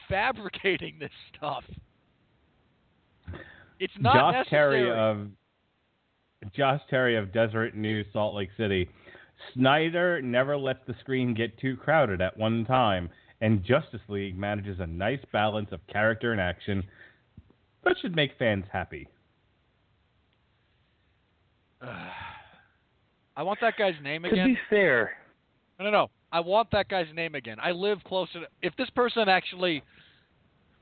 fabricating this stuff? It's not necessary. Josh Terry of Deseret News, Salt Lake City. Snyder never lets the screen get too crowded at one time, and Justice League manages a nice balance of character and action that should make fans happy. I want that guy's name again. To be fair. No. I want that guy's name again. I live close to... If this person actually,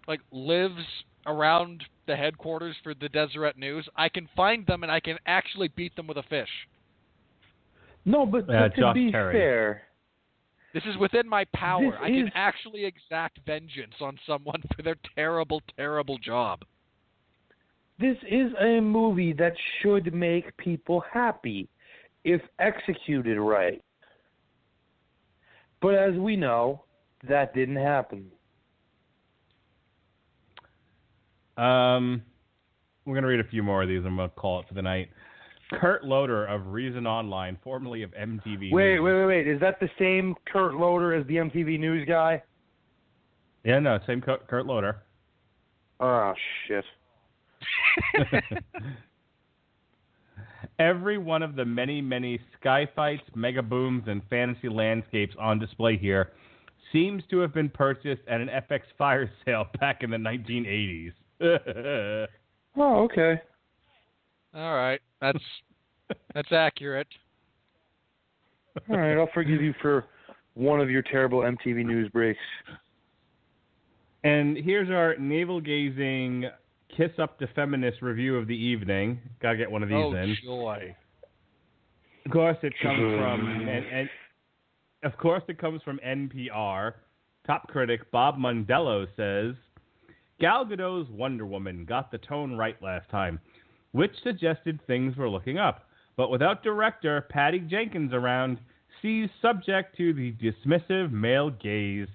like, lives around the headquarters for the Deseret News, I can find them and I can actually beat them with a fish. No, but to be fair... This is within my power. I can actually exact vengeance on someone for their terrible, terrible job. This is a movie that should make people happy if executed right. But as we know, that didn't happen. We're going to read a few more of these and we'll call it for the night. Kurt Loder of Reason Online, formerly of MTV Wait. News. Is that the same Kurt Loder as the MTV News guy? Yeah, no, same Kurt Loder. Oh, shit. Every one of the many, many sky fights, mega booms, and fantasy landscapes on display here seems to have been purchased at an FX fire sale back in the 1980s. Oh, okay. All right. That's accurate. All right, I'll forgive you for one of your terrible MTV News breaks. And here's our navel-gazing, kiss-up to feminist review of the evening. Gotta get one of these in. Oh, joy. Of course, it comes from NPR. Top critic Bob Mondello says, Gal Gadot's Wonder Woman got the tone right last time, which suggested things were looking up. But without director Patty Jenkins around, she's subject to the dismissive male gaze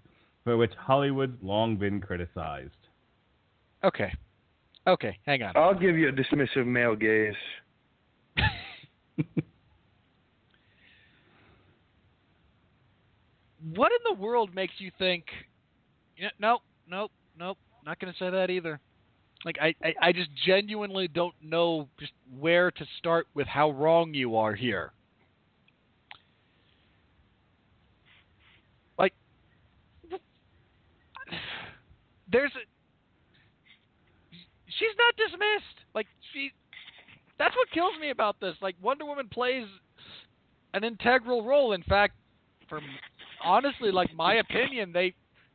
for which Hollywood's long been criticized. Okay, hang on. I'll give you a dismissive male gaze. What in the world makes you think... Nope, not going to say that either. Like, I just genuinely don't know just where to start with how wrong you are here. Like, she's not dismissed. Like, that's what kills me about this. Like, Wonder Woman plays an integral role. In fact, honestly, like, my opinion,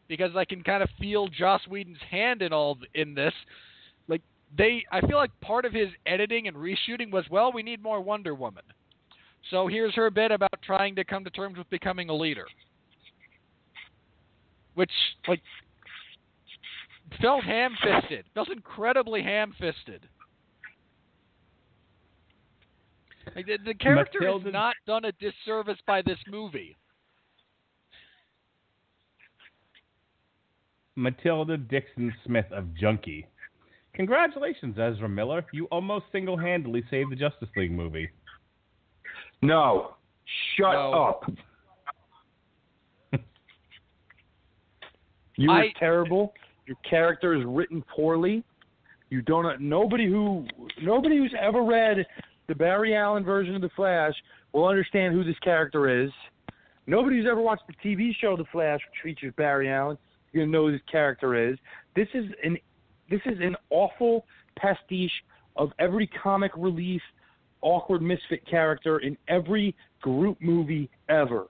because I can kind of feel Joss Whedon's hand in this. Like, I feel like part of his editing and reshooting was, well, we need more Wonder Woman. So here's her bit about trying to come to terms with becoming a leader. Which, like, felt ham-fisted. Felt incredibly ham-fisted. Like, the character has not done a disservice by this movie. Matilda Dixon Smith of Junkie. Congratulations, Ezra Miller. You almost single-handedly saved the Justice League movie. No. Shut up. You were terrible. Your character is written poorly. You don't. Nobody who's ever read the Barry Allen version of The Flash will understand who this character is. Nobody's ever watched the TV show The Flash, which features Barry Allen. You're gonna know who this character is. This is an awful pastiche of every comic relief, awkward misfit character in every group movie ever.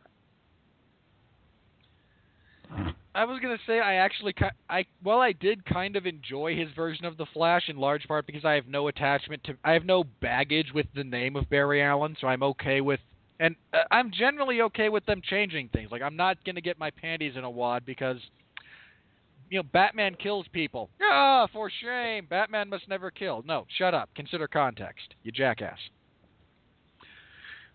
I was gonna say I did kind of enjoy his version of the Flash in large part because I have no baggage with the name of Barry Allen, so I'm okay with, and I'm generally okay with them changing things. Like, I'm not gonna get my panties in a wad because, Batman kills people. Ah, for shame! Batman must never kill. No, shut up. Consider context, you jackass.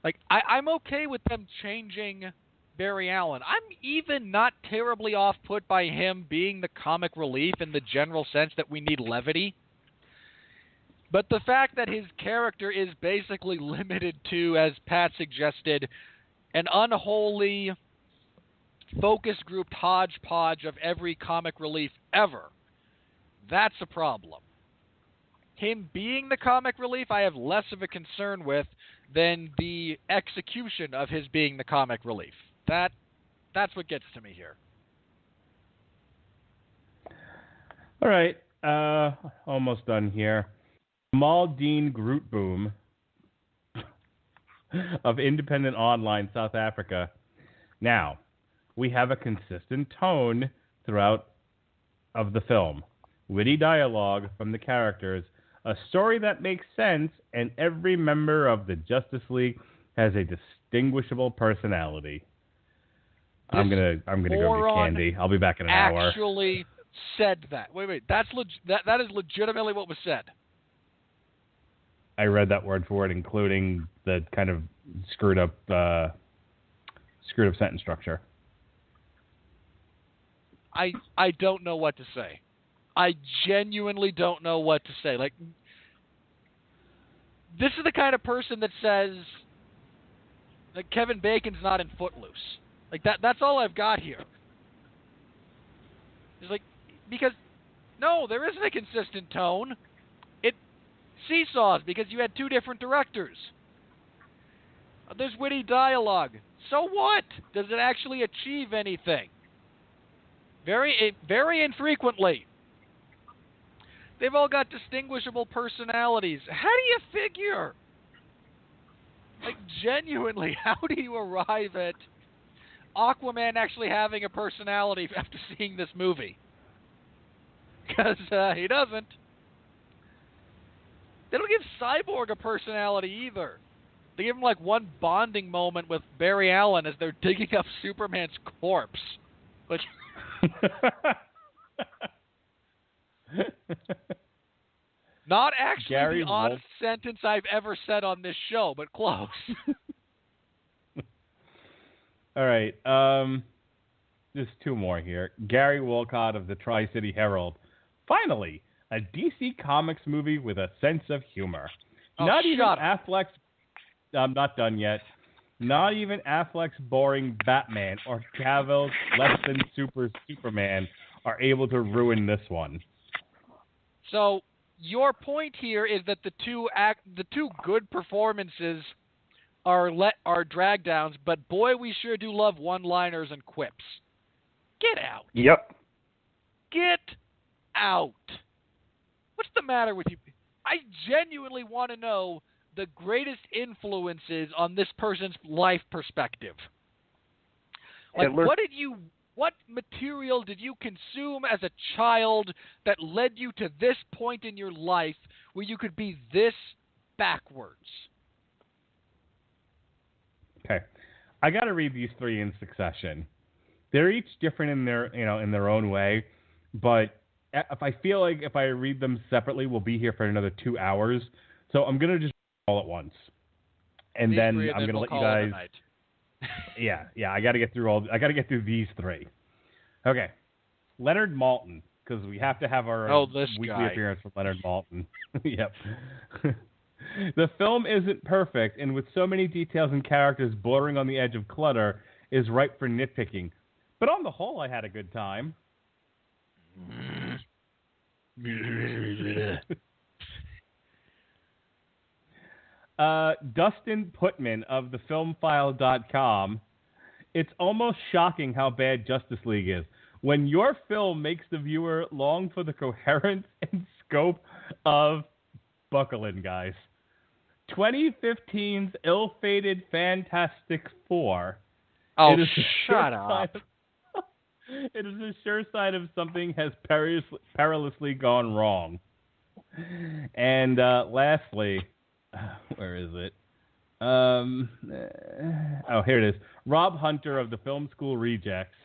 Like, I'm okay with them changing Barry Allen. I'm even not terribly off-put by him being the comic relief in the general sense that we need levity. But the fact that his character is basically limited to, as Pat suggested, an unholy focus grouped hodgepodge of every comic relief ever, that's a problem. Him being the comic relief, I have less of a concern with than the execution of his being the comic relief. That's what gets to me here. All right, almost done here. Jamal Dean Grootboom of Independent Online South Africa. Now, we have a consistent tone throughout of the film. Witty dialogue from the characters, a story that makes sense, and every member of the Justice League has a distinguishable personality. I'm gonna go get candy. I'll be back in an hour. Actually said that. Wait. That is legitimately what was said. I read that word for word, including the kind of screwed up sentence structure. I don't know what to say. I genuinely don't know what to say. Like, this is the kind of person that says that Kevin Bacon's not in Footloose. Like, that's all I've got here. It's like, because, no, there isn't a consistent tone. It seesaws because you had two different directors. There's witty dialogue. So what? Does it actually achieve anything? Very infrequently. They've all got distinguishable personalities. How do you figure? Like, genuinely, how do you arrive at Aquaman actually having a personality after seeing this movie? Because he doesn't. They don't give Cyborg a personality either. They give him like one bonding moment with Barry Allen as they're digging up Superman's corpse. Which... Not actually Gary the oddest sentence I've ever said on this show, but close. All right. Just two more here. Gary Wolcott of the Tri-City Herald. Finally, a DC Comics movie with a sense of humor. Oh, Not even shut up. Affleck's... I'm not done yet. Not even Affleck's boring Batman or Cavill's less than Superman are able to ruin this one. So your point here is that the two good performances are drag downs, but boy, we sure do love one-liners and quips. Get out. Yep. Get out. What's the matter with you? I genuinely want to know the greatest influences on this person's life perspective. Like, Hitler. what material did you consume as a child that led you to this point in your life where you could be this backwards? Okay. I got to read these three in succession. They're each different in their own way, but if I feel like if I read them separately, we'll be here for another 2 hours. So I'm going to just all at once. And then I'm going to let you guys... Yeah, I got to get through these three. Okay. Leonard Maltin, because we have to have our weekly appearance from Leonard Maltin. Yep. The film isn't perfect, and with so many details and characters bordering on the edge of clutter, is ripe for nitpicking. But on the whole, I had a good time. Dustin Putman of thefilmfile.com. it's almost shocking how bad Justice League is. When your film makes the viewer long for the coherence and scope of, buckle in, guys, 2015's ill-fated Fantastic Four. Oh, it is shut up. It is a sure sign of something has perilously gone wrong. And lastly, where is it? Here it is. Rob Hunter of the Film School Rejects.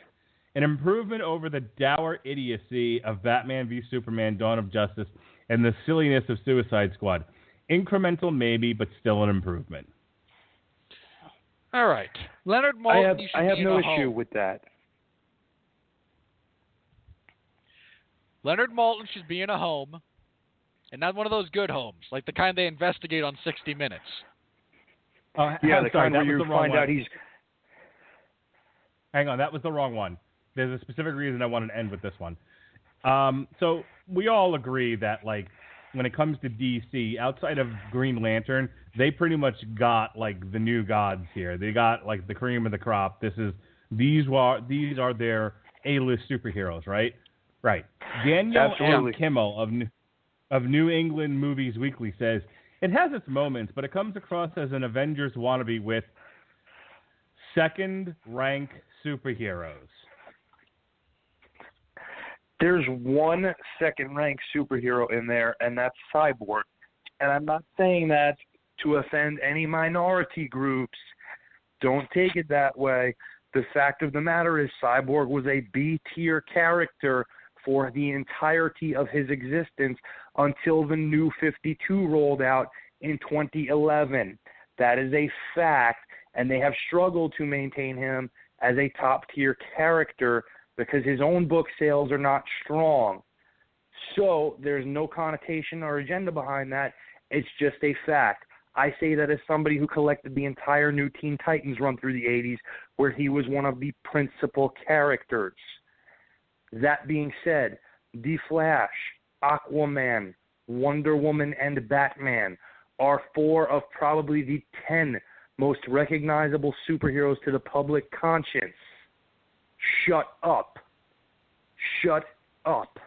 An improvement over the dour idiocy of Batman v Superman: Dawn of Justice and the silliness of Suicide Squad. Incremental maybe, but still an improvement. All right. Leonard Maltin, I have no issue with that. Leonard Maltin should be in a home, and not one of those good homes, like the kind they investigate on 60 Minutes. Yeah, the kind where you find out he's... Hang on, that was the wrong one. There's a specific reason I wanted to end with this one. So we all agree that, like, when it comes to DC, outside of Green Lantern, they pretty much got, like, the new gods here. They got, like, the cream of the crop. These are their A-list superheroes, right? Right. Daniel M. Kimmel of New England Movies Weekly says, it has its moments, but it comes across as an Avengers wannabe with second-rank superheroes. There's one second-rank superhero in there, and that's Cyborg. And I'm not saying that to offend any minority groups. Don't take it that way. The fact of the matter is Cyborg was a B-tier character for the entirety of his existence until the New 52 rolled out in 2011. That is a fact, and they have struggled to maintain him as a top-tier character because his own book sales are not strong. So there's no connotation or agenda behind that. It's just a fact. I say that as somebody who collected the entire New Teen Titans run through the 80s, where he was one of the principal characters. That being said, The Flash, Aquaman, Wonder Woman, and Batman are 4 of probably the 10 most recognizable superheroes to the public conscience. Shut up. Shut up.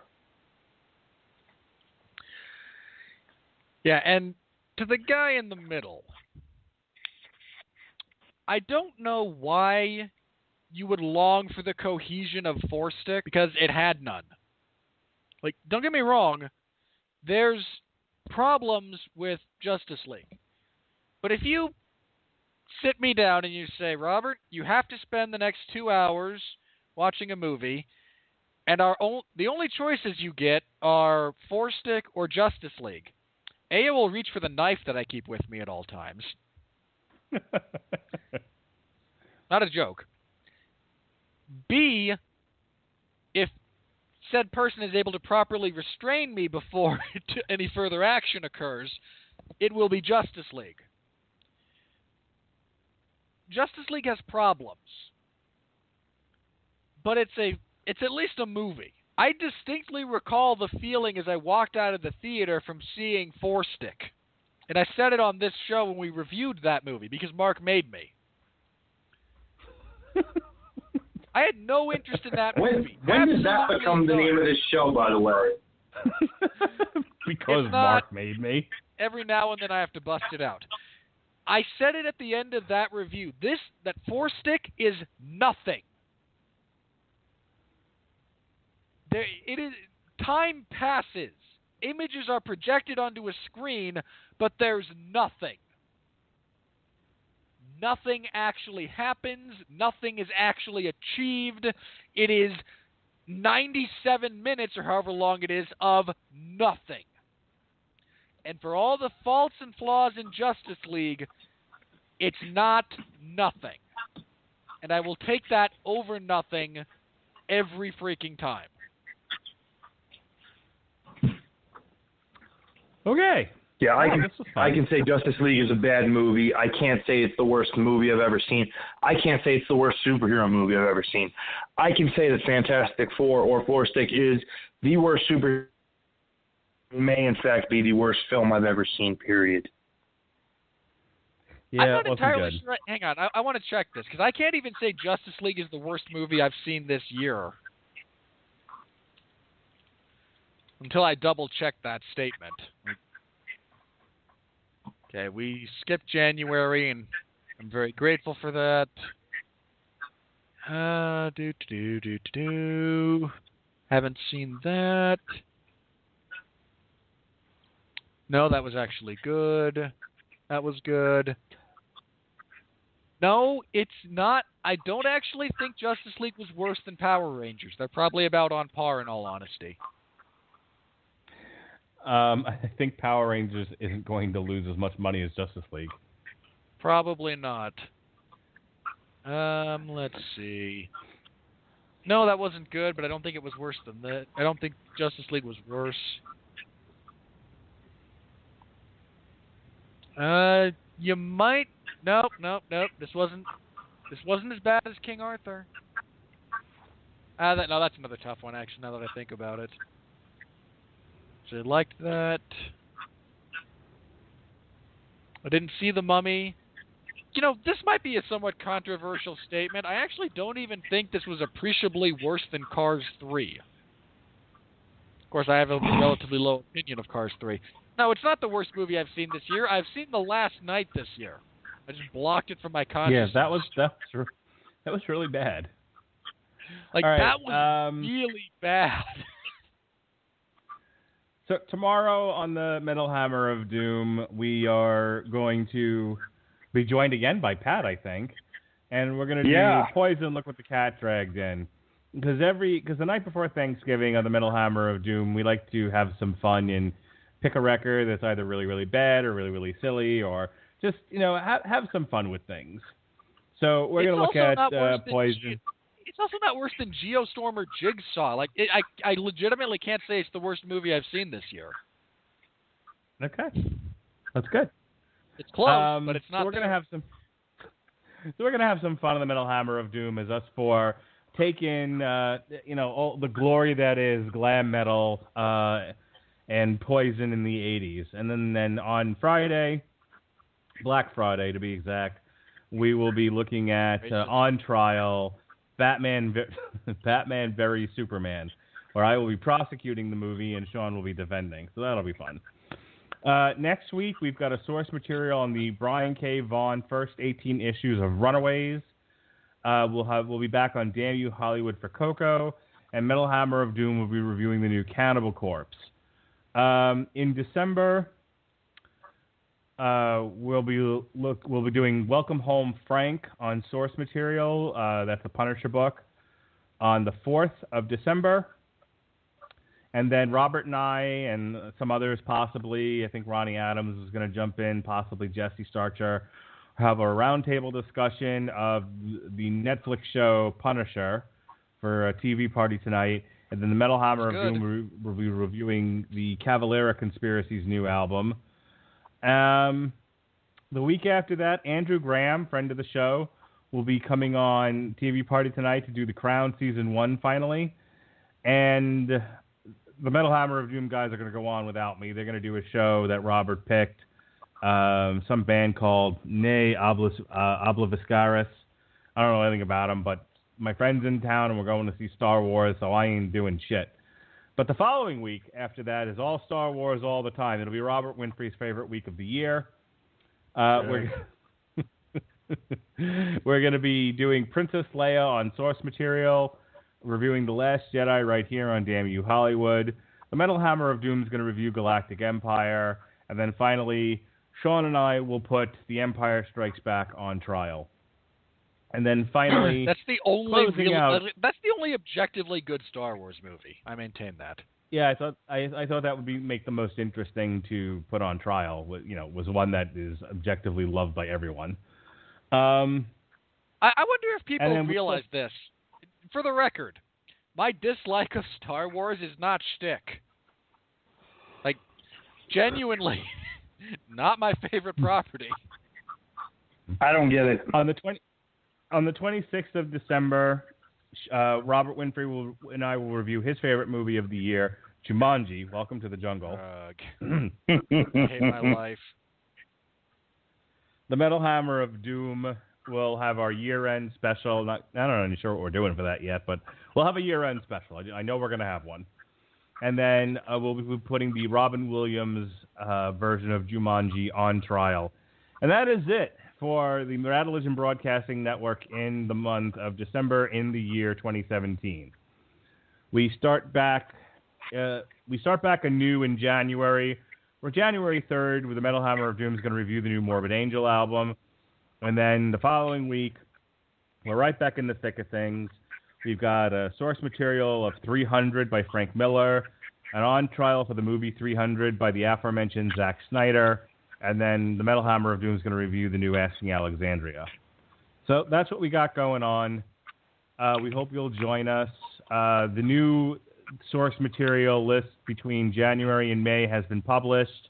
Yeah, and to the guy in the middle, I don't know why you would long for the cohesion of Four Stick, because it had none. Like, don't get me wrong, there's problems with Justice League. But if you sit me down and you say, Robert, you have to spend the next 2 hours watching a movie, and the only choices you get are Four Stick or Justice League. A, I will reach for the knife that I keep with me at all times. Not a joke. B, if said person is able to properly restrain me before any further action occurs, it will be Justice League. Justice League has problems, but it's at least a movie. I distinctly recall the feeling as I walked out of the theater from seeing Four Stick. And I said it on this show when we reviewed that movie, because Mark made me. I had no interest in that movie. When did that become the name of this show, by the way? Because Mark made me. Every now and then I have to bust it out. I said it at the end of that review. That Four Stick is nothing. Time passes. Images are projected onto a screen, but there's nothing. Nothing actually happens. Nothing is actually achieved. It is 97 minutes, or however long it is, of nothing. And for all the faults and flaws in Justice League, it's not nothing. And I will take that over nothing every freaking time. Okay. Yeah, I can say Justice League is a bad movie. I can't say it's the worst movie I've ever seen. I can't say it's the worst superhero movie I've ever seen. I can say that Fantastic Four or Four Stick is the worst superhero. May in fact be the worst film I've ever seen, period. Yeah, I'm it not wasn't entirely good. sure. Hang on, I want to check this because I can't even say Justice League is the worst movie I've seen this year until I double check that statement. Okay, we skipped January, and I'm very grateful for that. Haven't seen that. No, that was actually good. That was good. No, it's not. I don't actually think Justice League was worse than Power Rangers. They're probably about on par, in all honesty. I think Power Rangers isn't going to lose as much money as Justice League. Probably not. Let's see. No, that wasn't good, but I don't think it was worse than that. I don't think Justice League was worse. You might. Nope. This wasn't as bad as King Arthur. No, that's another tough one, actually, now that I think about it. So I liked that. I didn't see The Mummy. You know, this might be a somewhat controversial statement. I actually don't even think this was appreciably worse than Cars 3. Of course, I have a relatively low opinion of Cars 3. No, it's not the worst movie I've seen this year. I've seen The Last Night this year. I just blocked it from my consciousness. Yeah, that was really bad. Like, right, that was really bad. So tomorrow on the Metal Hammer of Doom, we are going to be joined again by Pat, I think, and we're going to do Poison, Look What the Cat Dragged In. Because the night before Thanksgiving on the Metal Hammer of Doom, we like to have some fun and pick a record that's either really, really bad or really, really silly, or just, have some fun with things. So we're going to look at Poison. It's also not worse than Geostorm or Jigsaw. Like, I legitimately can't say it's the worst movie I've seen this year. Okay, that's good. It's close, but it's not. So we're gonna have some fun on the Metal Hammer of Doom as us four take in, all the glory that is glam metal and Poison in the '80s, and then on Friday, Black Friday to be exact, we will be looking at On Trial. Batman Very Superman, where I will be prosecuting the movie and Sean will be defending. So that'll be fun. Next week, we've got a source material on the Brian K. Vaughan first 18 issues of Runaways. We'll be back on Damn You Hollywood for Coco, and Metal Hammer of Doom will be reviewing the new Cannibal Corpse. In December, we'll be doing Welcome Home Frank on source material. That's a Punisher book on the 4th of December. And then Robert and I and some others possibly, I think Ronnie Adams is going to jump in, possibly Jesse Starcher, have a roundtable discussion of the Netflix show Punisher for a TV party tonight. And then the Metal Hammer of Doom will be reviewing the Cavalera Conspiracy's new album. The week after that, Andrew Graham, friend of the show, will be coming on TV Party Tonight to do The Crown Season 1 finally. And the Metal Hammer of Doom guys are going to go on without me. They're going to do a show that Robert picked, some band called Ne Obliviscaris. I don't know anything about them, but my friend's in town and we're going to see Star Wars, so I ain't doing shit. But the following week after that is all Star Wars all the time. It'll be Robert Winfree's favorite week of the year. We're going to be doing Princess Leia on source material, reviewing The Last Jedi right here on Damn You Hollywood. The Metal Hammer of Doom is going to review Galactic Empire. And then finally, Sean and I will put The Empire Strikes Back on trial. And then finally, that's the only objectively good Star Wars movie. I maintain that. Yeah, I thought that would make the most interesting to put on trial. Was one that is objectively loved by everyone. I wonder if people realize this. For the record, my dislike of Star Wars is not shtick. Like, genuinely, not my favorite property. I don't get it. On the 26th of December, Robert Winfree and I will review his favorite movie of the year, Jumanji, Welcome to the Jungle. I hate my life. The Metal Hammer of Doom will have our year-end special. I'm not really sure what we're doing for that yet, but we'll have a year-end special. I know we're going to have one. And then we'll be putting the Robin Williams version of Jumanji on trial. And that is it for the Radulich Broadcasting Network in the month of December in the year 2017. We start back anew in January. We're January 3rd, with the Metal Hammer of Doom is going to review the new Morbid Angel album. And then the following week, we're right back in the thick of things. We've got a source material of 300 by Frank Miller, an on trial for the movie 300 by the aforementioned Zack Snyder, and then the Metal Hammer of Doom is going to review the new Asking Alexandria. So that's what we got going on. We hope you'll join us. The new source material list between January and May has been published.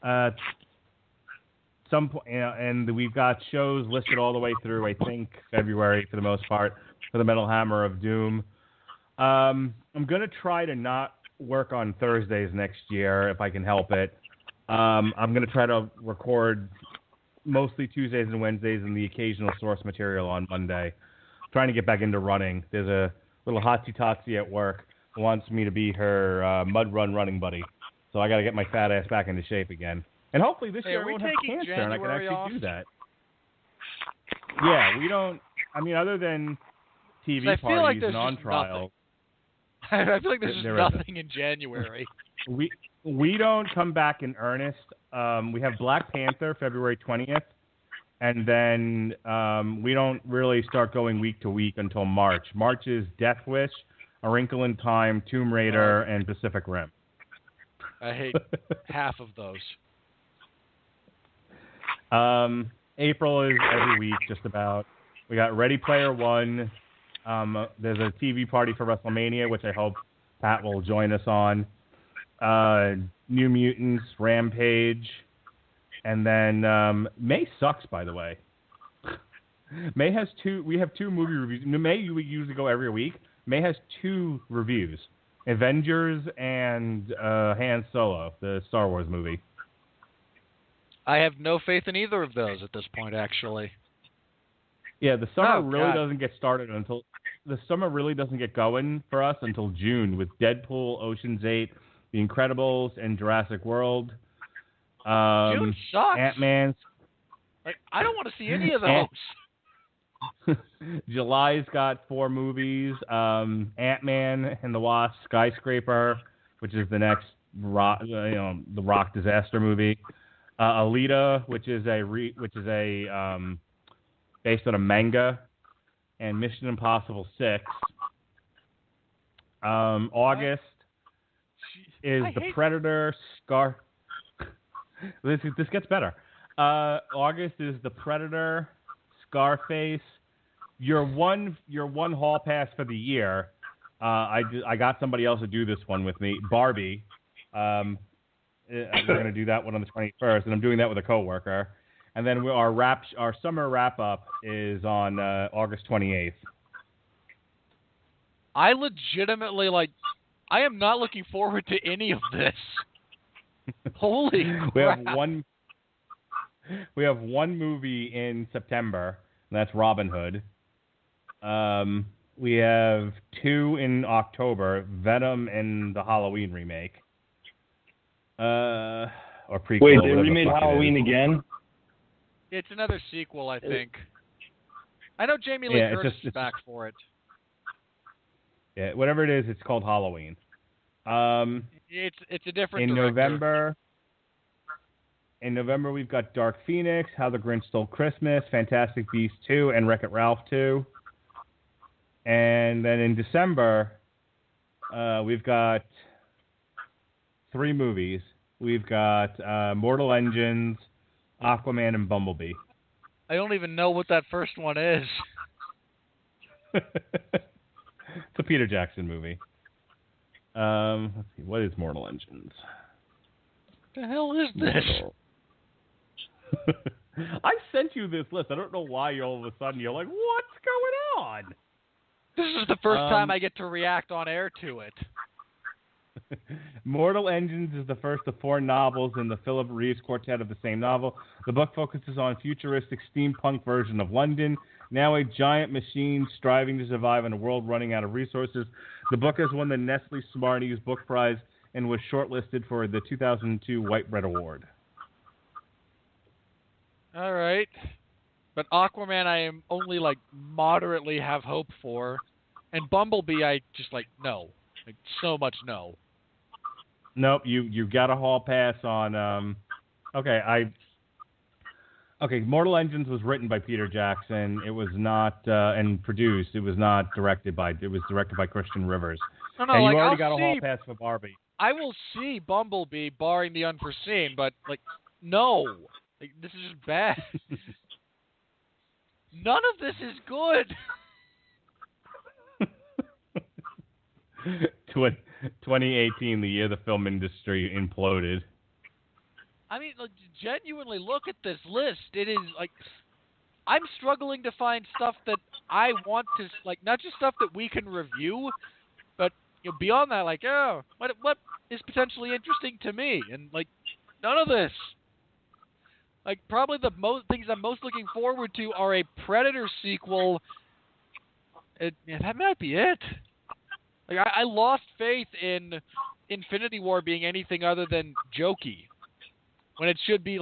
And we've got shows listed all the way through, I think, February for the most part, for the Metal Hammer of Doom. I'm going to try to not work on Thursdays next year if I can help it. I'm going to try to record mostly Tuesdays and Wednesdays and the occasional source material on Monday. Trying to get back into running. There's a little hotsy-totsy at work who wants me to be her mud run running buddy. So I got to get my fat ass back into shape again. And hopefully this year I won't have cancer and I can actually do that. Yeah, we don't... I mean, other than TV parties and on trial... I feel like there's nothing in January. We don't come back in earnest. We have Black Panther February 20th, and then we don't really start going week to week until March. March is Death Wish, A Wrinkle in Time, Tomb Raider, and Pacific Rim. I hate half of those. April is every week, just about. We got Ready Player One. There's a TV party for WrestleMania, which I hope Pat will join us on. New Mutants, Rampage, and then May sucks, by the way. May has two. We have two movie reviews. May we usually go every week. May has two reviews: Avengers and Han Solo, the Star Wars movie. I have no faith in either of those at this point, actually. Yeah, the summer really doesn't get started until the summer really doesn't get going for us until June with Deadpool, Ocean's 8, The Incredibles, and Jurassic World. June sucks. Ant-Man. I don't want to see any of those. July's got 4 movies: Ant-Man and the Wasp, Skyscraper, which is the next the Rock disaster movie. Alita, which is based on a manga, and Mission Impossible 6. August is The Predator, This gets better. August is The Predator, Scarface. Your one hall pass for the year. I got somebody else to do this one with me. Barbie. We're going to do that one on the 21st, and I'm doing that with a coworker. And then our summer wrap-up is on August 28th. I legitimately, I am not looking forward to any of this. Holy crap. We have one movie in September, and that's Robin Hood. We have 2 in October, Venom and the Halloween remake. Or prequel. Wait, they remade Halloween again? It's another sequel, I think. I know Jamie Lee Curtis is back for it. Yeah, whatever it is, it's called Halloween. It's a different director. In November, we've got Dark Phoenix, How the Grinch Stole Christmas, Fantastic Beasts 2, and Wreck-It Ralph 2. And then in December, we've got 3 movies. We've got Mortal Engines, Aquaman, and Bumblebee. I don't even know what that first one is. It's a Peter Jackson movie. Let's see, what is Mortal Engines? What the hell is this? I sent you this list. I don't know why all of a sudden you're like, what's going on? This is the first time I get to react on air to it. Mortal Engines is the first of 4 novels in the Philip Reeves quartet of the same novel. The book focuses on a futuristic steampunk version of London, now a giant machine striving to survive in a world running out of resources. The book has won the Nestle Smarties Book Prize and was shortlisted for the 2002 White Bread Award. All right. But Aquaman I am only, moderately have hope for. And Bumblebee I just, no. So much no. Nope, you got a hall pass on, Mortal Engines was written by Peter Jackson. It was not, and produced. It was not directed by, it was directed by Christian Rivers. No, and you already I'll got a hall see, pass for Barbie. I will see Bumblebee, barring the unforeseen, but, no. This is just bad. None of this is good. 2018, the year the film industry imploded. I mean, genuinely look at this list. It is, I'm struggling to find stuff that I want to, not just stuff that we can review, but, beyond that, what is potentially interesting to me? And, none of this. Probably the most things I'm most looking forward to are a Predator sequel. That might be it. I lost faith in Infinity War being anything other than jokey, when it should be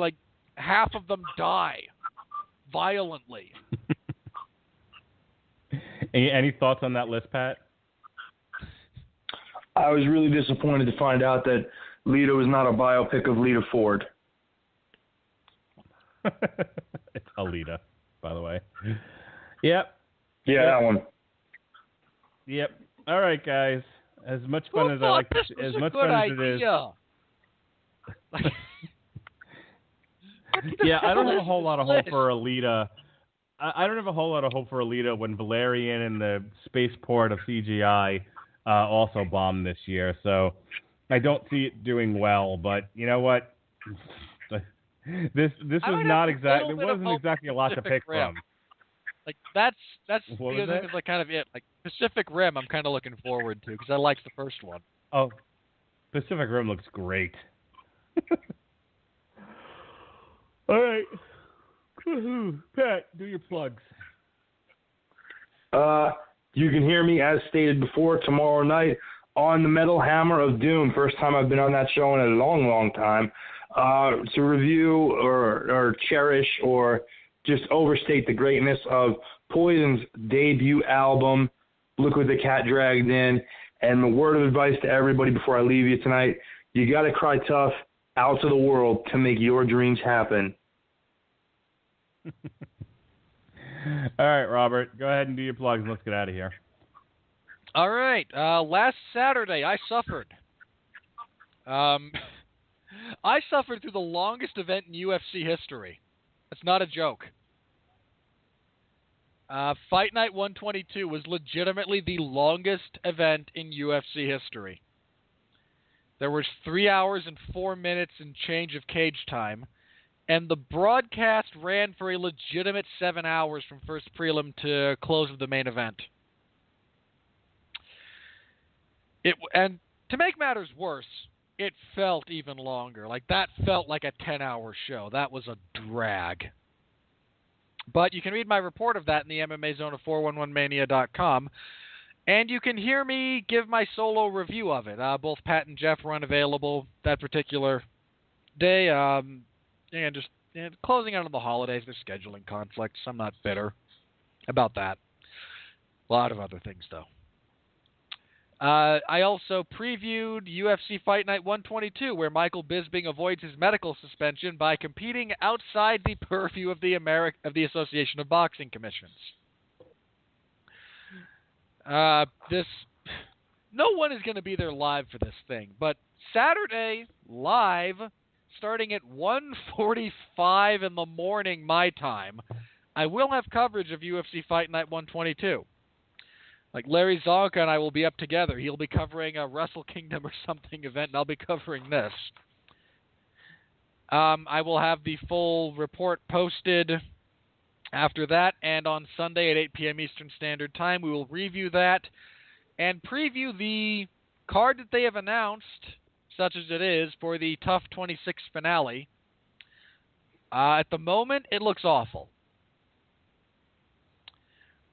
half of them die violently. Any thoughts on that list, Pat? I was really disappointed to find out that Lita is not a biopic of Lita Ford. It's Alita, by the way. Yep. Yeah, that one. Yep. All right, guys. As much fun as I like, as much fun as it is. Yeah, I don't have a whole lot of hope for Alita. I don't have a whole lot of hope for Alita when Valerian and the spaceport of CGI also bombed this year. So I don't see it doing well. But you know what? This was not exactly. There wasn't exactly a lot to pick from. That's what because was it's kind of it. Pacific Rim, I'm kind of looking forward to because I liked the first one. Oh, Pacific Rim looks great. All right, Pat, do your plugs. You can hear me, as stated before, tomorrow night on the Metal Hammer of Doom. First time I've been on that show in a long, long time. To review or cherish or just overstate the greatness of Poison's debut album, Look What the Cat Dragged In. And the word of advice to everybody before I leave you tonight, you got to cry tough out to the world to make your dreams happen. All right, Robert, go ahead and do your plugs and let's get out of here. All right. Last Saturday, I suffered. I suffered through the longest event in UFC history. That's not a joke. Fight Night 122 was legitimately the longest event in UFC history. There was 3 hours and 4 minutes and change of cage time, and the broadcast ran for a legitimate 7 hours from first prelim to close of the main event. And to make matters worse, it felt even longer. That felt like a 10-hour show. That was a drag. But you can read my report of that in the MMA Zone of 411mania.com. And you can hear me give my solo review of it. Both Pat and Jeff were unavailable that particular day. And just closing out on the holidays, there's scheduling conflicts. I'm not bitter about that. A lot of other things, though. I also previewed UFC Fight Night 122, where Michael Bisping avoids his medical suspension by competing outside the purview of the Association of Boxing Commissions. No one is going to be there live for this thing, but Saturday live, starting at 1:45 in the morning my time, I will have coverage of UFC Fight Night 122. Larry Zonka and I will be up together. He'll be covering a Wrestle Kingdom or something event, and I'll be covering this. I will have the full report posted after that, and on Sunday at 8 p.m. Eastern Standard Time, we will review that and preview the card that they have announced, such as it is, for the Tough 26 finale, at the moment, it looks awful.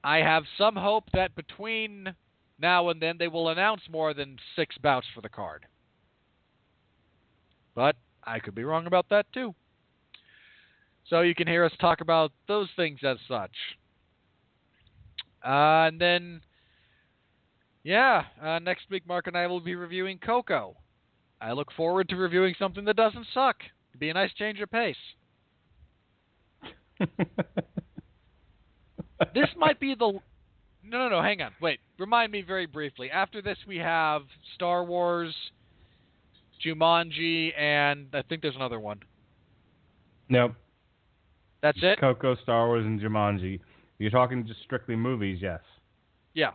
I have some hope that between now and then they will announce more than 6 bouts for the card. But I could be wrong about that too. So you can hear us talk about those things as such. And then, next week Mark and I will be reviewing Coco. I look forward to reviewing something that doesn't suck. It'd be a nice change of pace. This might be the... No, hang on. Wait, remind me very briefly. After this, we have Star Wars, Jumanji, and I think there's another one. Nope. That's it? Coco, Star Wars, and Jumanji. You're talking just strictly movies, yes. Yeah.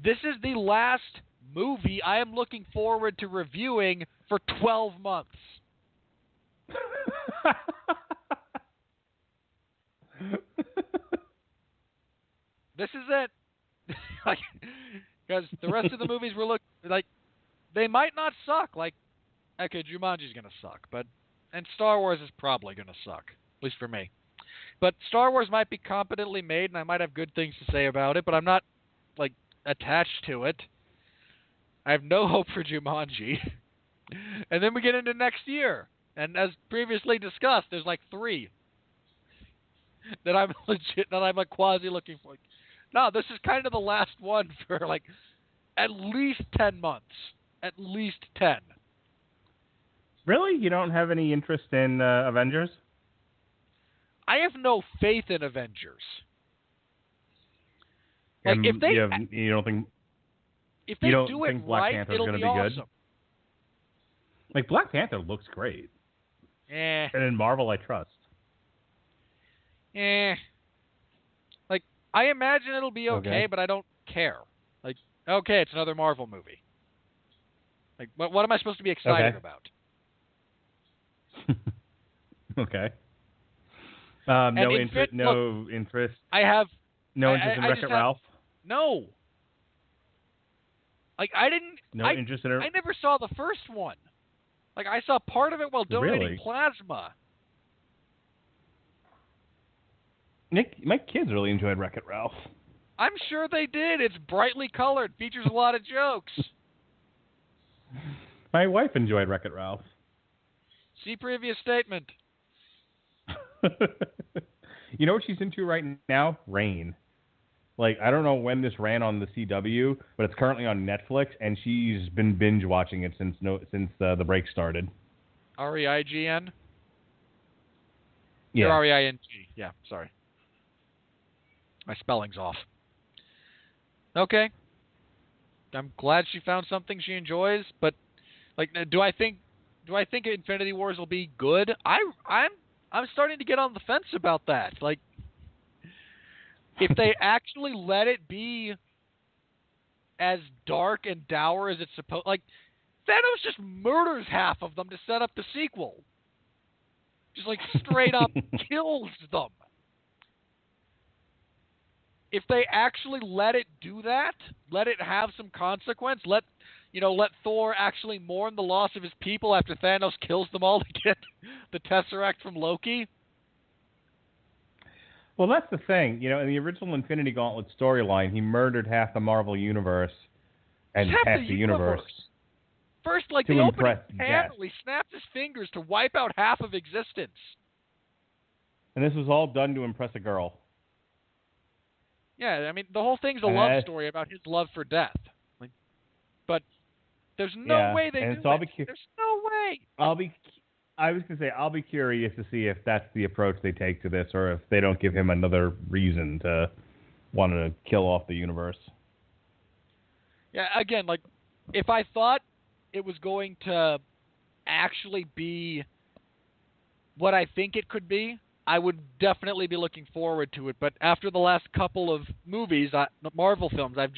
This is the last movie I am looking forward to reviewing for 12 months. This is it. Because the rest of the movies we're looking like, they might not suck. Like, okay, Jumanji's gonna suck, and Star Wars is probably gonna suck, at least for me. But Star Wars might be competently made, and I might have good things to say about it, but I'm not like attached to it. I have no hope for Jumanji. And then we get into next year, and as previously discussed, there's like 3 that I'm like quasi looking for. No, this is kind of the last one for like at least 10 months. At least 10. Really? You don't have any interest in Avengers? I have no faith in Avengers. Like if they you don't think if they do it Black right, Panther's it'll gonna be be awesome. good? Like Black Panther looks great. And in Marvel I trust. Like, I imagine it'll be okay, but I don't care. Like, okay, it's another Marvel movie. Like, what am I supposed to be excited about? Okay. No interest. I have no interest in Wreck-It Ralph. No. Like, I didn't. No interest in it. I never saw the first one. Like, I saw part of it while donating plasma. Nick, my kids really enjoyed Wreck-It Ralph. I'm sure they did. It's brightly colored, features a lot of jokes. My wife enjoyed Wreck-It Ralph. See previous statement. You know what she's into right now? Rain. Like, I don't know when this ran on the CW, but it's currently on Netflix, and she's been binge watching it since the break started. REIGN? Yeah. Or REING. Yeah, sorry. My spelling's off. Okay. I'm glad she found something she enjoys, but like, do I think Infinity Wars will be good? I'm starting to get on the fence about that. Like, if they actually let it be as dark and dour as it's supposed, like, Thanos just murders half of them to set up the sequel. Just like straight up kills them. If they actually let it do that, let it have some consequence, let Thor actually mourn the loss of his people after Thanos kills them all to get the Tesseract from Loki. Well, that's the thing. In the original Infinity Gauntlet storyline, he murdered half the Marvel universe and half the universe. First, like the opening panel, he snapped his fingers to wipe out half of existence. And this was all done to impress a girl. Yeah, I mean, the whole thing's a love story about his love for death. Like, but there's no way they do it. There's no way. I was going to say, I'll be curious to see if that's the approach they take to this, or if they don't give him another reason to want to kill off the universe. Yeah, again, like, if I thought it was going to actually be what I think it could be, I would definitely be looking forward to it. But after the last couple of movies, Marvel films, I'm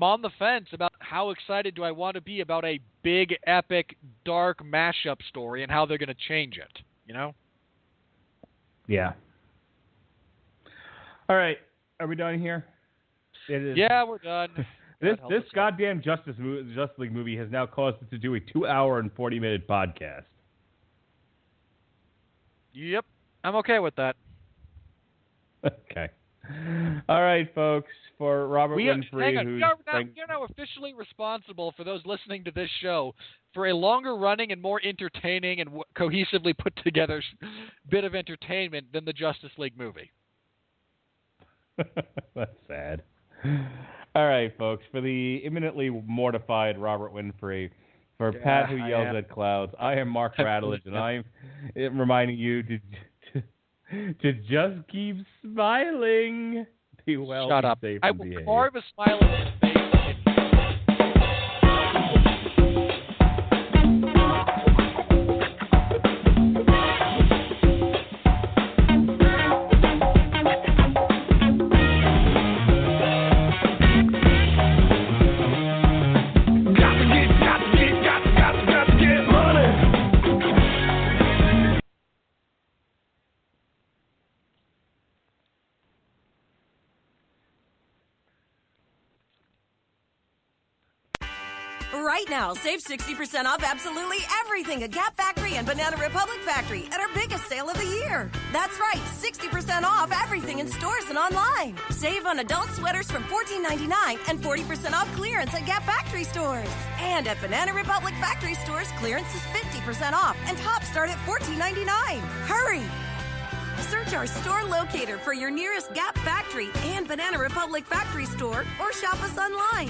on the fence about how excited do I want to be about a big, epic, dark mashup story and how they're going to change it, Yeah. All right. Are we done here? It is. Yeah, we're done. This goddamn Justice League movie has now caused us to do a 2-hour and 40-minute podcast. Yep, I'm okay with that. Okay. All right, folks. For Robert Winfree, who's you're now officially responsible for those listening to this show for a longer running and more entertaining and cohesively put together bit of entertainment than the Justice League movie. That's sad. All right, folks. For the imminently mortified Robert Winfree, for Pat who yells at clouds, I am Mark Radulich, and I'm reminding you to just keep smiling. Be well. Shut up. Safe I and will behave. carve a smile on his face. Right now, save 60% off absolutely everything at Gap Factory and Banana Republic Factory at our biggest sale of the year. That's right, 60% off everything in stores and online. Save on adult sweaters from $14.99 and 40% off clearance at Gap Factory stores. And at Banana Republic Factory stores, clearance is 50% off and tops start at $14.99. Hurry! Search our store locator for your nearest Gap Factory and Banana Republic Factory store or shop us online.